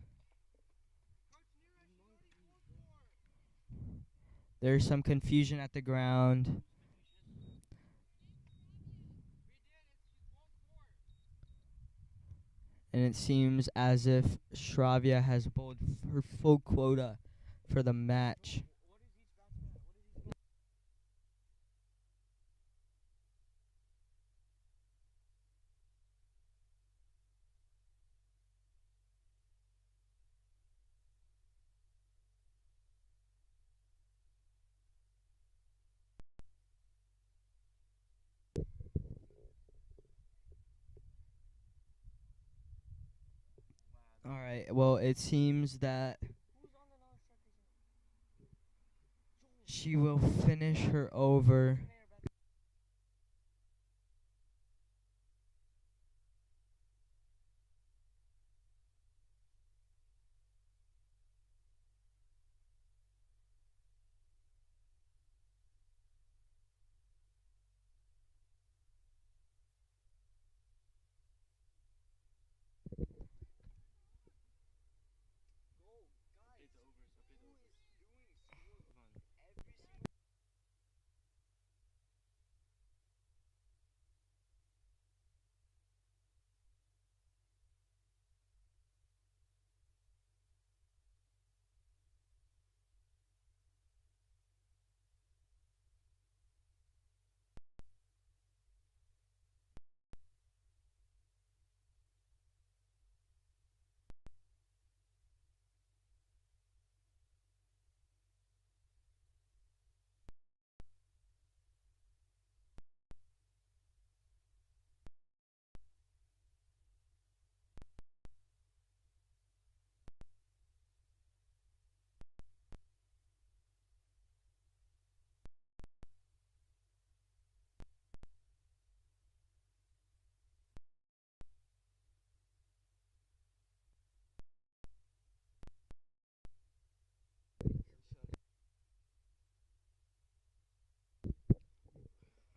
There's some confusion at the ground. And it seems as if Shravya has bowled her full quota for the match. All right. Well, it seems that she will finish her over.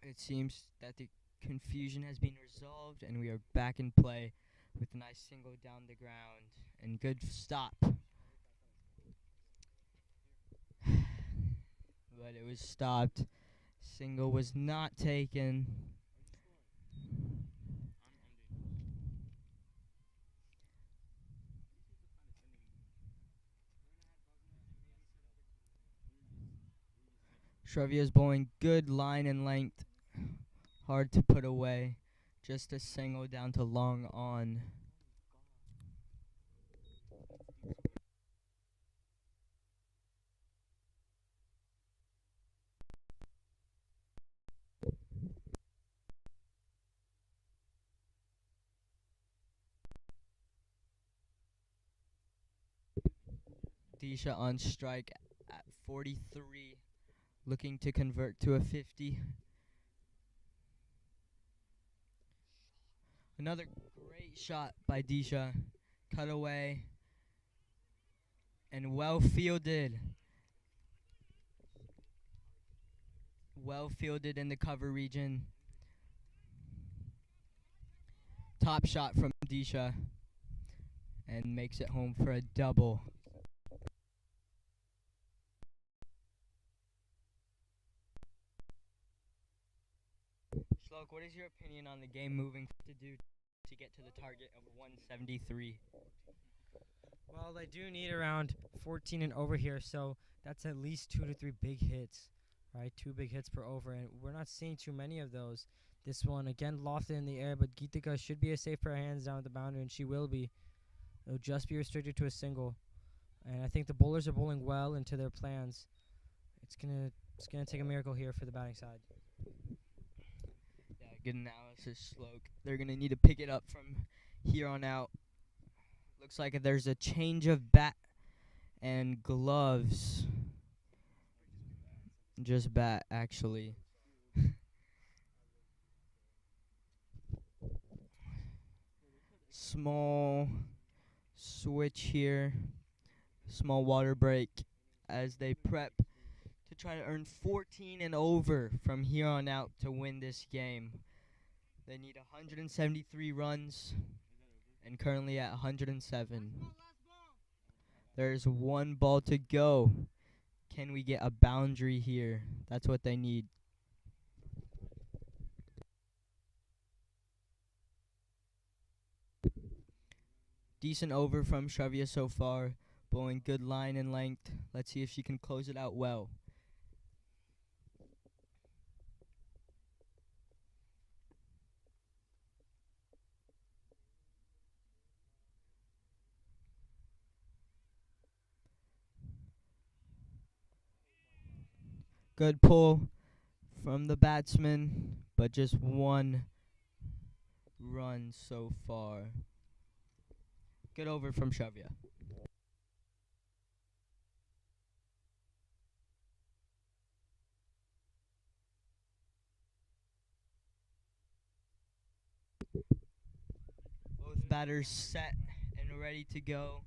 It seems that the confusion has been resolved, and we are back in play with a nice single down the ground and good stop. But it was stopped. Single was not taken. Shrevia is bowling good line and length. Hard to put away. Just a single down to long on. Disha on strike at 43, looking to convert to a 50. Another great shot by Disha. Cut away and well fielded. Well fielded in the cover region. Top shot from Disha and makes it home for a double. Shlok, what is your opinion on the game moving to do to get to the target of 173? Well, they do need around 14 and over here, so that's at least 2 to 3 big hits, right? 2 big hits per over, and we're not seeing too many of those. This one, again, lofted in the air, but Geetika should be a safe pair of hands down at the boundary, and she will be. It'll just be restricted to a single. And I think the bowlers are bowling well into their plans. It's gonna take a miracle here for the batting side. Yeah, good analysis, Shlok. They're going to need to pick it up from here on out. Looks like there's a change of bat and gloves. Just bat, actually. Small switch here. Small water break as they prep to try to earn 14 and over from here on out to win this game. They need 173 runs and currently at 107. There's 1 ball to go. Can we get a boundary here? That's what they need. Decent over from Shrevia so far. Bowling good line and length. Let's see if she can close it out well. Good pull from the batsman, but just 1 run so far. Good over from Shrevia. Both batters set and ready to go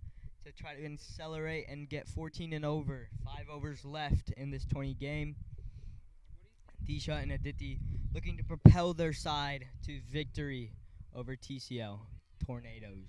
to try to accelerate and get 14 and over. 5 overs left in this 20 game. Disha and Aditi looking to propel their side to victory over TCL Tornadoes.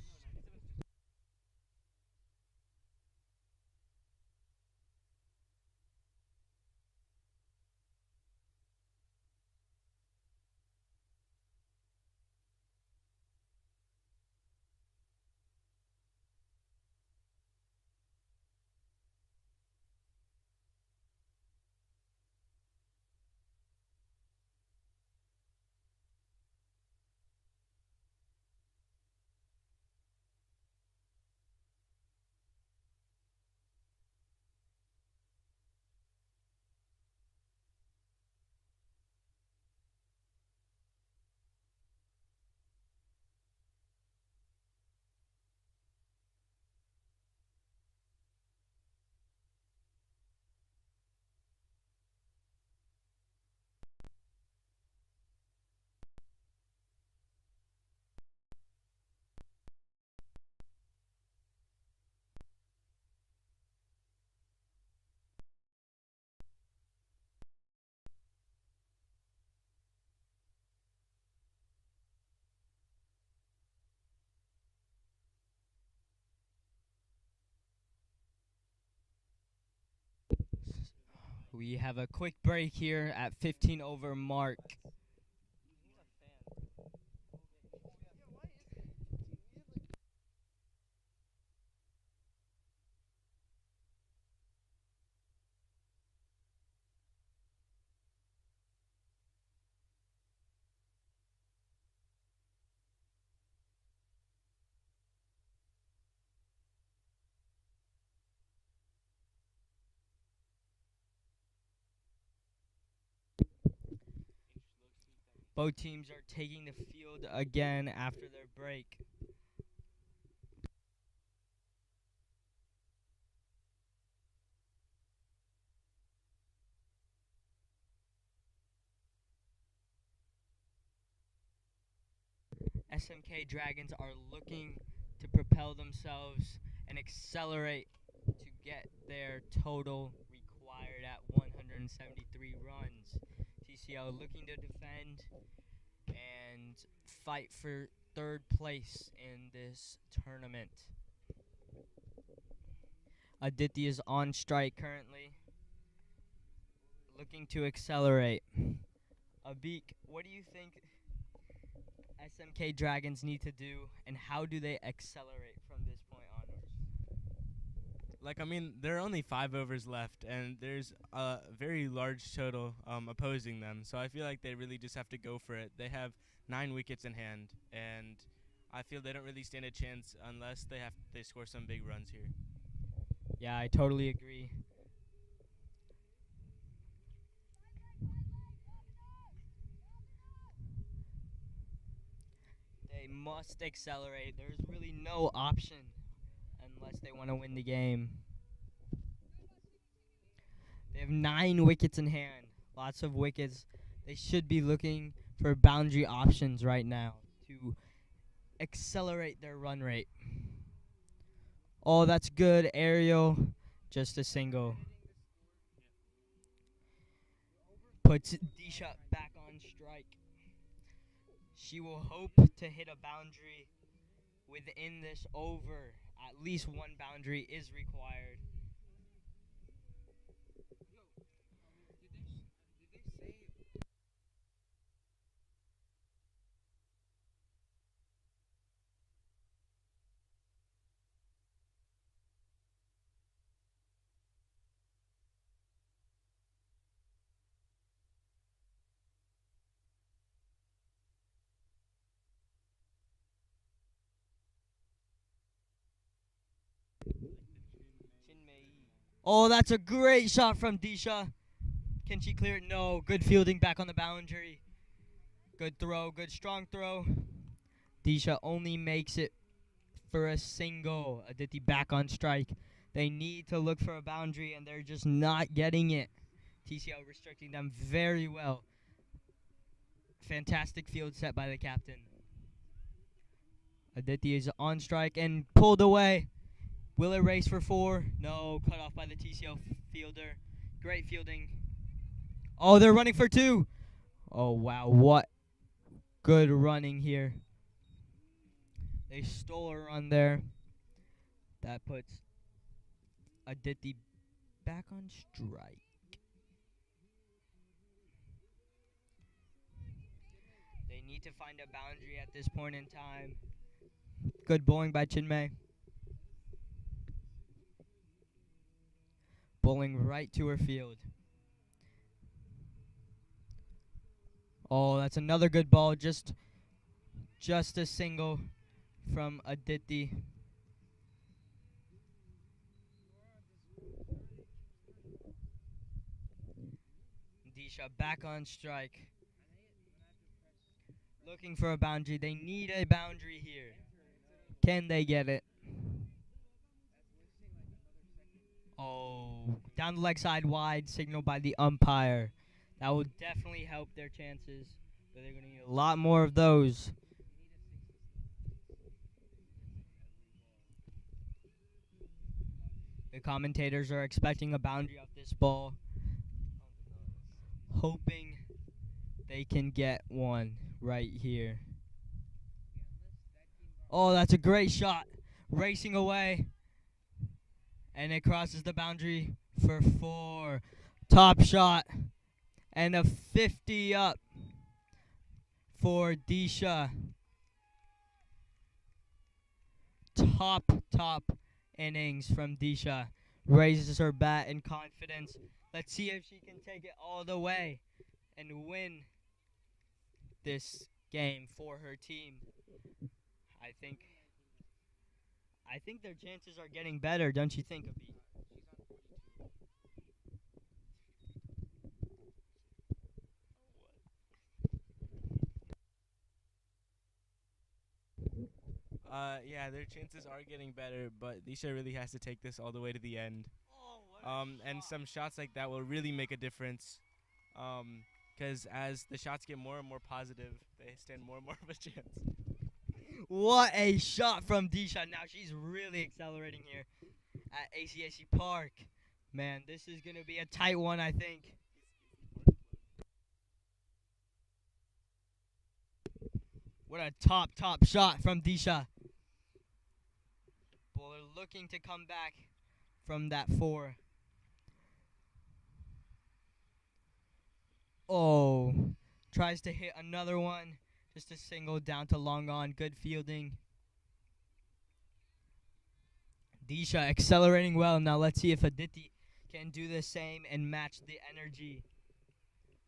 We have a quick break here at 15 over mark. Both teams are taking the field again after their break. SMK Dragons are looking to propel themselves and accelerate to get their total required at 173 runs. TCL looking to defend and fight for third place in this tournament. Aditi is on strike currently, looking to accelerate. Abik, what do you think SMK Dragons need to do, and how do they accelerate from this point onwards? Like, I mean, there are only 5 overs left, and there's a very large total opposing them. So I feel like they really just have to go for it. They have 9 wickets in hand, and I feel they don't really stand a chance unless they score some big runs here. Yeah, I totally agree. They must accelerate. There's really no option unless they want to win the game. They have 9 wickets in hand. Lots of wickets. They should be looking for boundary options right now to accelerate their run rate. Oh, that's good, Ariel. Just a single. Puts Disha back on strike. She will hope to hit a boundary within this over. At least one boundary is required. Oh, that's a great shot from Disha. Can she clear it? No. Good fielding back on the boundary. Good throw. Good strong throw. Disha only makes it for a single. Aditi back on strike. They need to look for a boundary, and they're just not getting it. TCL restricting them very well. Fantastic field set by the captain. Aditi is on strike and pulled away. Will it race for 4? No, cut off by the TCL fielder. Great fielding. Oh, they're running for 2. Oh, wow, what good running here. They stole a run there. That puts Aditi back on strike. They need to find a boundary at this point in time. Good bowling by Chinmay. Bowling right to her field. Oh, that's another good ball. Just a single from Aditi. Disha back on strike. Looking for a boundary. They need a boundary here. Can they get it? Oh, down the leg side wide, signal by the umpire. That will definitely help their chances, but they're going to need a lot more of those. The commentators are expecting a boundary off this ball, hoping they can get one right here. Oh, that's a great shot. Racing away. And it crosses the boundary for 4. Top shot. And a 50 up for Disha. Top innings from Disha. Raises her bat in confidence. Let's see if she can take it all the way and win this game for her team. I think their chances are getting better, don't you think, Abhi? Yeah, their chances are getting better, but Disha really has to take this all the way to the end. And some shots like that will really make a difference. Because as the shots get more and more positive, they stand more and more of a chance. What a shot from Disha. Now she's really accelerating here at ACAC Park. Man, this is going to be a tight one, I think. What a top shot from Disha. Bowler looking to come back from that 4. Oh, tries to hit another one. Just a single down to long on. Good fielding. Disha accelerating well. Now let's see if Aditi can do the same and match the energy.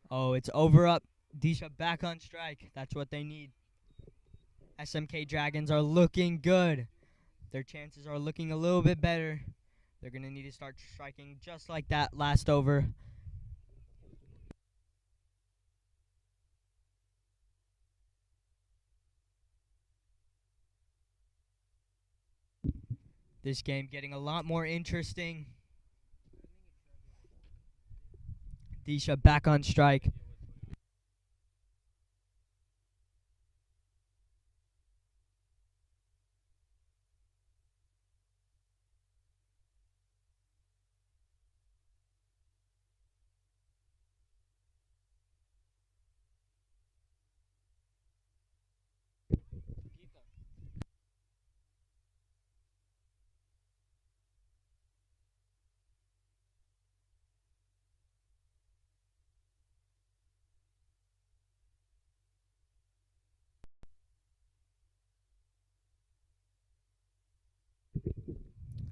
Oh, it's over up. Disha back on strike. That's what they need. SMK Dragons are looking good. Their chances are looking a little bit better. They're going to need to start striking just like that last over. This game getting a lot more interesting. Disha back on strike.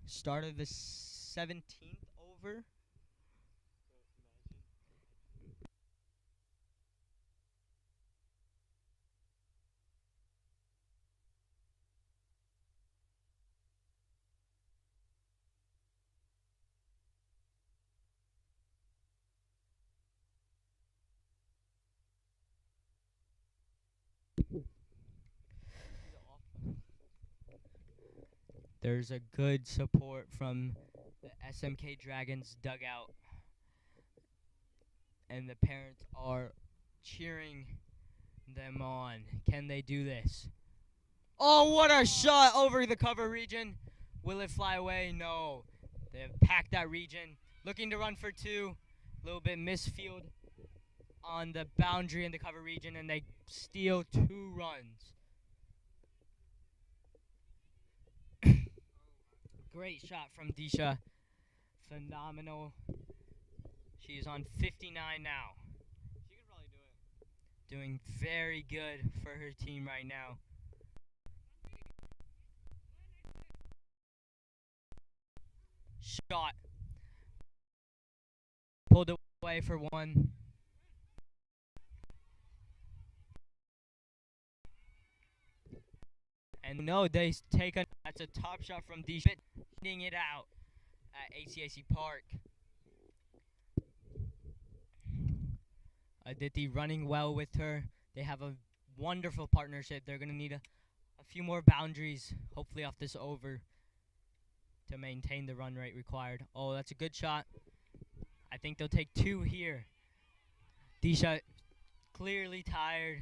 Start of the 17th over. There's a good support from the SMK Dragons dugout. And the parents are cheering them on. Can they do this? Oh, what a shot over the cover region. Will it fly away? No. They've packed that region. Looking to run for 2. A little bit misfield on the boundary in the cover region, and they steal 2 runs. Great shot from Disha. Phenomenal. She's on 59 now. She could probably do it. Doing very good for her team right now. Shot. Pulled away for 1. And no, they take a. That's a top shot from Disha. Hitting it out at ACAC Park. Aditi running well with her. They have a wonderful partnership. They're going to need a few more boundaries, hopefully off this over, to maintain the run rate required. Oh, that's a good shot. I think they'll take 2 here. Disha clearly tired,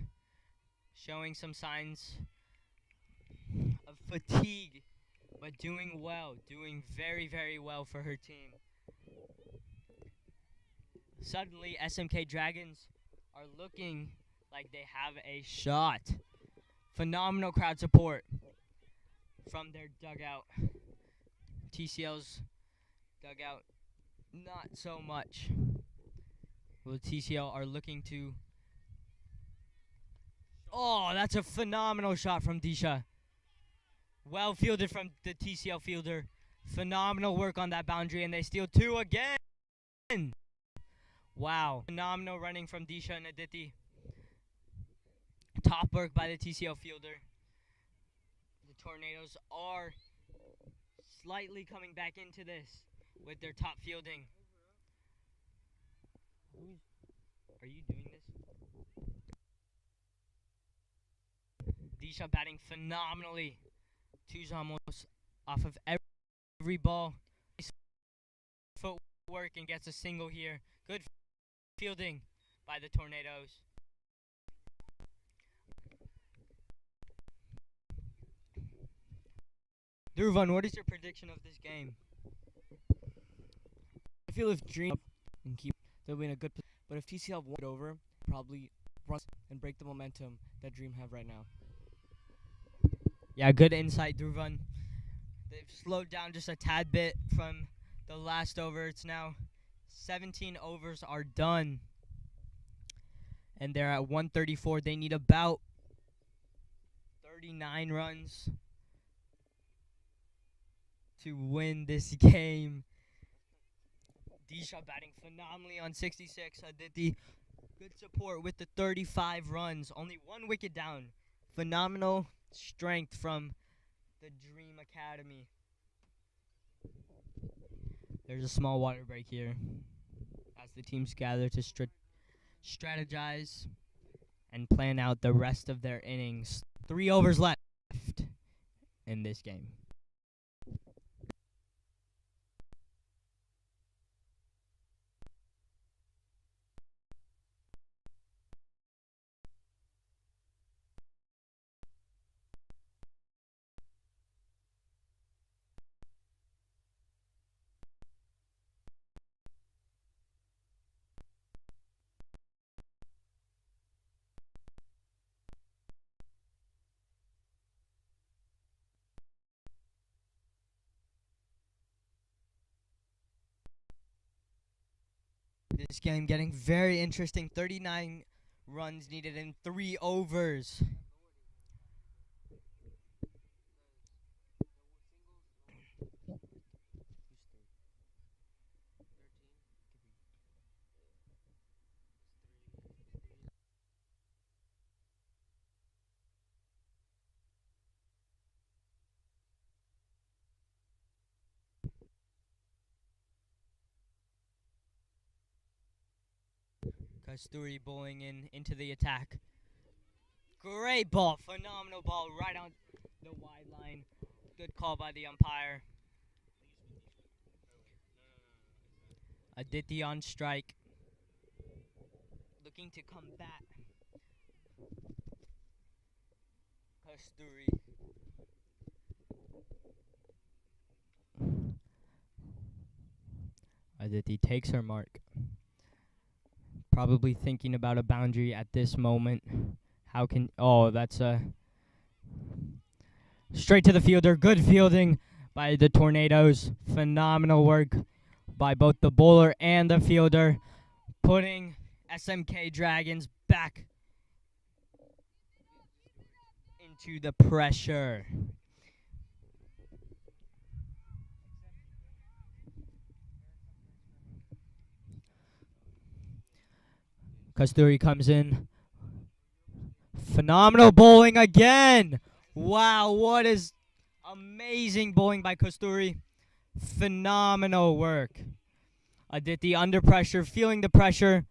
showing some signs of fatigue, but doing well, doing very, very well for her team. Suddenly, SMK Dragons are looking like they have a shot. Phenomenal crowd support from their dugout. TCL's dugout, not so much. Well, TCL are looking to. Oh, that's a phenomenal shot from Disha. Well fielded from the TCL fielder. Phenomenal work on that boundary, and they steal 2 again. Wow. Phenomenal running from Disha and Aditi. Top work by the TCL fielder. The Tornadoes are slightly coming back into this with their top fielding. Are you doing this? Disha batting phenomenally. Two's almost off of every ball. Nice footwork and gets a single here. Good fielding by the Tornadoes. Dhruvan, what is your prediction of this game? I feel if Dream and keep, they'll be in a good position. But if TCL won it over, probably run and break the momentum that Dream have right now. Yeah, good insight, Dhruvan. They've slowed down just a tad bit from the last over. It's now 17 overs are done. And they're at 134. They need about 39 runs to win this game. Disha batting phenomenally on 66. Aditi, good support with the 35 runs. Only 1 wicket down. Phenomenal strength from the Dream Academy. There's a small water break here as the teams gather to strategize and plan out the rest of their innings. 3 overs left in this game. This game getting very interesting. 39 runs needed in 3 overs. Kasturi bowling into the attack. Great ball, phenomenal ball, right on the wide line. Good call by the umpire. Aditi on strike. Looking to come back. Kasturi. Aditi takes her mark. Probably thinking about a boundary at this moment. That's a straight to the fielder. Good fielding by the Tornadoes. Phenomenal work by both the bowler and the fielder, putting SMK Dragons back into the pressure. Kasturi comes in. Phenomenal bowling again. Wow, what is amazing bowling by Kasturi. Phenomenal work. Aditi under pressure, feeling the pressure.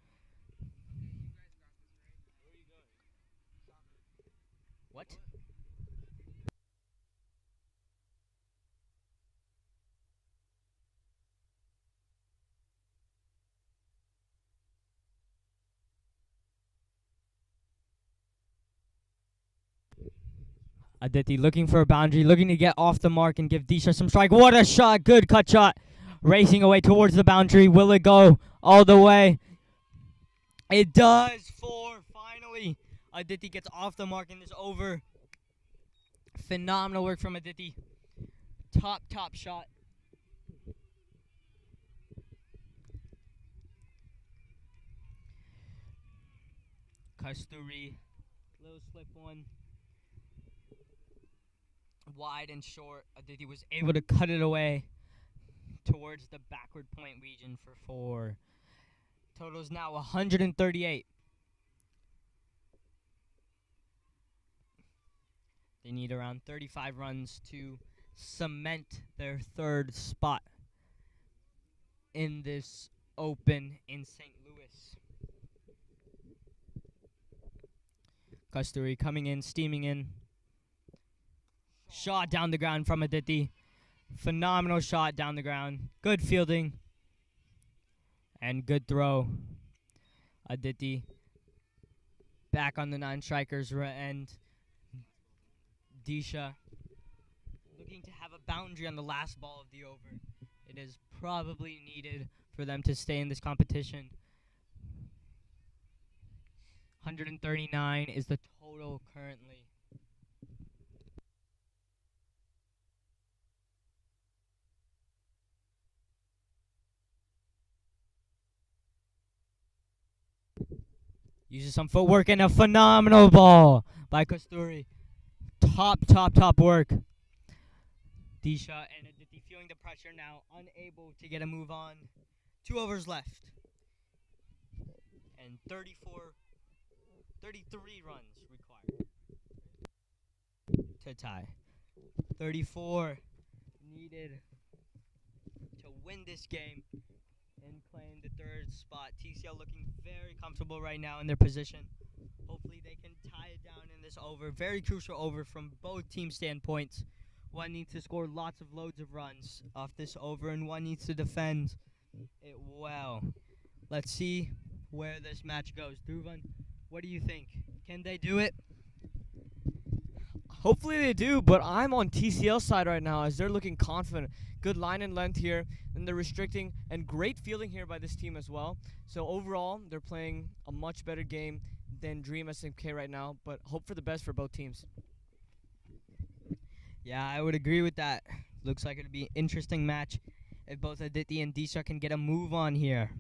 What? Aditi looking for a boundary, looking to get off the mark and give Disha some strike. What a shot, good cut shot. Racing away towards the boundary. Will it go all the way? It does. 4, finally. Aditi gets off the mark in this over. Phenomenal work from Aditi. Top shot. Kasturi, little slip one. Wide and short. Aditi was able to cut it away towards the backward point region for 4. Total is now 138. They need around 35 runs to cement their 3rd spot in this Open in St. Louis. Kasturi coming in, steaming in. shot down the ground from Aditi. Phenomenal shot down the ground. Good fielding. And good throw. Aditi back on the 9 strikers end. Disha looking to have a boundary on the last ball of the over. It is probably needed for them to stay in this competition. 139 is the total currently. Uses some footwork and a phenomenal ball by Kasturi. Top work. Disha and Aditi feeling the pressure now, unable to get a move on. 2 overs left. And 33 runs required to tie. 34 needed to win this game and claim the 3rd spot. TCL looking very comfortable right now in their position. Hopefully they can tie it down in this over. Very crucial over from both team standpoints. One needs to score lots of loads of runs off this over, and one needs to defend it well. Let's see where this match goes. Dhruvan, what do you think? Can they do it? Hopefully they do, but I'm on TCL side right now as they're looking confident. Good line and length here, and they're restricting, and great fielding here by this team as well. So overall, they're playing a much better game than Dream SMK right now, but hope for the best for both teams. Yeah, I would agree with that. Looks like it'll be an interesting match if both Aditi and Disha can get a move on here.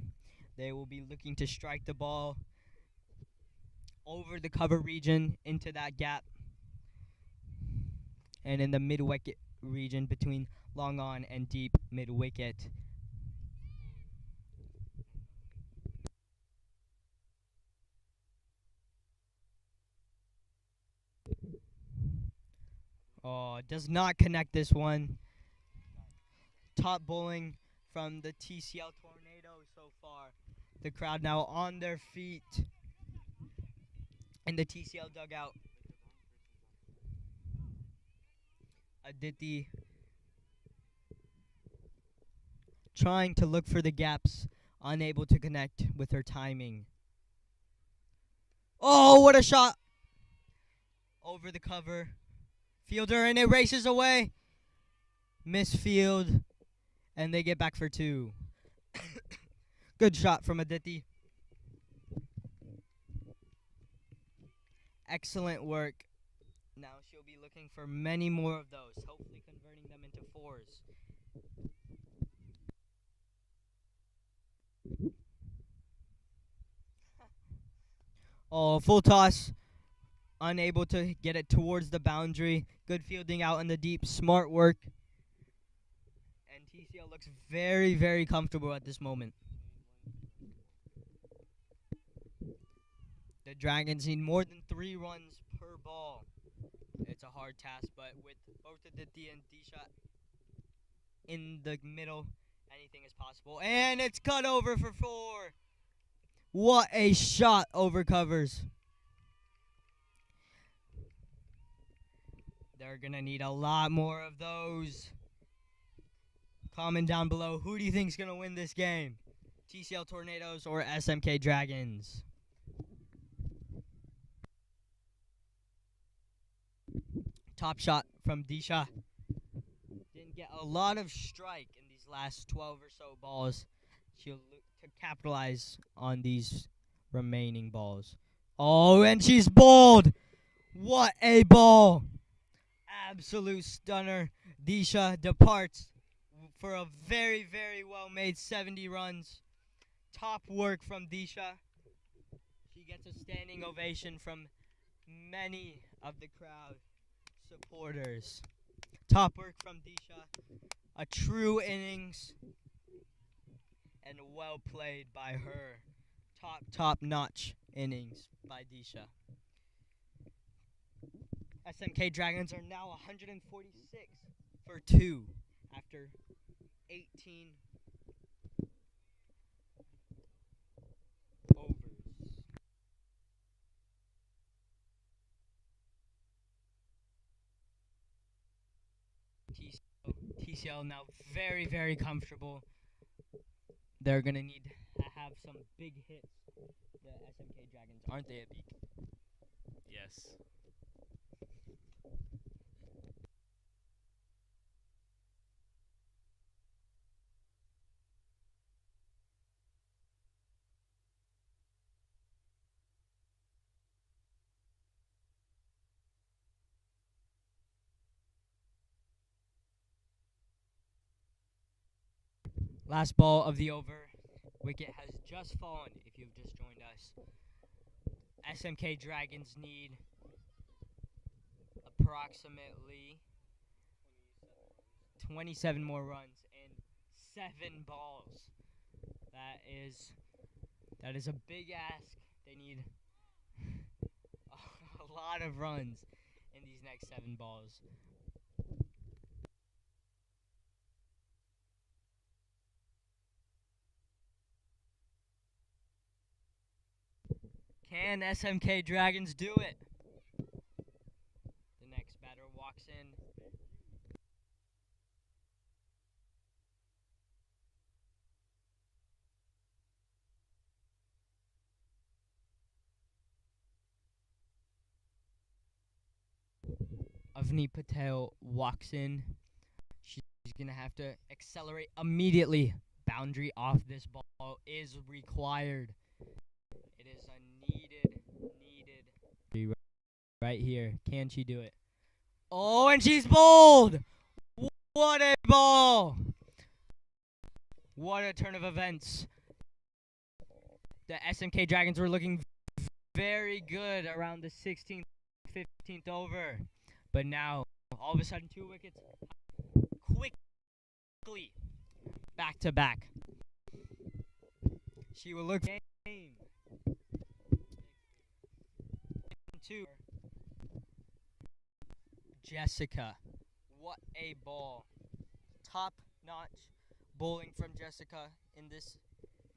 They will be looking to strike the ball over the cover region into that gap and in the mid-wicket region between long on and deep mid-wicket. Oh, does not connect this one. Top bowling from the TCL Tornado so far. The crowd now on their feet in the TCL dugout. Aditi trying to look for the gaps, unable to connect with her timing. Oh, what a shot! Over the cover. Fielder, and it races away. Misfield, and they get back for 2. Good shot from Aditi. Excellent work. Now she'll be looking for many more of those, hopefully converting them into 4s. Oh, full toss. Unable to get it towards the boundary. Good fielding out in the deep. Smart work. And TCL looks very, very comfortable at this moment. The Dragons need more than 3 runs per ball. It's a hard task, but with both Aditi and Disha in the middle, anything is possible. And it's cut over for 4. What a shot over covers. They're going to need a lot more of those. Comment down below, who do you think is going to win this game? TCL Tornadoes or SMK Dragons? Top shot from Disha. Didn't get a lot of strike in these last 12 or so balls. She'll look to capitalize on these remaining balls. Oh, and she's bowled. What a ball. Absolute stunner. Disha departs for a very, very well-made 70 runs. Top work from Disha. She gets a standing ovation from many of the crowd supporters. Top work from Disha. A true innings and well played by her. Top-notch innings by Disha. SMK Dragons are now 146 for 2 after 18 overs. TCL now very, very comfortable. They're going to need to have some big hits. The SMK Dragons, aren't they, Abik? Yes. Last ball of the over. Wicket has just fallen if you've just joined us. SMK Dragons need approximately 27 more runs in 7 balls. That is a big ask. They need a lot of runs in these next 7 balls. Can SMK Dragons do it? The next batter walks in. Avni Patel walks in. She's going to have to accelerate immediately. Boundary off this ball is required. It is a needed right here. Can she do it? Oh, and she's bowled! What a ball! What a turn of events. The SMK Dragons were looking very good around the 16th, 15th over. But now, all of a sudden, 2 wickets quickly back to back. She will look game. 2. Jessica. What a ball. Top-notch bowling from Jessica in this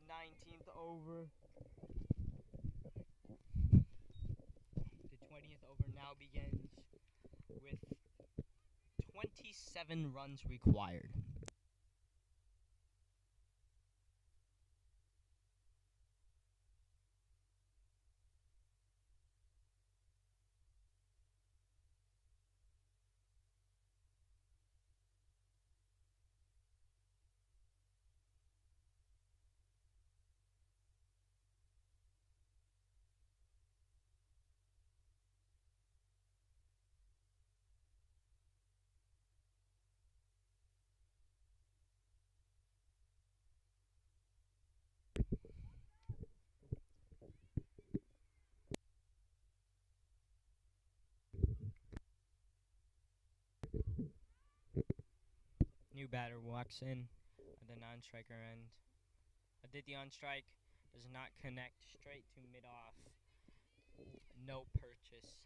19th over. The 20th over now begins with 27 runs required. New batter walks in at the non-striker end. Aditya on strike does not connect, straight to mid-off. No purchase.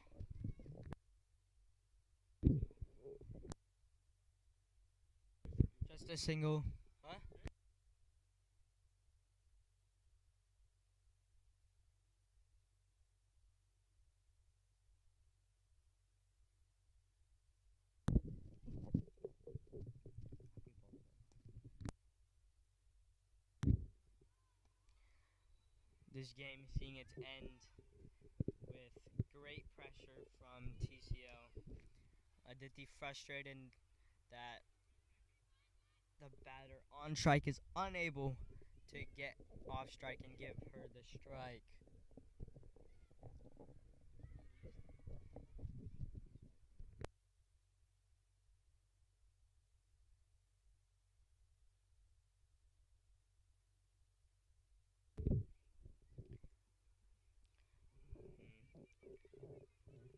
Just a single. Huh? This game seeing its end with great pressure from TCL. Aditi frustrated that the batter on strike is unable to get off strike and give her the strike.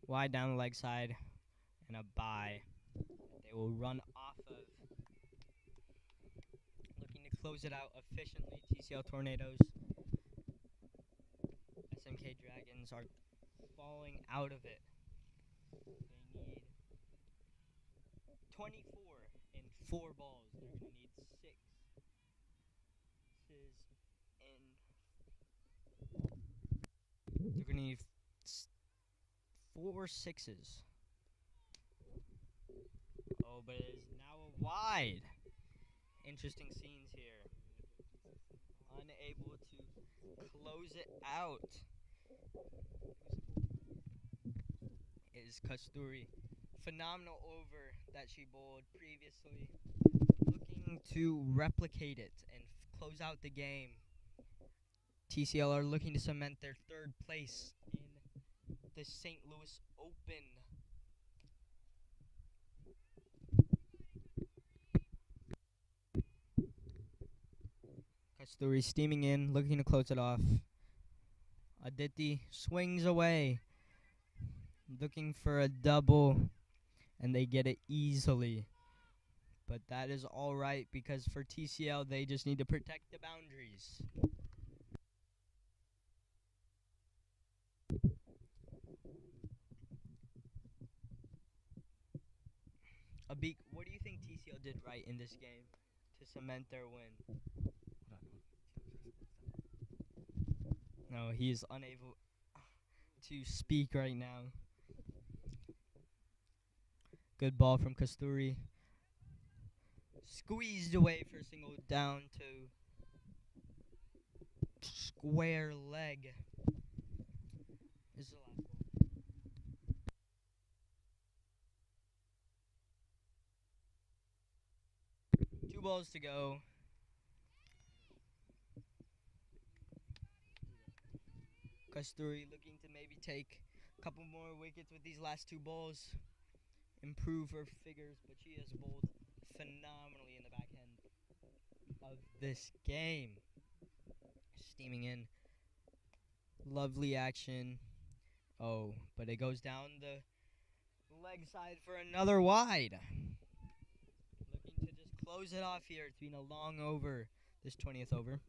Wide down the leg side and a bye. They will run off of. Looking to close it out efficiently. TCL Tornadoes. SMK Dragons are falling out of it. They need 24 in 4 balls. They're going to need 6 in. They're going to need 4 sixes. Oh, but it is now a wide. interesting scenes here. Unable to close it out is Kasturi. Phenomenal over that she bowled previously. Looking to replicate it and close out the game. TCL are looking to cement their third place in the St. Louis Open. Kasturi steaming in, looking to close it off. Aditi swings away, looking for a double, and they get it easily. But that is all right because for TCL, they just need to protect the boundaries. Abik, what do you think TCL did right in this game to cement their win? No, he is unable to speak right now. Good ball from Kasturi. Squeezed away for a single down to square leg. This is the last ball. 2 balls to go. Kasturi looking to maybe take a couple more wickets with these last 2 balls. Improve her figures, but she has bowled phenomenally in the back end of this game. Steaming in. Lovely action. Oh, but it goes down the leg side for another wide. Looking to just close it off here. It's been a long over, this 20th over.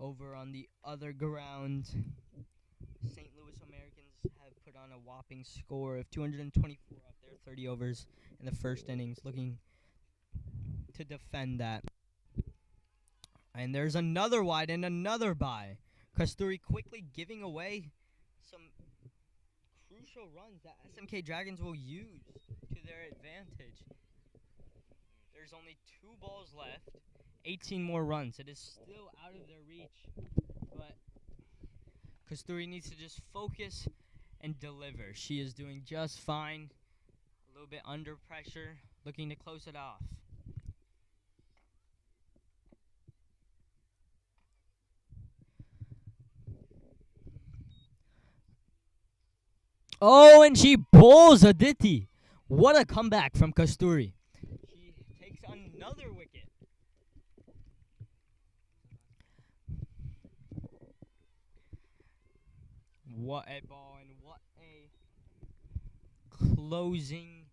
Over on the other ground, St. Louis Americans have put on a whopping score of 224 off their 30 overs in the first innings, looking to defend that. And there's another wide and another bye. Kasturi quickly giving away some crucial runs that SMK Dragons will use to their advantage. There's only 2 balls left. 18 more runs. It is still out of their reach, but Kasturi needs to just focus and deliver. She is doing just fine. A little bit under pressure, looking to close it off. Oh, and she bowls Aditi. What a comeback from Kasturi. She takes another wicket. What a ball and what a closing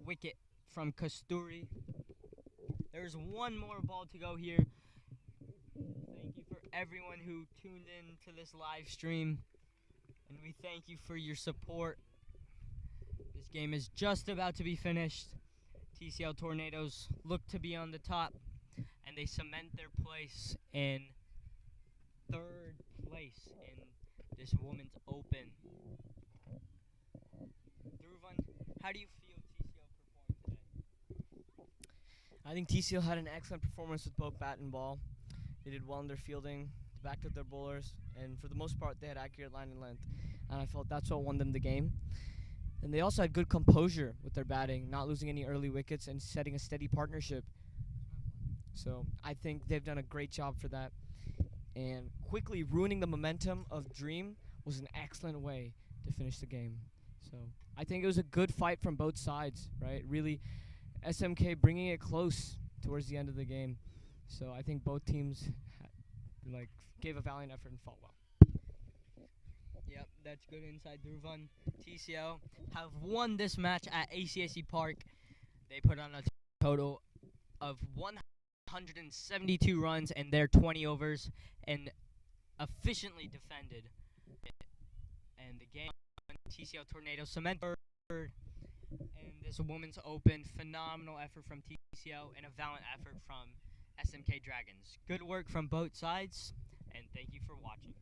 wicket from Kasturi. There's one more ball to go here. Thank you for everyone who tuned in to this live stream. And we thank you for your support. This game is just about to be finished. TCL Tornadoes look to be on the top. And they cement their place in 3rd place in this Women's Open. Dhruvan, how do you feel TCL performed today? I think TCL had an excellent performance with both bat and ball. They did well in their fielding, backed up their bowlers, and for the most part, they had accurate line and length. And I felt that's what won them the game. And they also had good composure with their batting, not losing any early wickets and setting a steady partnership. So I think they've done a great job for that. And quickly ruining the momentum of Dream was an excellent way to finish the game. So I think it was a good fight from both sides, right? Really, SMK bringing it close towards the end of the game. So I think both teams gave a valiant effort and fought well. Yep, that's good inside Dhruvan. TCL have won this match at ACSC Park. They put on a total of 172 runs in their 20 overs and efficiently defended. And the game, TCL Tornado cement third, and this Women's Open. Phenomenal effort from TCL and a valiant effort from SMK Dragons. Good work from both sides, and thank you for watching.